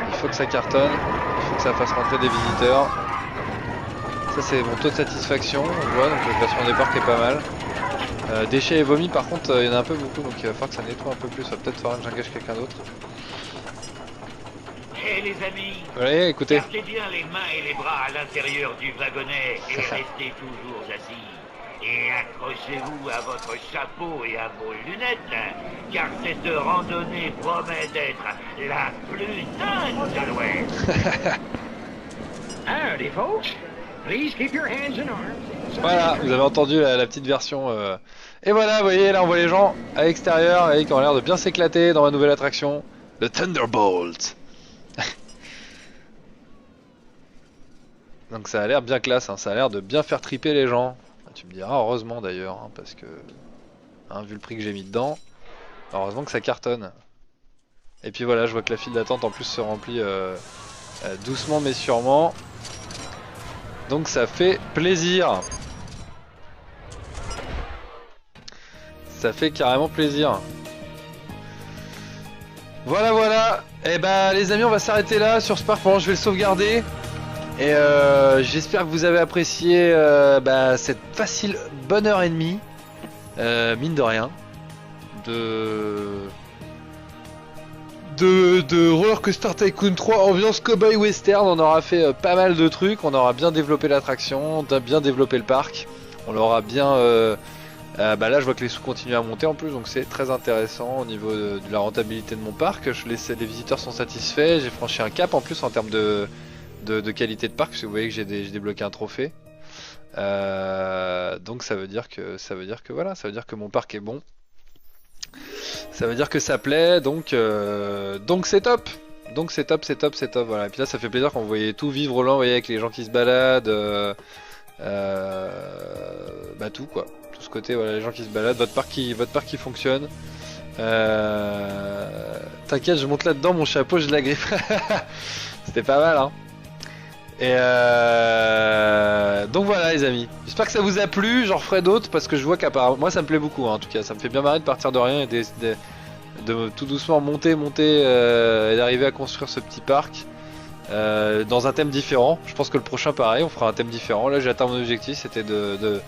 Il faut que ça cartonne. Il faut que ça fasse rentrer des visiteurs. Ça c'est mon taux de satisfaction. On voit, donc le classement des parcs est pas mal. Déchets et vomis par contre il y en a un peu beaucoup donc il va falloir que ça nettoie un peu plus, il va peut-être falloir que j'engage quelqu'un d'autre. Hé les amis, Allez écoutez. gardez bien les mains et les bras à l'intérieur du wagonnet et restez toujours assis. Et accrochez-vous à votre chapeau et à vos lunettes, car cette randonnée promet d'être la plus dingue de l'Ouest. Howdy, folks. Please keep your hands and arms. Voilà, vous avez entendu la petite version. Et voilà, vous voyez, là on voit les gens à l'extérieur et qui ont l'air de bien s'éclater dans ma nouvelle attraction, le Thunderbolt. Donc ça a l'air bien classe, hein, ça a l'air de bien faire triper les gens. Tu me diras, heureusement d'ailleurs, hein, parce que, hein, vu le prix que j'ai mis dedans, heureusement que ça cartonne. Et puis voilà, je vois que la file d'attente en plus se remplit doucement mais sûrement. Donc ça fait plaisir. Ça fait carrément plaisir. Voilà. Et bah les amis, on va s'arrêter là sur ce parc. Pendant je vais le sauvegarder. Et j'espère que vous avez apprécié cette facile bonne heure et demie. Mine de rien. De Roller Coaster Tycoon 3 ambiance cowboy western. On aura fait pas mal de trucs, on aura bien développé l'attraction, bien développé le parc, on l'aura bien là je vois que les sous continuent à monter en plus, donc c'est très intéressant au niveau de la rentabilité de mon parc. Les visiteurs sont satisfaits, j'ai franchi un cap en plus en termes de qualité de parc, parce que vous voyez que j'ai débloqué un trophée, donc ça veut dire que voilà, ça veut dire que mon parc est bon. Ça veut dire que ça plaît, donc c'est top. Donc c'est top, voilà. Et puis là ça fait plaisir quand vous voyez tout vivre là, vous voyez avec les gens qui se baladent, tout quoi. Tout ce côté, voilà, les gens qui se baladent, votre parc qui fonctionne. T'inquiète, je monte là-dedans, mon chapeau, je la griffe. C'était pas mal, hein. Et donc voilà les amis, j'espère que ça vous a plu, j'en referai d'autres parce que je vois qu'apparemment, moi ça me plaît beaucoup hein, en tout cas, ça me fait bien marrer de partir de rien et de tout doucement monter et d'arriver à construire ce petit parc dans un thème différent. Je pense que le prochain pareil, on fera un thème différent. Là j'ai atteint mon objectif, c'était de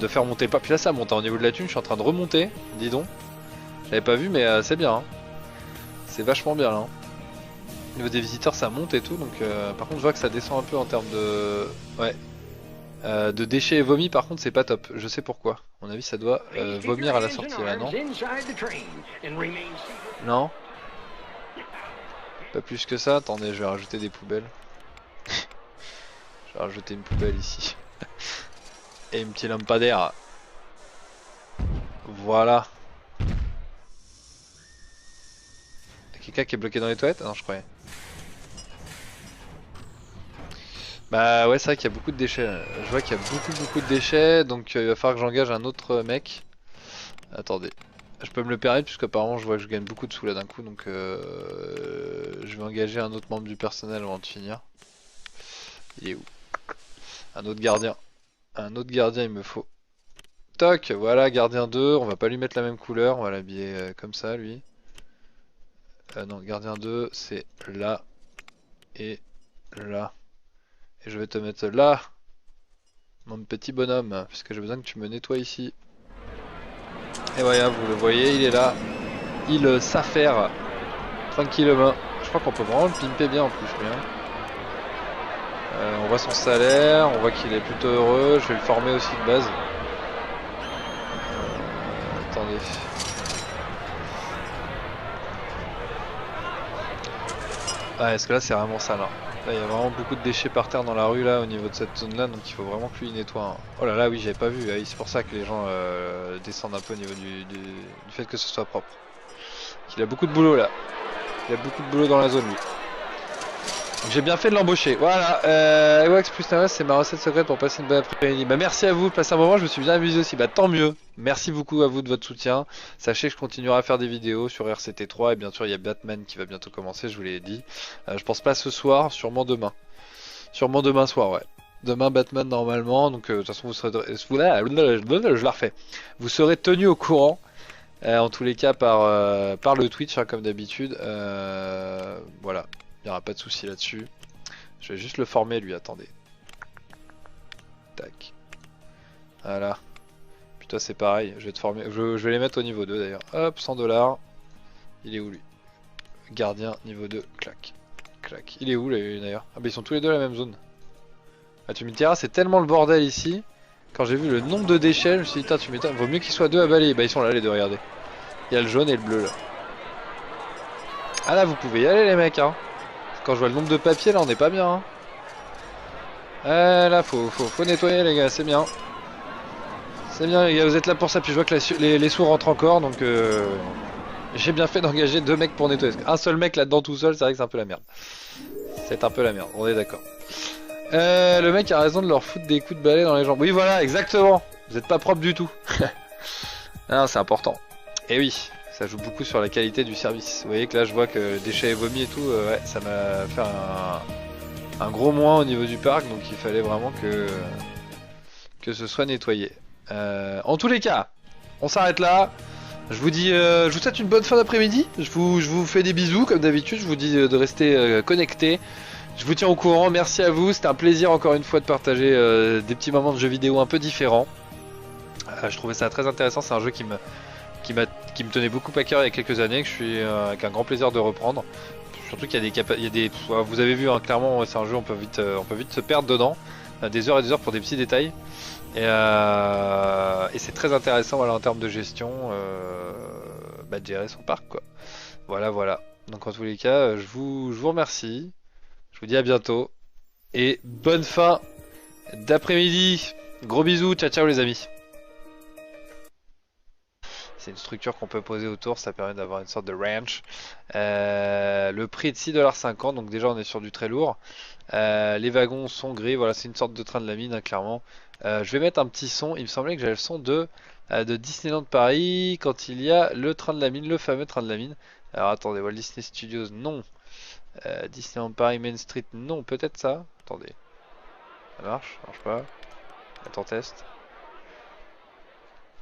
faire monter le parc, puis là ça monte au niveau de la thune, je suis en train de remonter, dis donc. J'avais pas vu mais c'est bien, hein. C'est vachement bien là. Hein. Au niveau des visiteurs ça monte et tout, donc par contre je vois que ça descend un peu en termes de de déchets et vomis. Par contre c'est pas top, je sais pourquoi. À mon avis ça doit vomir à la sortie là, non? Non? Pas plus que ça, attendez je vais rajouter des poubelles. Je vais rajouter une poubelle ici. Et une petite lampadaire. Voilà, Quelqu'un qui est bloqué dans les toilettes? Ah non, je croyais. Bah ouais, c'est vrai qu'il y a beaucoup de déchets. Je vois qu'il y a beaucoup de déchets, donc il va falloir que j'engage un autre mec. Attendez. Je peux me le permettre puisqu'apparemment je vois que je gagne beaucoup de sous là d'un coup, donc je vais engager un autre membre du personnel avant de finir. Il est où? Un autre gardien. Un autre gardien il me faut. Toc, voilà, gardien 2, on va pas lui mettre la même couleur, on va l'habiller comme ça lui. Non, gardien 2 c'est là et là. Et je vais te mettre là, mon petit bonhomme, puisque j'ai besoin que tu me nettoies ici. Et voilà, vous le voyez, il est là. Il s'affaire tranquillement. Je crois qu'on peut vraiment le pimper bien en plus, lui. Hein. On voit son salaire, on voit qu'il est plutôt heureux. Je vais le former aussi de base. Attendez. Ah, est-ce que là c'est vraiment ça là? Là il y a vraiment beaucoup de déchets par terre dans la rue là au niveau de cette zone là, donc il faut vraiment que lui nettoie. Hein. Oh là là, oui, j'avais pas vu. Ah, c'est pour ça que les gens descendent un peu au niveau du fait que ce soit propre. Il a beaucoup de boulot là. Il a beaucoup de boulot dans la zone lui. J'ai bien fait de l'embaucher. Voilà. Wax plus Navas, c'est ma recette secrète pour passer une bonne après-midi. Bah merci à vous de passer un moment, je me suis bien amusé aussi. Bah tant mieux. Merci beaucoup à vous de votre soutien. Sachez que je continuerai à faire des vidéos sur RCT3 et bien sûr il y a Batman qui va bientôt commencer, je vous l'ai dit. Je pense pas ce soir, sûrement demain. Sûrement demain soir, ouais. Demain Batman normalement, donc de toute façon vous serez... Je la refais. Vous serez tenu au courant. En tous les cas par le Twitch hein, comme d'habitude. Voilà. Il n'y aura pas de souci là-dessus. Je vais juste le former lui, attendez. Tac. Voilà. Puis toi c'est pareil, je vais te former. Je vais les mettre au niveau 2 d'ailleurs. Hop, 100 $. Il est où lui? Gardien niveau 2, clac. Clac. Il est où lui d'ailleurs? Ah bah ils sont tous les deux à la même zone. Ah tu me diras, c'est tellement le bordel ici. Quand j'ai vu le nombre de déchets, je me suis dit, tu m'étonnes, vaut mieux qu'ils soient deux à balayer. Bah ils sont là les deux, regardez. Il y a le jaune et le bleu là. Ah là vous pouvez y aller les mecs hein. Quand je vois le nombre de papiers là on est pas bien hein. Là faut nettoyer les gars, c'est bien. C'est bien les gars, vous êtes là pour ça, puis je vois que les sous rentrent encore donc j'ai bien fait d'engager deux mecs pour nettoyer. Un seul mec là-dedans tout seul, c'est vrai que c'est un peu la merde. C'est un peu la merde, on est d'accord. Le mec a raison de leur foutre des coups de balai dans les jambes. Oui voilà, exactement. Vous êtes pas propre du tout. Non, c'est important. Et oui. Ça joue beaucoup sur la qualité du service. Vous voyez que là je vois que le déchet est vomi et tout, ouais, ça m'a fait un gros moins au niveau du parc, donc il fallait vraiment que ce soit nettoyé. En tous les cas, on s'arrête là. Je vous dis, je vous souhaite une bonne fin d'après-midi. Je vous fais des bisous comme d'habitude. Je vous dis de rester connectés. Je vous tiens au courant. Merci à vous. C'était un plaisir encore une fois de partager des petits moments de jeux vidéo un peu différents. Je trouvais ça très intéressant. C'est un jeu qui me tenait beaucoup à cœur il y a quelques années, que je suis avec un grand plaisir de reprendre. Surtout qu'il y a des vous avez vu hein, clairement c'est un jeu on peut vite se perdre dedans, des heures et des heures pour des petits détails. Et c'est très intéressant voilà en termes de gestion de gérer son parc quoi. Voilà. Donc en tous les cas, je vous remercie. Je vous dis à bientôt et bonne fin d'après-midi. Gros bisous, ciao les amis. C'est une structure qu'on peut poser autour, ça permet d'avoir une sorte de ranch. Le prix est de 6,50 $, donc déjà on est sur du très lourd. Les wagons sont gris, voilà c'est une sorte de train de la mine hein, clairement. Je vais mettre un petit son, il me semblait que j'avais le son de Disneyland Paris quand il y a le train de la mine, le fameux train de la mine. Alors attendez, Walt Disney Studios non. Disneyland Paris Main Street non, peut-être ça. Attendez, ça marche pas. Mettre en test.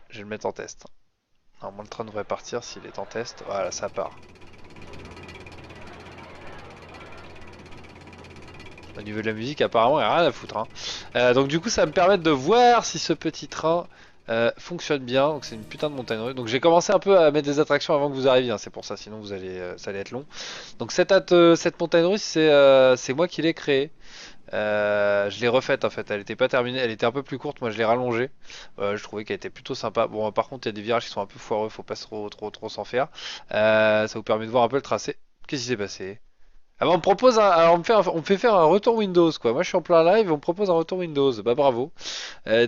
Je vais le mettre en test. Normalement le train devrait partir s'il est en test. Voilà, ça part. Au niveau de la musique, apparemment, il n'y a rien à foutre. Hein. Donc du coup, ça va me permettre de voir si ce petit train fonctionne bien. Donc c'est une putain de montagne russe. Donc j'ai commencé un peu à mettre des attractions avant que vous arriviez. Hein. C'est pour ça, sinon ça allait être long. Donc cette montagne russe, c'est moi qui l'ai créée. Je l'ai refaite en fait, elle était pas terminée, elle était un peu plus courte, moi je l'ai rallongée. Je trouvais qu'elle était plutôt sympa. Bon par contre il y a des virages qui sont un peu foireux, faut pas trop s'en faire. Ça vous permet de voir un peu le tracé. Qu'est-ce qui s'est passé? Ah bah on me propose alors on me fait faire un retour Windows quoi. Moi je suis en plein live et on me propose un retour Windows. Bah bravo.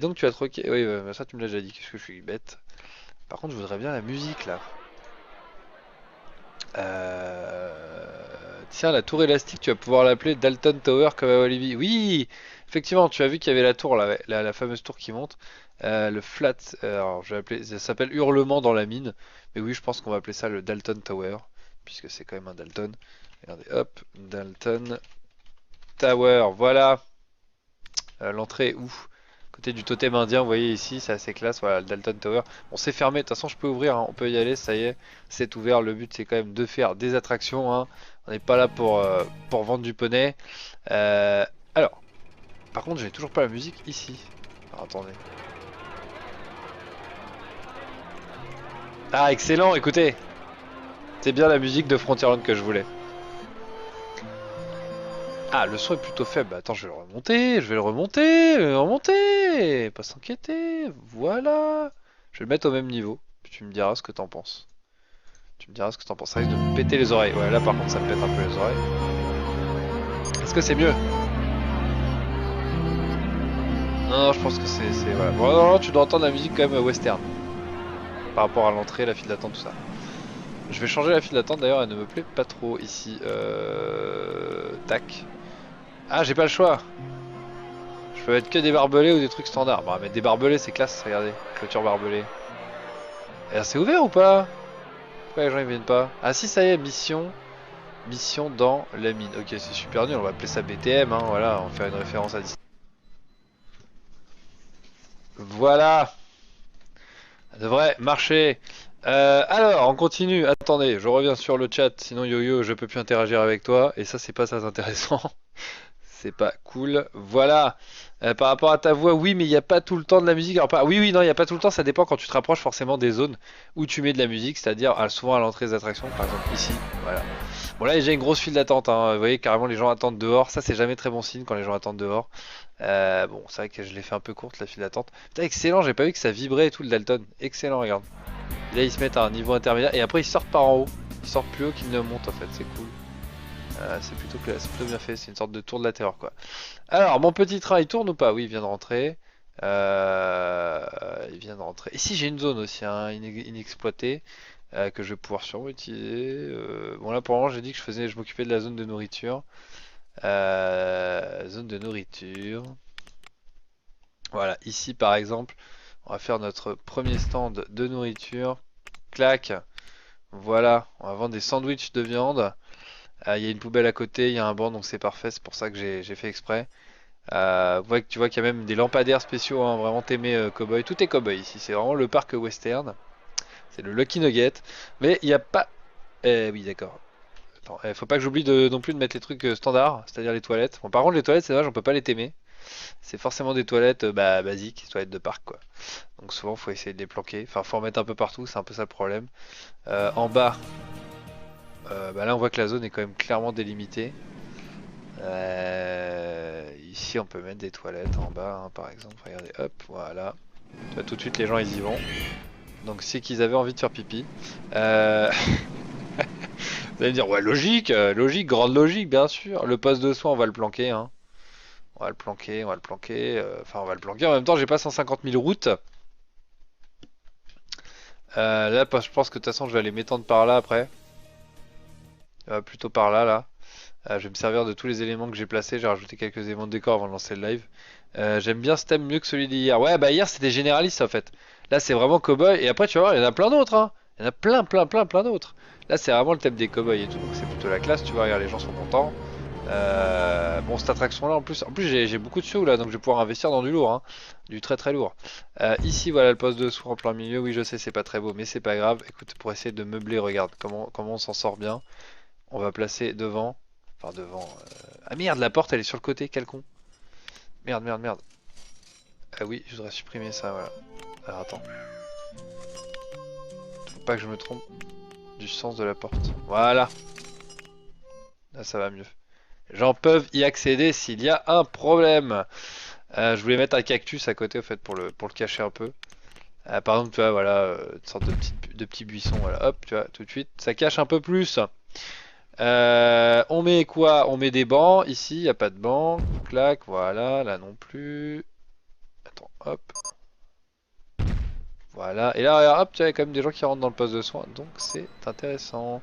Donc tu as troqué. Oui bah, ça tu me l'as déjà dit, qu'est-ce que je suis bête. Par contre je voudrais bien la musique là. Tiens, la tour élastique, tu vas pouvoir l'appeler Dalton Tower comme à Walibi. Oui, effectivement, tu as vu qu'il y avait la tour, là, ouais, la fameuse tour qui monte. Le flat, alors je vais appeler, ça s'appelle Hurlement dans la mine. Mais oui, je pense qu'on va appeler ça le Dalton Tower, puisque c'est quand même un Dalton. Regardez, hop, Dalton Tower, voilà. L'entrée est où? Côté du totem indien, vous voyez ici, c'est assez classe. Voilà, le Dalton Tower. On s'est fermé, de toute façon, je peux ouvrir, hein, on peut y aller, ça y est, c'est ouvert. Le but, c'est quand même de faire des attractions, hein. On n'est pas là pour vendre du poney. Euh, alors, par contre, j'ai toujours pas la musique ici. Alors, attendez. Ah, excellent, écoutez. C'est bien la musique de Frontierland que je voulais. Ah, le son est plutôt faible. Bah, attends, je vais le remonter, Pas s'inquiéter. Voilà. Je vais le mettre au même niveau. Puis tu me diras ce que t'en penses. Ça risque de me péter les oreilles. Ouais, là par contre, ça me pète un peu les oreilles. Est-ce que c'est mieux? Non, je pense que c'est... Voilà. Bon, non, tu dois entendre la musique quand même western. Par rapport à l'entrée, la file d'attente, tout ça. Je vais changer la file d'attente, d'ailleurs, elle ne me plaît pas trop ici. Tac. Ah, j'ai pas le choix. Je peux mettre que des barbelés ou des trucs standards. Bon, mettre des barbelés, c'est classe, regardez. Clôture barbelée. Et c'est ouvert ou pas? Pourquoi les gens ils viennent pas? Ah si, ça y est, mission. Mission dans la mine. Ok, c'est super nul, on va appeler ça BTM, hein, voilà, on va faire une référence à... Voilà. Ça devrait marcher. Alors, on continue. Attendez, je reviens sur le chat, sinon Yo-Yo, je peux plus interagir avec toi. Et ça, c'est pas très intéressant. C'est pas cool. Voilà. Par rapport à ta voix, oui, mais il n'y a pas tout le temps de la musique. Alors, oui, oui, non, il n'y a pas tout le temps. Ça dépend quand tu te rapproches forcément des zones où tu mets de la musique, c'est-à-dire souvent à l'entrée des attractions, par exemple ici. Voilà. Bon, là, il y a déjà une grosse file d'attente, hein. Vous voyez, carrément, les gens attendent dehors. Ça, c'est jamais très bon signe quand les gens attendent dehors. Bon, c'est vrai que je l'ai fait un peu courte, la file d'attente. Putain, excellent, j'ai pas vu que ça vibrait et tout le Dalton. Excellent, regarde. Et là, ils se mettent à un niveau intermédiaire et après, ils sortent par en haut. Ils sortent plus haut qu'ils ne montent, en fait. C'est cool. C'est plutôt bien fait, c'est une sorte de tour de la terreur quoi. Alors, mon petit train il tourne ou pas? Oui, il vient de rentrer. Il vient de rentrer. Ici j'ai une zone aussi hein, inexploitée que je vais pouvoir sûrement utiliser. Bon là pour le moment j'ai dit que je m'occupais de la zone de nourriture. Zone de nourriture. Voilà, ici par exemple, on va faire notre premier stand de nourriture. Clac. Voilà, on va vendre des sandwichs de viande. Il y a une poubelle à côté, il y a un banc, donc c'est parfait, c'est pour ça que j'ai fait exprès. Tu vois qu'il y a même des lampadaires spéciaux, hein, vraiment t'aimais cowboy. Tout est cowboy ici, c'est vraiment le parc western. C'est le Lucky Nugget. Mais il n'y a pas... oui, d'accord. Attends, faut pas que j'oublie non plus de mettre les trucs standards, c'est-à-dire les toilettes. Bon, par contre, les toilettes, c'est dommage, on peut pas les t'aimer. C'est forcément des toilettes basiques, toilettes de parc, quoi. Donc souvent, faut essayer de les planquer. Enfin, faut en mettre un peu partout, c'est un peu ça le problème. En bas... là on voit que la zone est quand même clairement délimitée. Ici on peut mettre des toilettes en bas hein, par exemple, regardez hop voilà. Tu vois, tout de suite les gens ils y vont. Donc c'est qu'ils avaient envie de faire pipi. Vous allez me dire ouais logique, logique, grande logique bien sûr. Le poste de soin on va le planquer hein. On va le planquer, enfin on va le planquer. En même temps j'ai pas 150 000 routes. Là je pense que de toute façon je vais aller m'étendre par là après. Plutôt par là là. Je vais me servir de tous les éléments que j'ai placés. J'ai rajouté quelques éléments de décor avant de lancer le live. J'aime bien ce thème mieux que celui d'hier. Ouais, bah hier c'était généraliste en fait. Là c'est vraiment cowboy. Et après tu vas voir, il y en a plein d'autres. Hein. Il y en a plein d'autres. Là c'est vraiment le thème des cowboys et tout. Donc c'est plutôt la classe. Tu vois, regarde, les gens sont contents. Bon, cette attraction là en plus j'ai beaucoup de sous là. Donc je vais pouvoir investir dans du lourd. Hein. Du très très lourd. Ici voilà le poste de soin en plein milieu. Oui, je sais, c'est pas très beau, mais c'est pas grave. Écoute, pour essayer de meubler, regarde comment on s'en sort bien. On va placer devant. Enfin devant. Ah merde, la porte elle est sur le côté, quel con. Merde. Ah oui, je voudrais supprimer ça, voilà. Alors attends. Faut pas que je me trompe du sens de la porte. Voilà. Là ça va mieux. Les gens peuvent y accéder s'il y a un problème. Je voulais mettre un cactus à côté au fait pour le cacher un peu. Par exemple, tu vois, voilà, une sorte de petit buisson, voilà, hop, tu vois, tout de suite, ça cache un peu plus. On met quoi? On met des bancs. Ici, il n'y a pas de banc. Clac, voilà. Là non plus. Attends, hop. Voilà, et là, hop, tu as quand même des gens qui rentrent dans le poste de soin, donc c'est intéressant.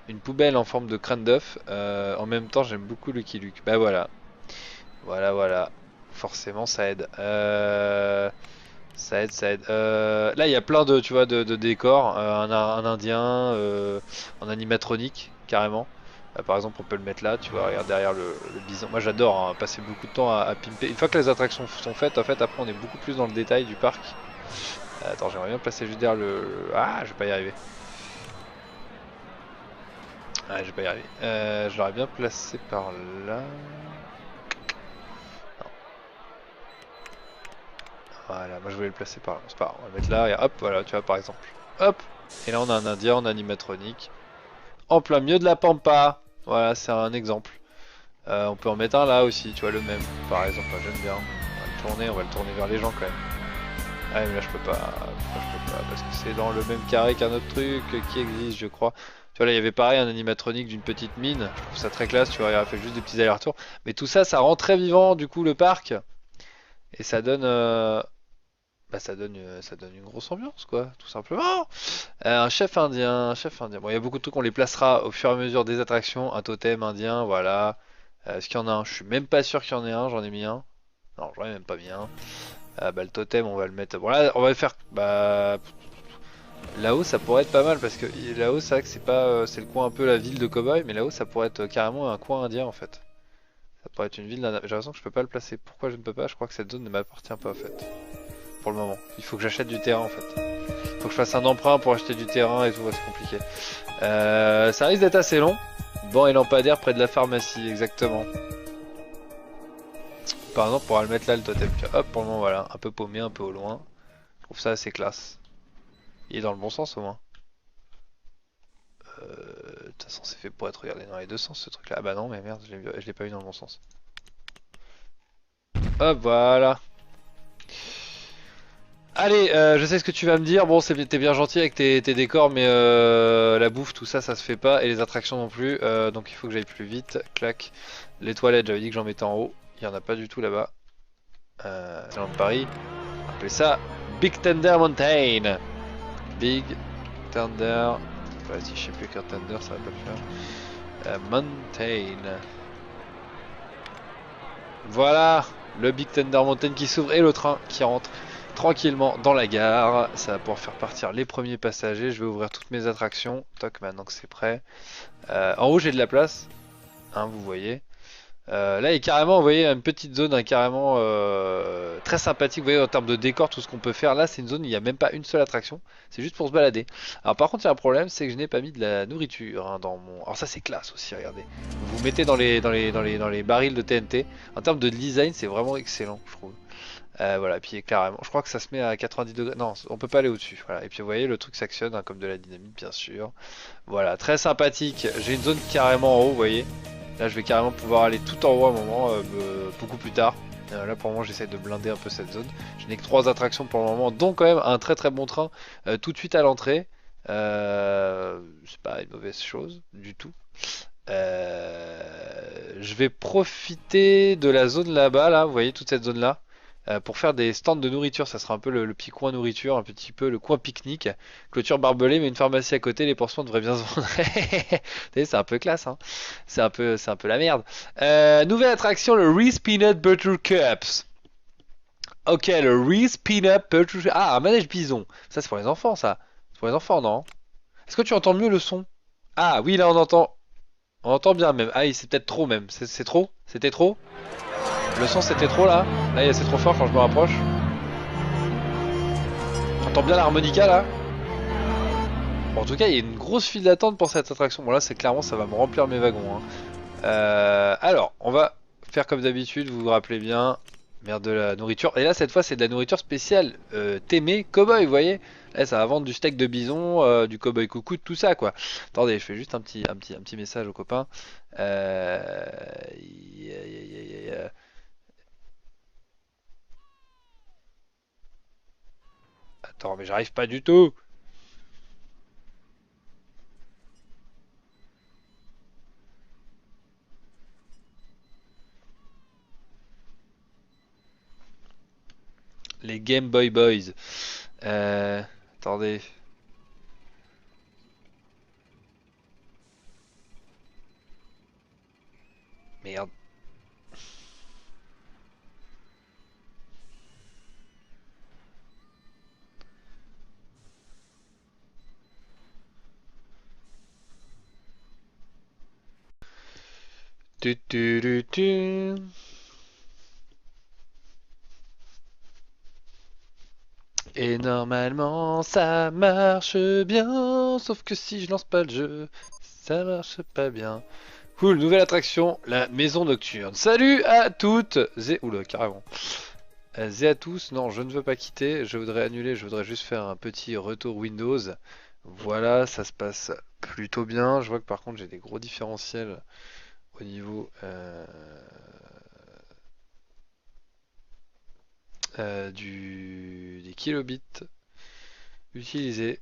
Une poubelle en forme de crâne d'œuf. En même temps, j'aime beaucoup Lucky Luke. Bah voilà, voilà. Forcément, ça aide. Ça aide, ça aide. Là, il y a plein de, tu vois, de décors. Un indien, en animatronique, carrément. Par exemple, on peut le mettre là, tu vois, regarde derrière le bison. Moi, j'adore hein, passer beaucoup de temps à pimper. Une fois que les attractions sont faites, en fait, après, on est beaucoup plus dans le détail du parc. Attends, j'aimerais bien placer juste derrière Ah, je vais pas y arriver. Ah, je vais pas y arriver. Je l'aurais bien placé par là. Voilà, moi je voulais le placer par là. C'est pas grave, on va le mettre là et hop, voilà, tu vois, par exemple. Hop! Et là, on a un indien en animatronique. En plein milieu de la pampa. Voilà, c'est un exemple. On peut en mettre un là aussi, tu vois, le même. Par exemple, moi, j'aime bien. On va le tourner vers les gens quand même. Ah mais là je peux pas, pourquoi je peux pas? Parce que c'est dans le même carré qu'un autre truc qui existe je crois. Tu vois là il y avait pareil un animatronique d'une petite mine, je trouve ça très classe, tu vois, il a fait juste des petits allers-retours. Mais tout ça ça rend très vivant du coup le parc et ça donne bah ça donne une grosse ambiance quoi, tout simplement. Un chef indien. Bon il y a beaucoup de trucs, on les placera au fur et à mesure des attractions, un totem indien, voilà. Est-ce qu'il y en a un? Je suis même pas sûr qu'il y en ait un, j'en ai mis un. Non j'en ai même pas mis un. Bah le totem on va le mettre. Bon là on va le faire. Bah là-haut ça pourrait être pas mal parce que là-haut c'est vrai que c'est pas c'est le coin un peu la ville de Cowboy mais là-haut ça pourrait être carrément un coin indien en fait. Ça pourrait être une ville d'un. J'ai l'impression que je peux pas le placer. Pourquoi je ne peux pas? Je crois que cette zone ne m'appartient pas en fait. Pour le moment. Il faut que j'achète du terrain en fait. Il faut que je fasse un emprunt pour acheter du terrain et tout, ouais, c'est compliqué. Ça risque d'être assez long. Banc et lampadaire près de la pharmacie, exactement. Par exemple, on pourra le mettre là le totem. Hop, pour le moment voilà, un peu paumé, un peu au loin. Je trouve ça assez classe. Il est dans le bon sens au moins. De toute façon, c'est fait pour être regardé dans les deux sens ce truc là. Ah bah non, mais merde, je l'ai pas eu dans le bon sens. Hop, voilà. Allez, je sais ce que tu vas me dire. Bon, t'es bien gentil avec tes décors, mais la bouffe, tout ça, ça se fait pas. Et les attractions non plus. Donc il faut que j'aille plus vite. Clac. Les toilettes, j'avais dit que j'en mettais en haut. Il y en a pas du tout là-bas. Dans Paris. On appelle ça Big Thunder Mountain. Big Thunder. Vas-y, je sais plus qu'un Thunder, ça va pas le faire. Mountain. Voilà, le Big Thunder Mountain qui s'ouvre et le train qui rentre tranquillement dans la gare. Ça va pouvoir faire partir les premiers passagers. Je vais ouvrir toutes mes attractions. Toc, maintenant que c'est prêt. En haut, j'ai de la place. Hein, vous voyez. Là, il y a carrément, vous voyez, une petite zone hein, carrément très sympathique. Vous voyez, en termes de décor, tout ce qu'on peut faire. Là, c'est une zone où il n'y a même pas une seule attraction. C'est juste pour se balader. Alors, par contre, il y a un problème, c'est que je n'ai pas mis de la nourriture hein, dans mon. Alors, ça, c'est classe aussi, regardez. Vous mettez dans les barils de TNT. En termes de design, c'est vraiment excellent, je trouve. Voilà, puis carrément, je crois que ça se met à 90 degrés. Non, on peut pas aller au-dessus. Voilà. Et puis, vous voyez, le truc s'actionne hein, comme de la dynamite, bien sûr. Voilà, très sympathique. J'ai une zone carrément en haut, vous voyez. Là, je vais carrément pouvoir aller tout en haut à un moment, beaucoup plus tard. Là, pour le moment, j'essaie de blinder un peu cette zone. Je n'ai que 3 attractions pour le moment, dont quand même un très très bon train tout de suite à l'entrée. C'est pas une mauvaise chose du tout. Je vais profiter de la zone là-bas, là, vous voyez toute cette zone là, pour faire des stands de nourriture. Ça sera un peu le petit coin nourriture, un petit peu le coin pique-nique. Clôture barbelée, mais une pharmacie à côté, les pansements devraient bien se vendre. Vous voyez, c'est un peu classe, hein. C'est un peu la merde. Nouvelle attraction, le Reese Peanut Butter Cups. Ok, le Reese Peanut Butter. Ah, un manège bison. Ça, c'est pour les enfants, ça. C'est pour les enfants, non? Est-ce que tu entends mieux le son? Ah, oui, là, on entend. On entend bien même. Ah, c'est peut-être trop même. C'est trop? C'était trop? Le son, c'était trop là? Là, c'est trop fort quand je me rapproche. T'entends bien l'harmonica là? Bon, en tout cas, il y a une grosse file d'attente pour cette attraction. Bon, là, c'est clairement, ça va me remplir mes wagons. Hein. Alors, on va faire comme d'habitude, vous vous rappelez bien. Merde de la nourriture. Et là, cette fois, c'est de la nourriture spéciale Témé Cowboy, vous voyez? Là, ça va vendre du steak de bison, du cowboy coucou, tout ça, quoi. Attendez, je fais juste un petit message aux copains. Yeah, yeah, yeah, yeah, yeah. Attends, mais j'arrive pas du tout. Les Game Boy Boys. Attendez. Merde. Tu, tu, tu, tu. Et normalement ça marche bien, sauf que si je lance pas le jeu, ça marche pas bien. Cool, nouvelle attraction, la maison nocturne. Salut à toutes oula, carrément. Et à tous, non, je ne veux pas quitter, je voudrais annuler, je voudrais juste faire un petit retour Windows. Voilà, ça se passe plutôt bien. Je vois que par contre j'ai des gros différentiels au niveau des kilobits utilisés.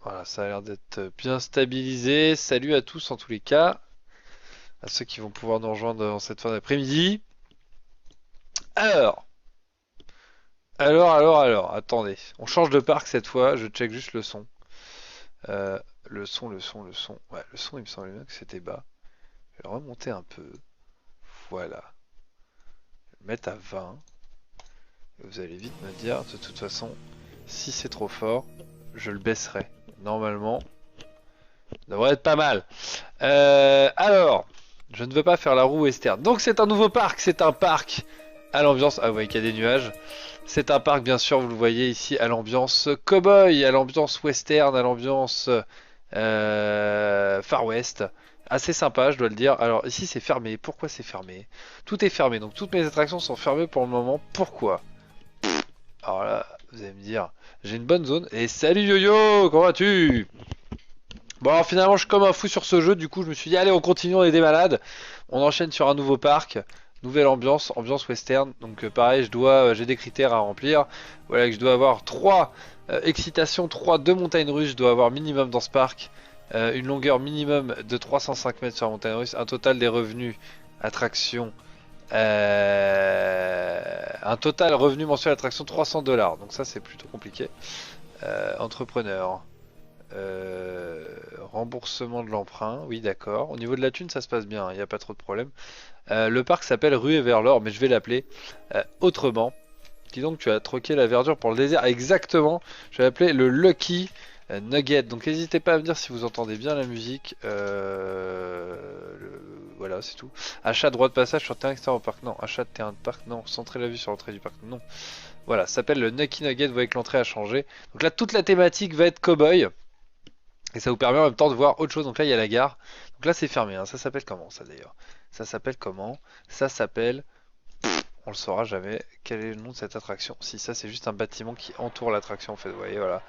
Voilà, ça a l'air d'être bien stabilisé. Salut à tous en tous les cas, à ceux qui vont pouvoir nous rejoindre en cette fin d'après-midi. Alors, attendez. On change de parc cette fois, je check juste le son. Le son. Ouais, le son, il me semblait bien que c'était bas. Je vais le remonter un peu. Voilà. Je vais le mettre à 20. Et vous allez vite me dire, de toute façon, si c'est trop fort, je le baisserai. Normalement, ça devrait être pas mal. Alors, je ne veux pas faire la roue western. Donc c'est un nouveau parc, c'est un parc à l'ambiance... Ah, vous voyez qu'il y a des nuages. C'est un parc, bien sûr, vous le voyez ici, à l'ambiance cowboy, à l'ambiance western, à l'ambiance Far West. Assez sympa, je dois le dire. Alors ici c'est fermé. Pourquoi c'est fermé? Tout est fermé, donc toutes mes attractions sont fermées pour le moment. Pourquoi? Alors là, vous allez me dire, j'ai une bonne zone. Et salut Yo-Yo, comment vas-tu? Bon alors finalement je suis comme un fou sur ce jeu, du coup je me suis dit allez on continue, on est des malades. On enchaîne sur un nouveau parc, nouvelle ambiance, ambiance western. Donc pareil, j'ai des critères à remplir. Voilà que je dois avoir 3 excitations, 2 montagnes russes, je dois avoir minimum dans ce parc. Une longueur minimum de 305 mètres sur la montagne russe, un total des revenus attraction, un total revenu mensuel attraction $300. Donc ça c'est plutôt compliqué. Entrepreneur. Remboursement de l'emprunt, oui d'accord. Au niveau de la thune ça se passe bien, il n'y a pas trop de problème. Le parc s'appelle Ruée vers l'or, mais je vais l'appeler autrement. Dis donc tu as troqué la verdure pour le désert, exactement. Je vais l'appeler le Lucky Nugget. Donc n'hésitez pas à me dire si vous entendez bien la musique. Voilà c'est tout. Achat droit de passage sur terrain extérieur au parc, non. Achat de terrain de parc, non. Centrer la vue sur l'entrée du parc, non. Voilà, ça s'appelle le Nucky Nugget, vous voyez que l'entrée a changé. Donc là toute la thématique va être cowboy. Et ça vous permet en même temps de voir autre chose. Donc là, il y a la gare. Donc là, c'est fermé. Hein. Ça s'appelle comment, ça d'ailleurs? Ça s'appelle comment? Ça s'appelle... On le saura jamais. Quel est le nom de cette attraction? Si ça, c'est juste un bâtiment qui entoure l'attraction, en fait. Vous voyez, voilà.